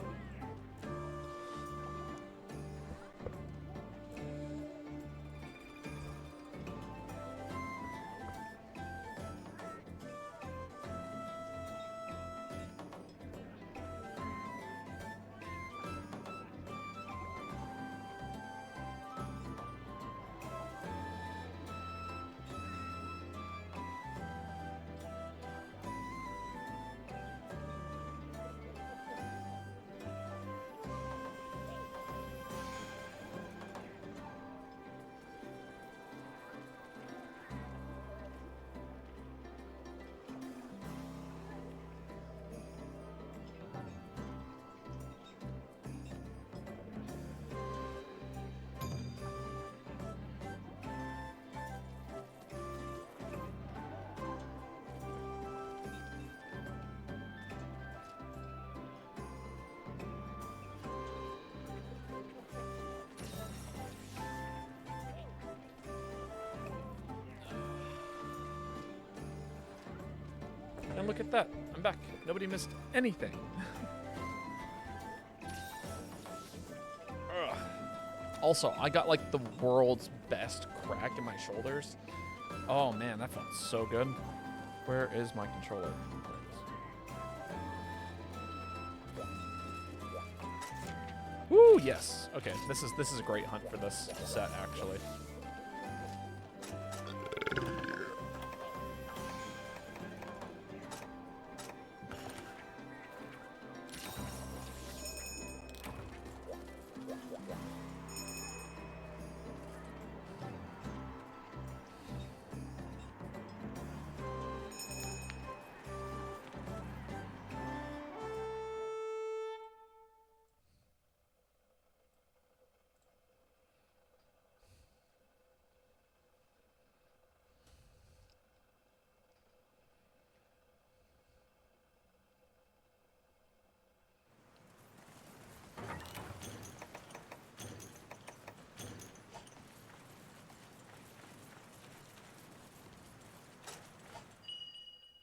And look at that. I'm back. Nobody missed anything. Ugh. Also, I got like the world's best crack in my shoulders. Oh man, that felt so good. Where is my controller? Woo, yes. Okay, this is a great hunt for this set actually.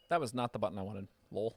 That was not the button I wanted. Lol.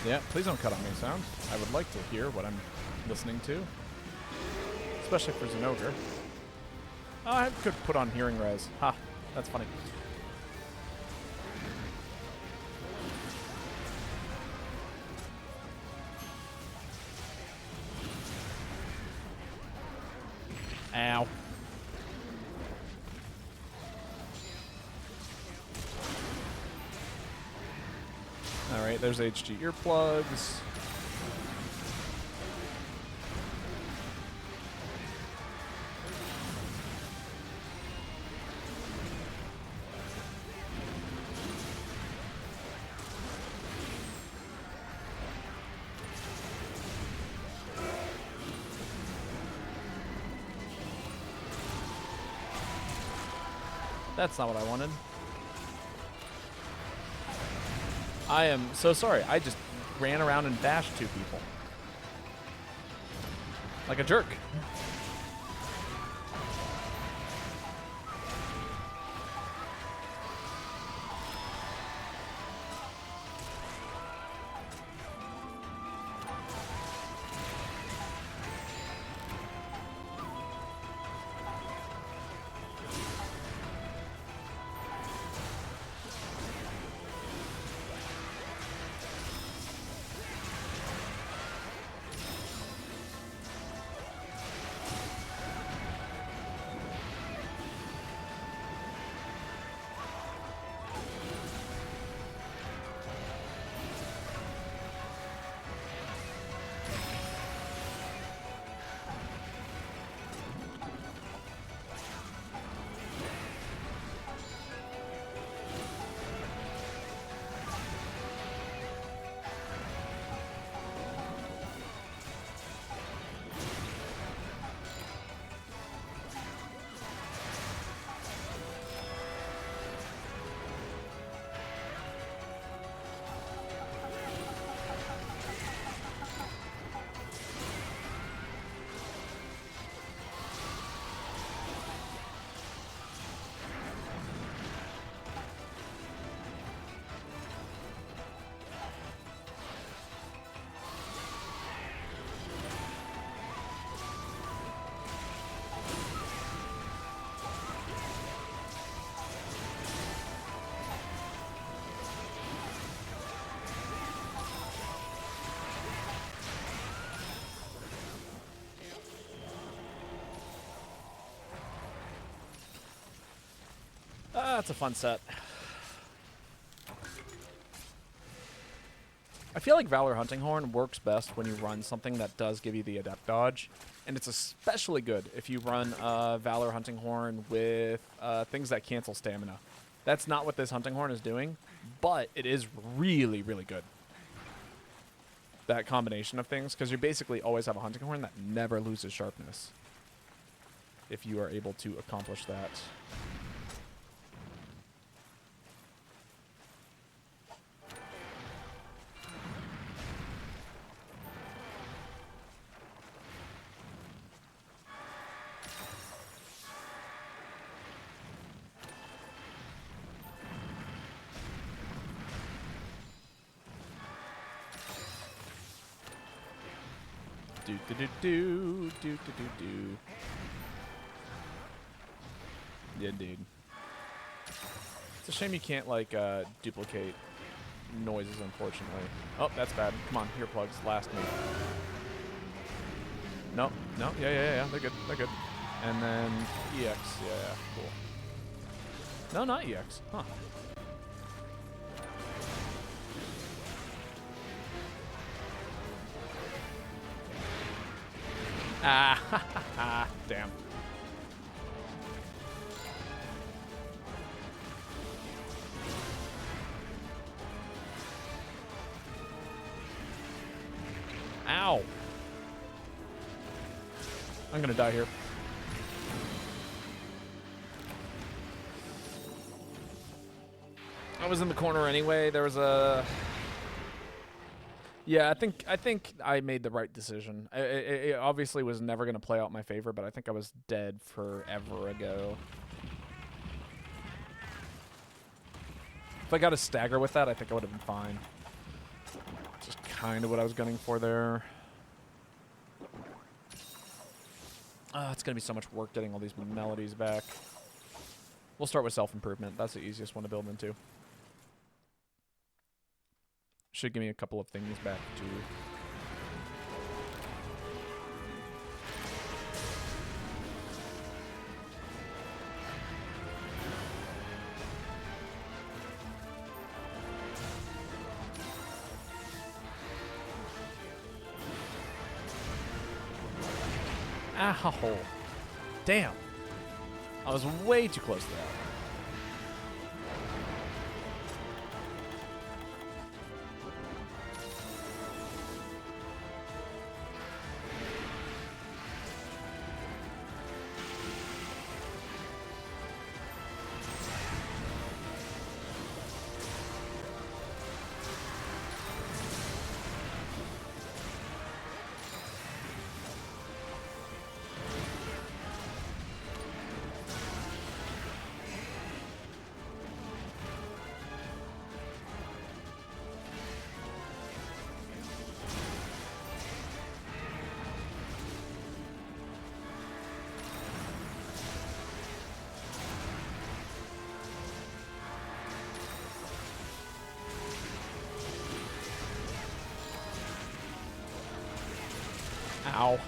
Yeah, please don't cut on me, sound. I would like to hear what I'm listening to. Especially for Zenogre. Oh, I could put on hearing res. Ha, that's funny. Ow. Alright, there's HG earplugs. That's not what I wanted. I am so sorry. I just ran around and bashed 2 people. Like a jerk. That's a fun set. I feel like Valor Hunting Horn works best when you run something that does give you the Adept Dodge. And it's especially good if you run Valor Hunting Horn with things that cancel stamina. That's not what this Hunting Horn is doing, but it is really, really good. That combination of things, because you basically always have a Hunting Horn that never loses sharpness. If you are able to accomplish that. Do do do do do do do do. Yeah, dude. It's a shame you can't like duplicate noises, unfortunately. Oh, that's bad. Come on, earplugs, last me. No, no, yeah. They're good. They're good. And then EX. Yeah, cool. No, not EX. Huh. Ah, damn. Ow. I'm gonna die here. I was in the corner anyway. There was a... Yeah, I think I made the right decision. It obviously was never going to play out in my favor, but I think I was dead forever ago. If I got a stagger with that, I think I would have been fine. Just kind of what I was gunning for there. It's going to be so much work getting all these melodies back. We'll start with self-improvement. That's the easiest one to build into. Should give me a couple of things back, too. Ow. Damn. I was way too close to that. Ow.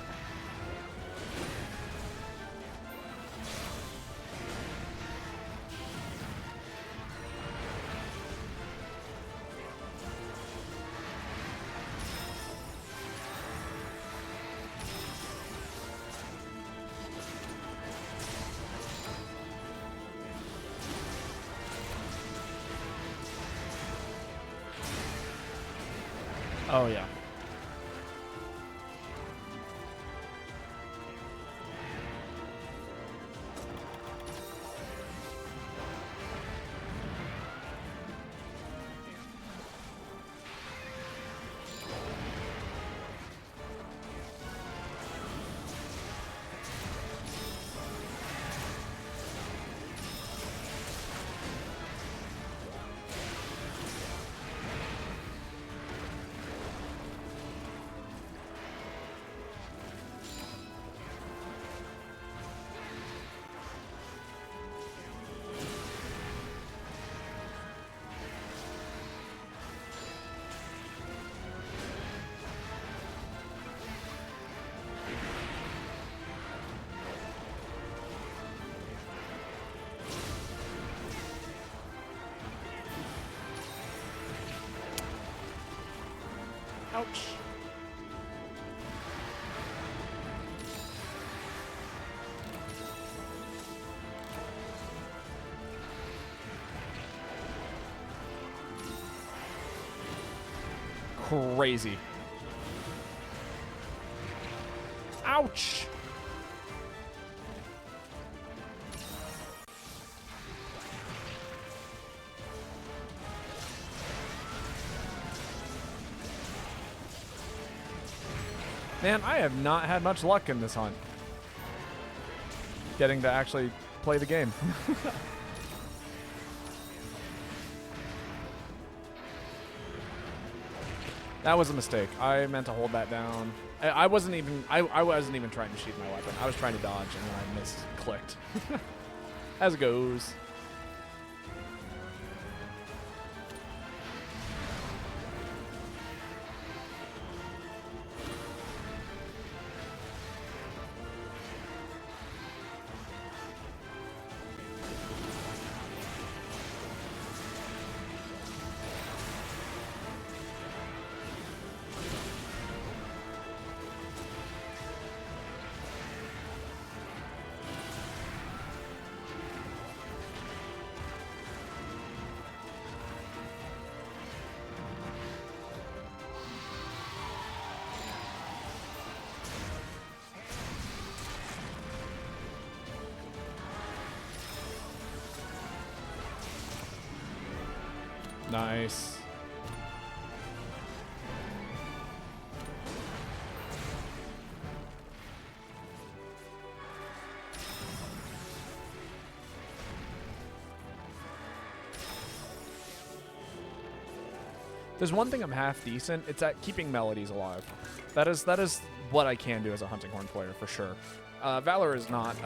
Oh, yeah. Ouch. Crazy. Ouch. Man, I have not had much luck in this hunt. Getting to actually play the game. That was a mistake. I meant to hold that down. I wasn't even trying to sheath my weapon. I was trying to dodge and then I misclicked. As it goes. Nice. There's one thing I'm half decent. It's at keeping melodies alive. That is what I can do as a Hunting Horn player for sure. Valor is not.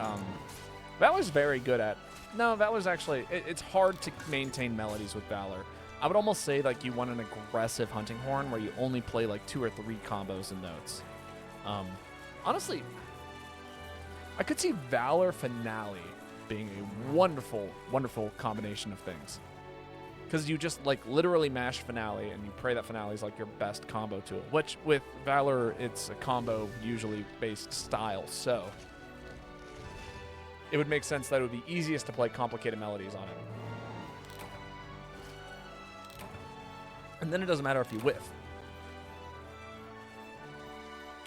Valor's very good at. No, Valor's actually. It's hard to maintain melodies with Valor. I would almost say like you want an aggressive Hunting Horn where you only play like 2 or 3 combos and notes. Honestly, I could see Valor Finale being a wonderful, wonderful combination of things. Because you just like literally mash Finale and you pray that Finale is like your best combo tool. Which with Valor, it's a combo usually based style. So it would make sense that it would be easiest to play complicated melodies on it. And then it doesn't matter if you whiff.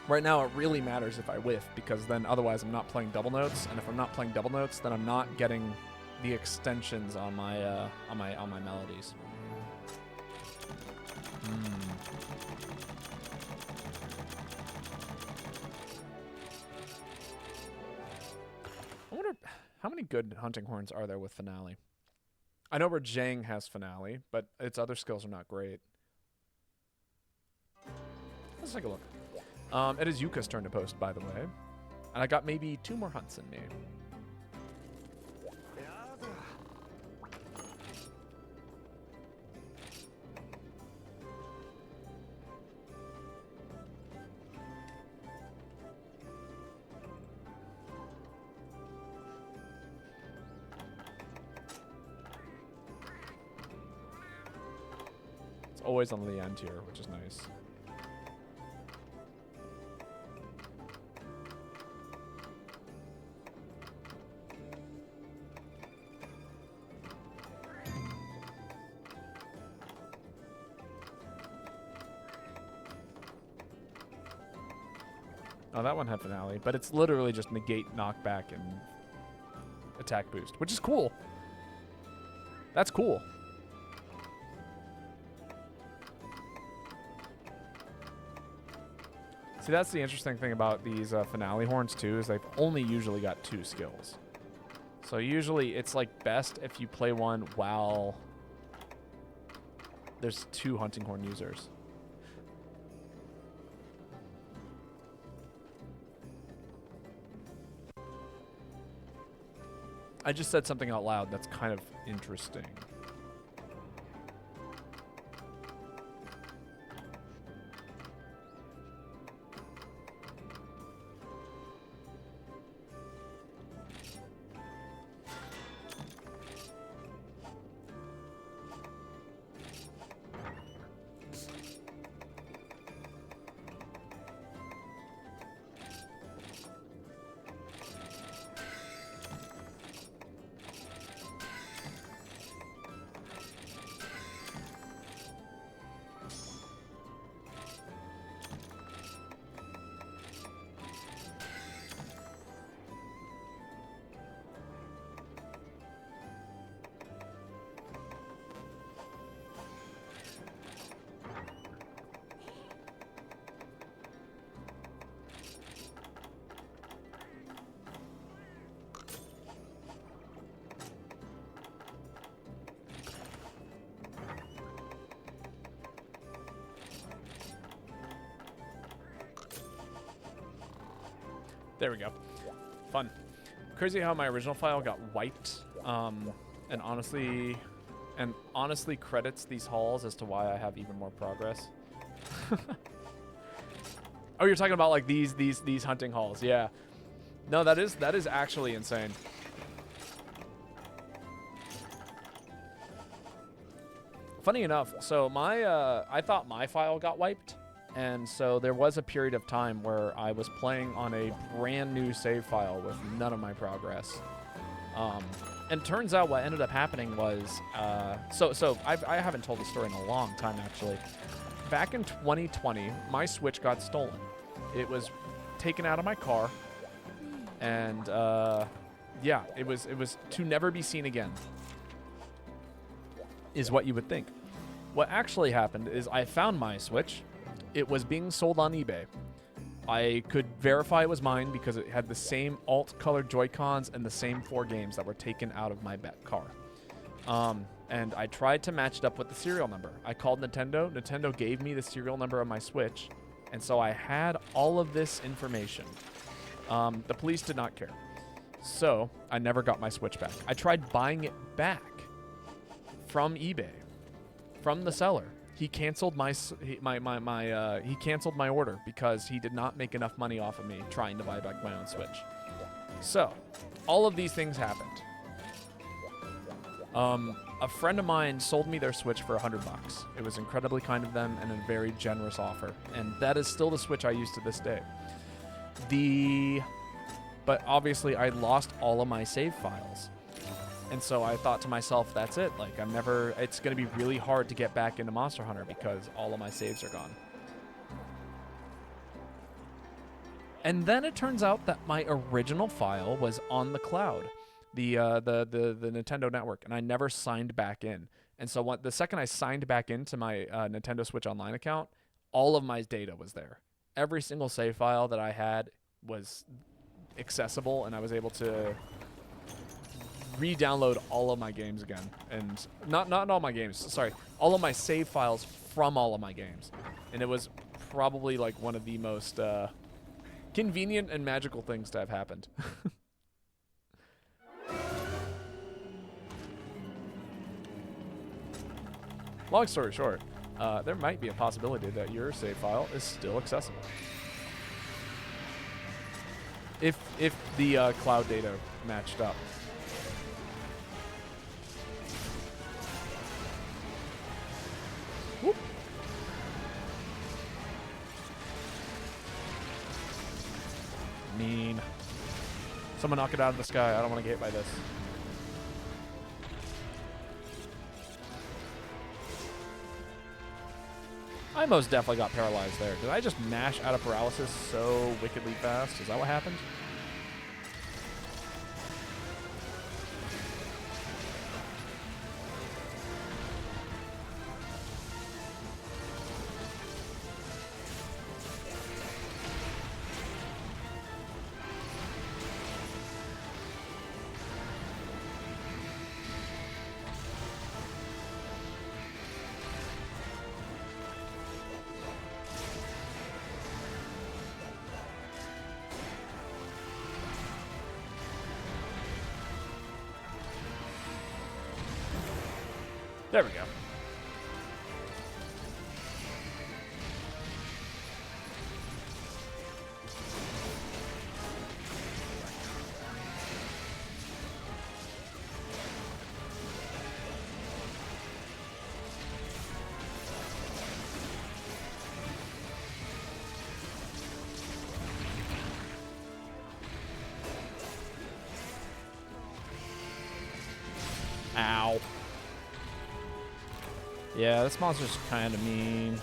Right now, it really matters if I whiff because then otherwise I'm not playing double notes, and if I'm not playing double notes, then I'm not getting the extensions on my melodies. I wonder how many good Hunting Horns are there with Finale. I know where Jang has Finale, but its other skills are not great. Let's take a look. It is Yuka's turn to post, by the way. And I got maybe 2 more hunts in me. It's always on the end here, which is nice. Oh, that one had Finale, but it's literally just negate, knockback, and attack boost, which is cool. That's cool. See, that's the interesting thing about these Finale horns, too, is they've only usually got 2 skills. So usually it's like best if you play one while there's 2 Hunting Horn users. I just said something out loud that's kind of interesting. There we go. Fun. Crazy how my original file got wiped. And honestly credits these hauls as to why I have even more progress. Oh, you're talking about like these hunting halls. Yeah. No, that is actually insane. Funny enough, so my I thought my file got wiped. And so there was a period of time where I was playing on a brand new save file with none of my progress. And turns out what ended up happening was, I haven't told the story in a long time actually. Back in 2020, my Switch got stolen. It was taken out of my car, and yeah, it was to never be seen again. Is what you would think. What actually happened is I found my Switch. It was being sold on eBay. I could verify it was mine because it had the same alt-colored Joy-Cons and the same 4 games that were taken out of my car. and I tried to match it up with the serial number. I called Nintendo. Nintendo gave me the serial number of my Switch, and so I had all of this information. The police did not care. So I never got my Switch back. I tried buying it back from eBay, from the seller. He canceled he canceled my order because he did not make enough money off of me trying to buy back my own Switch. So all of these things happened. A friend of mine sold me their Switch for $100. It was incredibly kind of them and a very generous offer, and that is still the Switch I use to this day. But obviously I lost all of my save files. And so I thought to myself, that's it. Like, it's going to be really hard to get back into Monster Hunter because all of my saves are gone. And then it turns out that my original file was on the cloud, the Nintendo Network, and I never signed back in. And so the second I signed back into my Nintendo Switch Online account, all of my data was there. Every single save file that I had was accessible, and I was able to re-download all of my games again. And not all my games, sorry, all of my save files from all of my games. And it was probably like one of the most convenient and magical things to have happened. Long story short, there might be a possibility that your save file is still accessible. If the cloud data matched up. Whoop. Mean. Someone knock it out of the sky. I don't want to get hit by this. I most definitely got paralyzed there. Did I just mash out of paralysis so wickedly fast? Is that what happened? There we go. Ow. Yeah, this monster's kind of mean.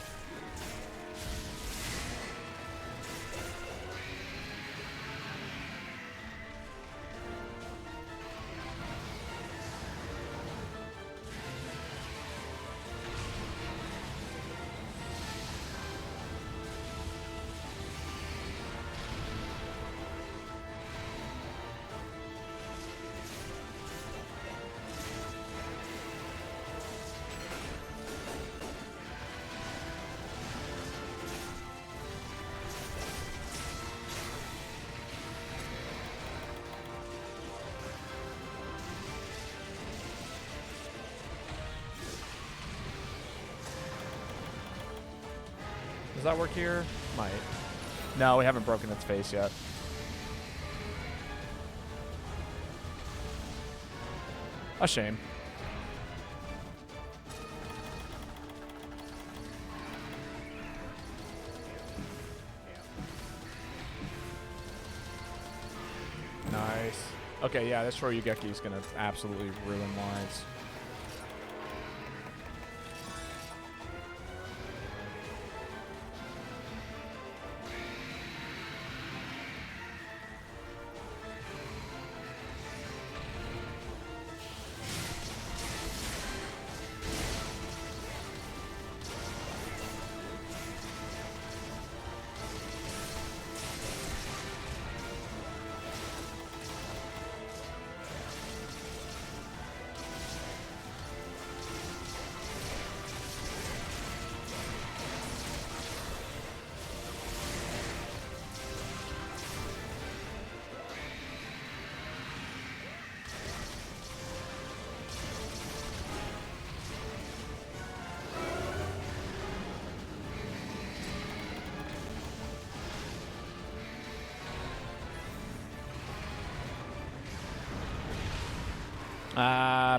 Does that work here? Might. No, we haven't broken its face yet. A shame. Nice. Okay, yeah, this Shoryugeki is gonna absolutely ruin lives.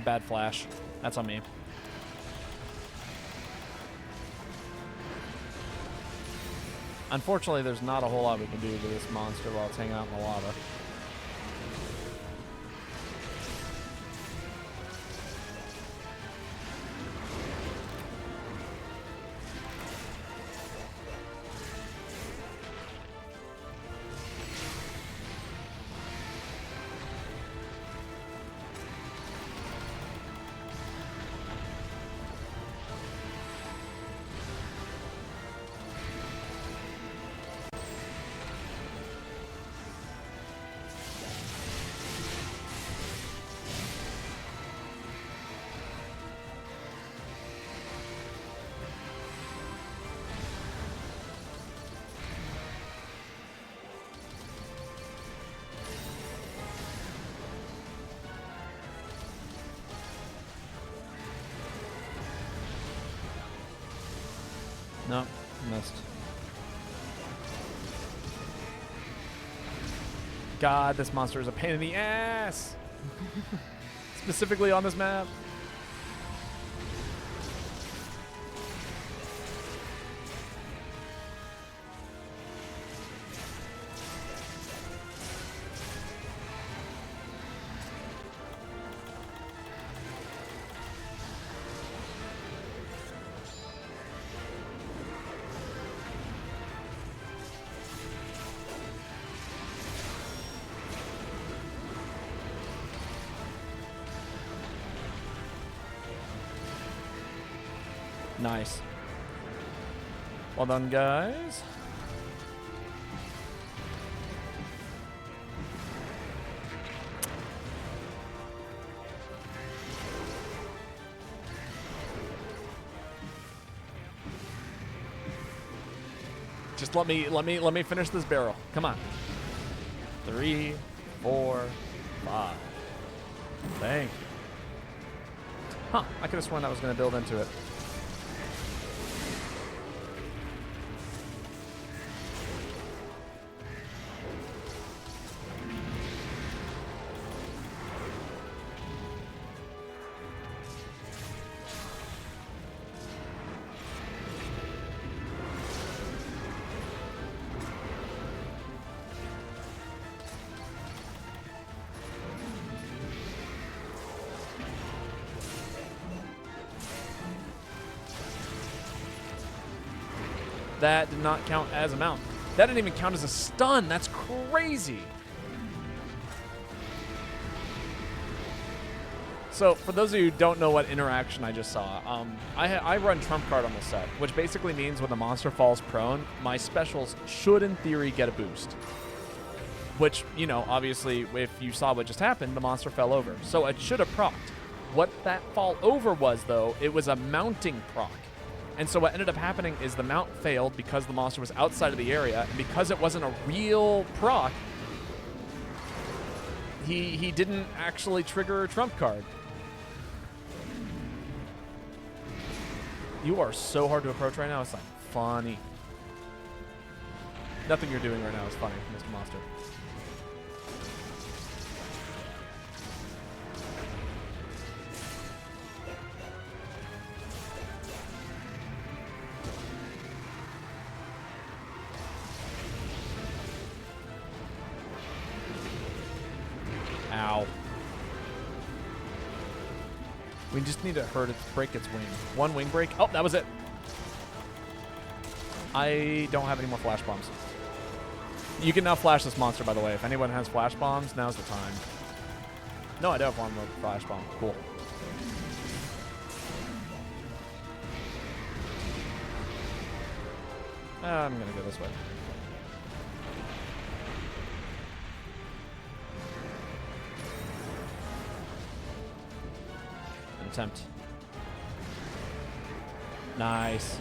got bad flash. That's on me. Unfortunately, there's not a whole lot we can do to this monster while it's hanging out in the lava. No, missed. God, this monster is a pain in the ass. Specifically on this map. Nice. Well done, guys. Just let me finish this barrel. Come on. 3, 4, 5. Thank you. Huh, I could have sworn that was going to build into it. That did not count as a mount. That didn't even count as a stun. That's crazy. So for those of you who don't know what interaction I just saw, I run trump card on the set, which basically means when the monster falls prone, my specials should in theory get a boost. Which, you know, obviously if you saw what just happened, the monster fell over. So it should have procced. What that fall over was though, it was a mounting proc. And so what ended up happening is the mount failed because the monster was outside of the area, and because it wasn't a real proc, he didn't actually trigger a trump card. You are so hard to approach right now, it's like funny. Nothing you're doing right now is funny, Mr. Monster. Ow. We just need to break its wing. One wing break. Oh, that was it. I don't have any more flash bombs. You can now flash this monster, by the way. If anyone has flash bombs, now's the time. No, I do have one more flash bomb. Cool. I'm going to go this way. Attempt. Nice.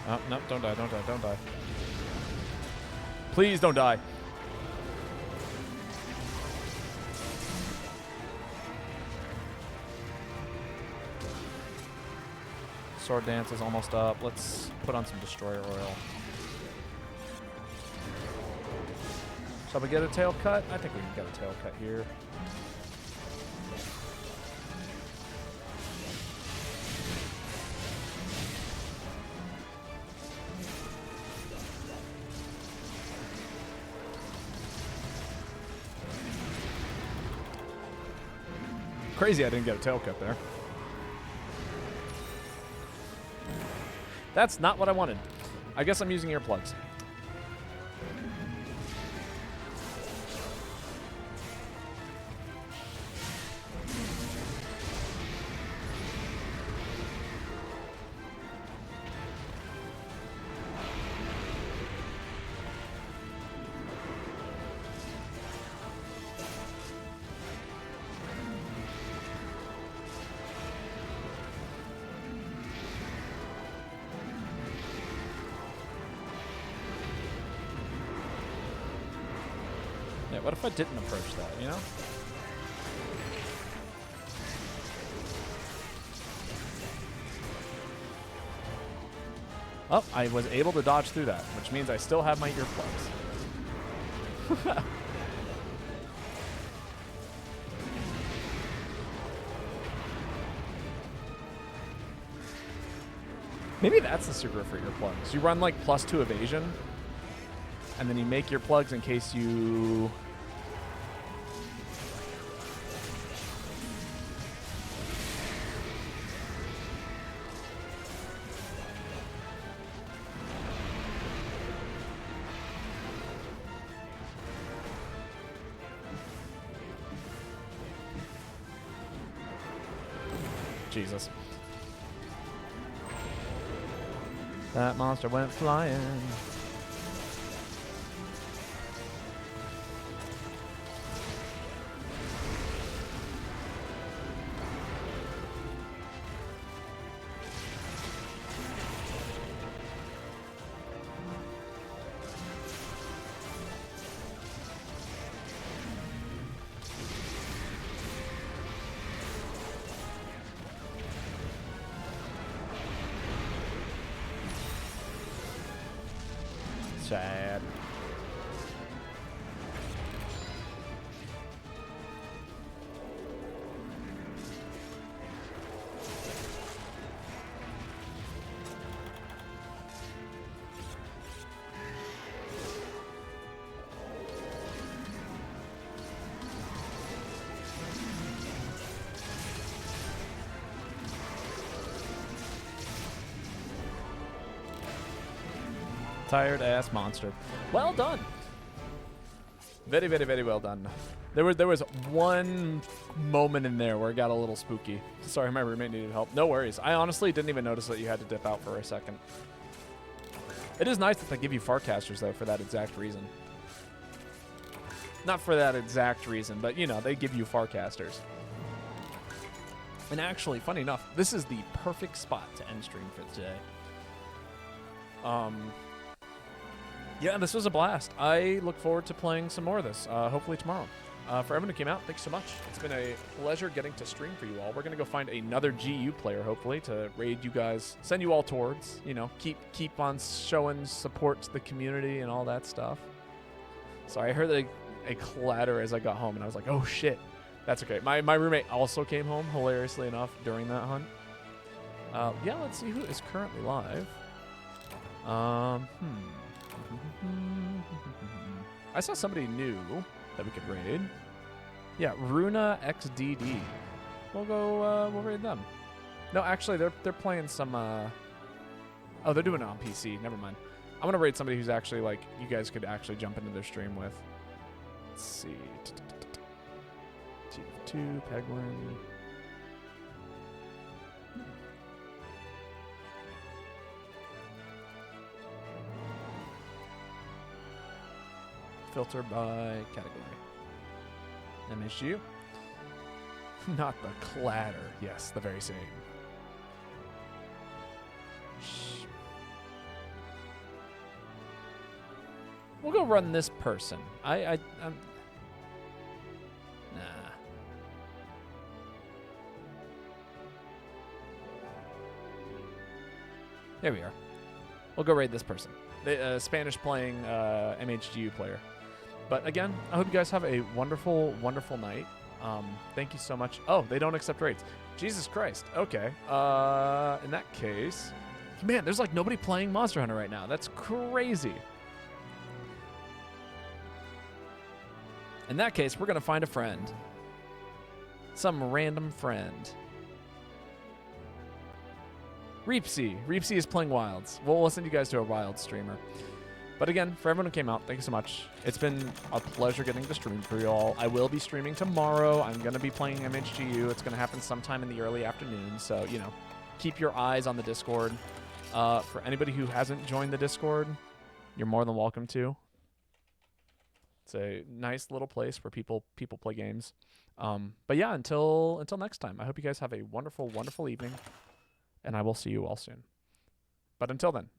Oh, no, don't die, don't die, don't die. Please don't die. Sword Dance is almost up. Let's put on some Destroyer Oil. Shall we get a tail cut? I think we can get a tail cut here. Crazy I didn't get a tail cut there. That's not what I wanted. I guess I'm using earplugs. Yeah, what if I didn't approach that, you know? Oh, I was able to dodge through that, which means I still have my earplugs. Maybe that's the secret for earplugs. You run like +2 evasion, and then you make your plugs in case you... Jesus. That monster went flying. Sad. Tired ass monster. Well done. Very, very, very well done. There was one moment in there where it got a little spooky. Sorry, my roommate needed help. No worries. I honestly didn't even notice that you had to dip out for a second. It is nice that they give you Farcasters though for that exact reason. Not for that exact reason, but you know, they give you Farcasters. And actually, funny enough, this is the perfect spot to end stream for today. Yeah, this was a blast. I look forward to playing some more of this, hopefully tomorrow. For everyone who came out, thanks so much. It's been a pleasure getting to stream for you all. We're going to go find another GU player, hopefully, to raid you guys, send you all towards, you know, keep on showing support to the community and all that stuff. Sorry, I heard a clatter as I got home, and I was like, oh, shit. That's okay. My roommate also came home, hilariously enough, during that hunt. Yeah, let's see who is currently live. I saw somebody new that we could raid. Yeah, Runa XDD. We'll go. We'll raid them. No, actually, they're playing some. Oh, they're doing it on PC. Never mind. I'm gonna raid somebody who's actually like you guys could actually jump into their stream with. Let's see. TF2 Peglin. Filter by category. MSU. Not the clatter. Yes, the very same. We'll go run this person. I'm nah. There we are. We'll go raid this person. The Spanish playing MHGU player. But again, I hope you guys have a wonderful, wonderful night. Thank you so much. Oh, they don't accept raids. Jesus Christ. Okay. In that case, man, there's like nobody playing Monster Hunter right now. That's crazy. In that case, we're going to find a friend. Some random friend. Reapsy. Reapsy is playing Wilds. We'll send you guys to a Wild streamer. But again, for everyone who came out, thank you so much. It's been a pleasure getting to stream for you all. I will be streaming tomorrow. I'm going to be playing MHGU. It's going to happen sometime in the early afternoon. So, you know, keep your eyes on the Discord. For anybody who hasn't joined the Discord, you're more than welcome to. It's a nice little place where people play games. But yeah, until next time, I hope you guys have a wonderful, wonderful evening. And I will see you all soon. But until then,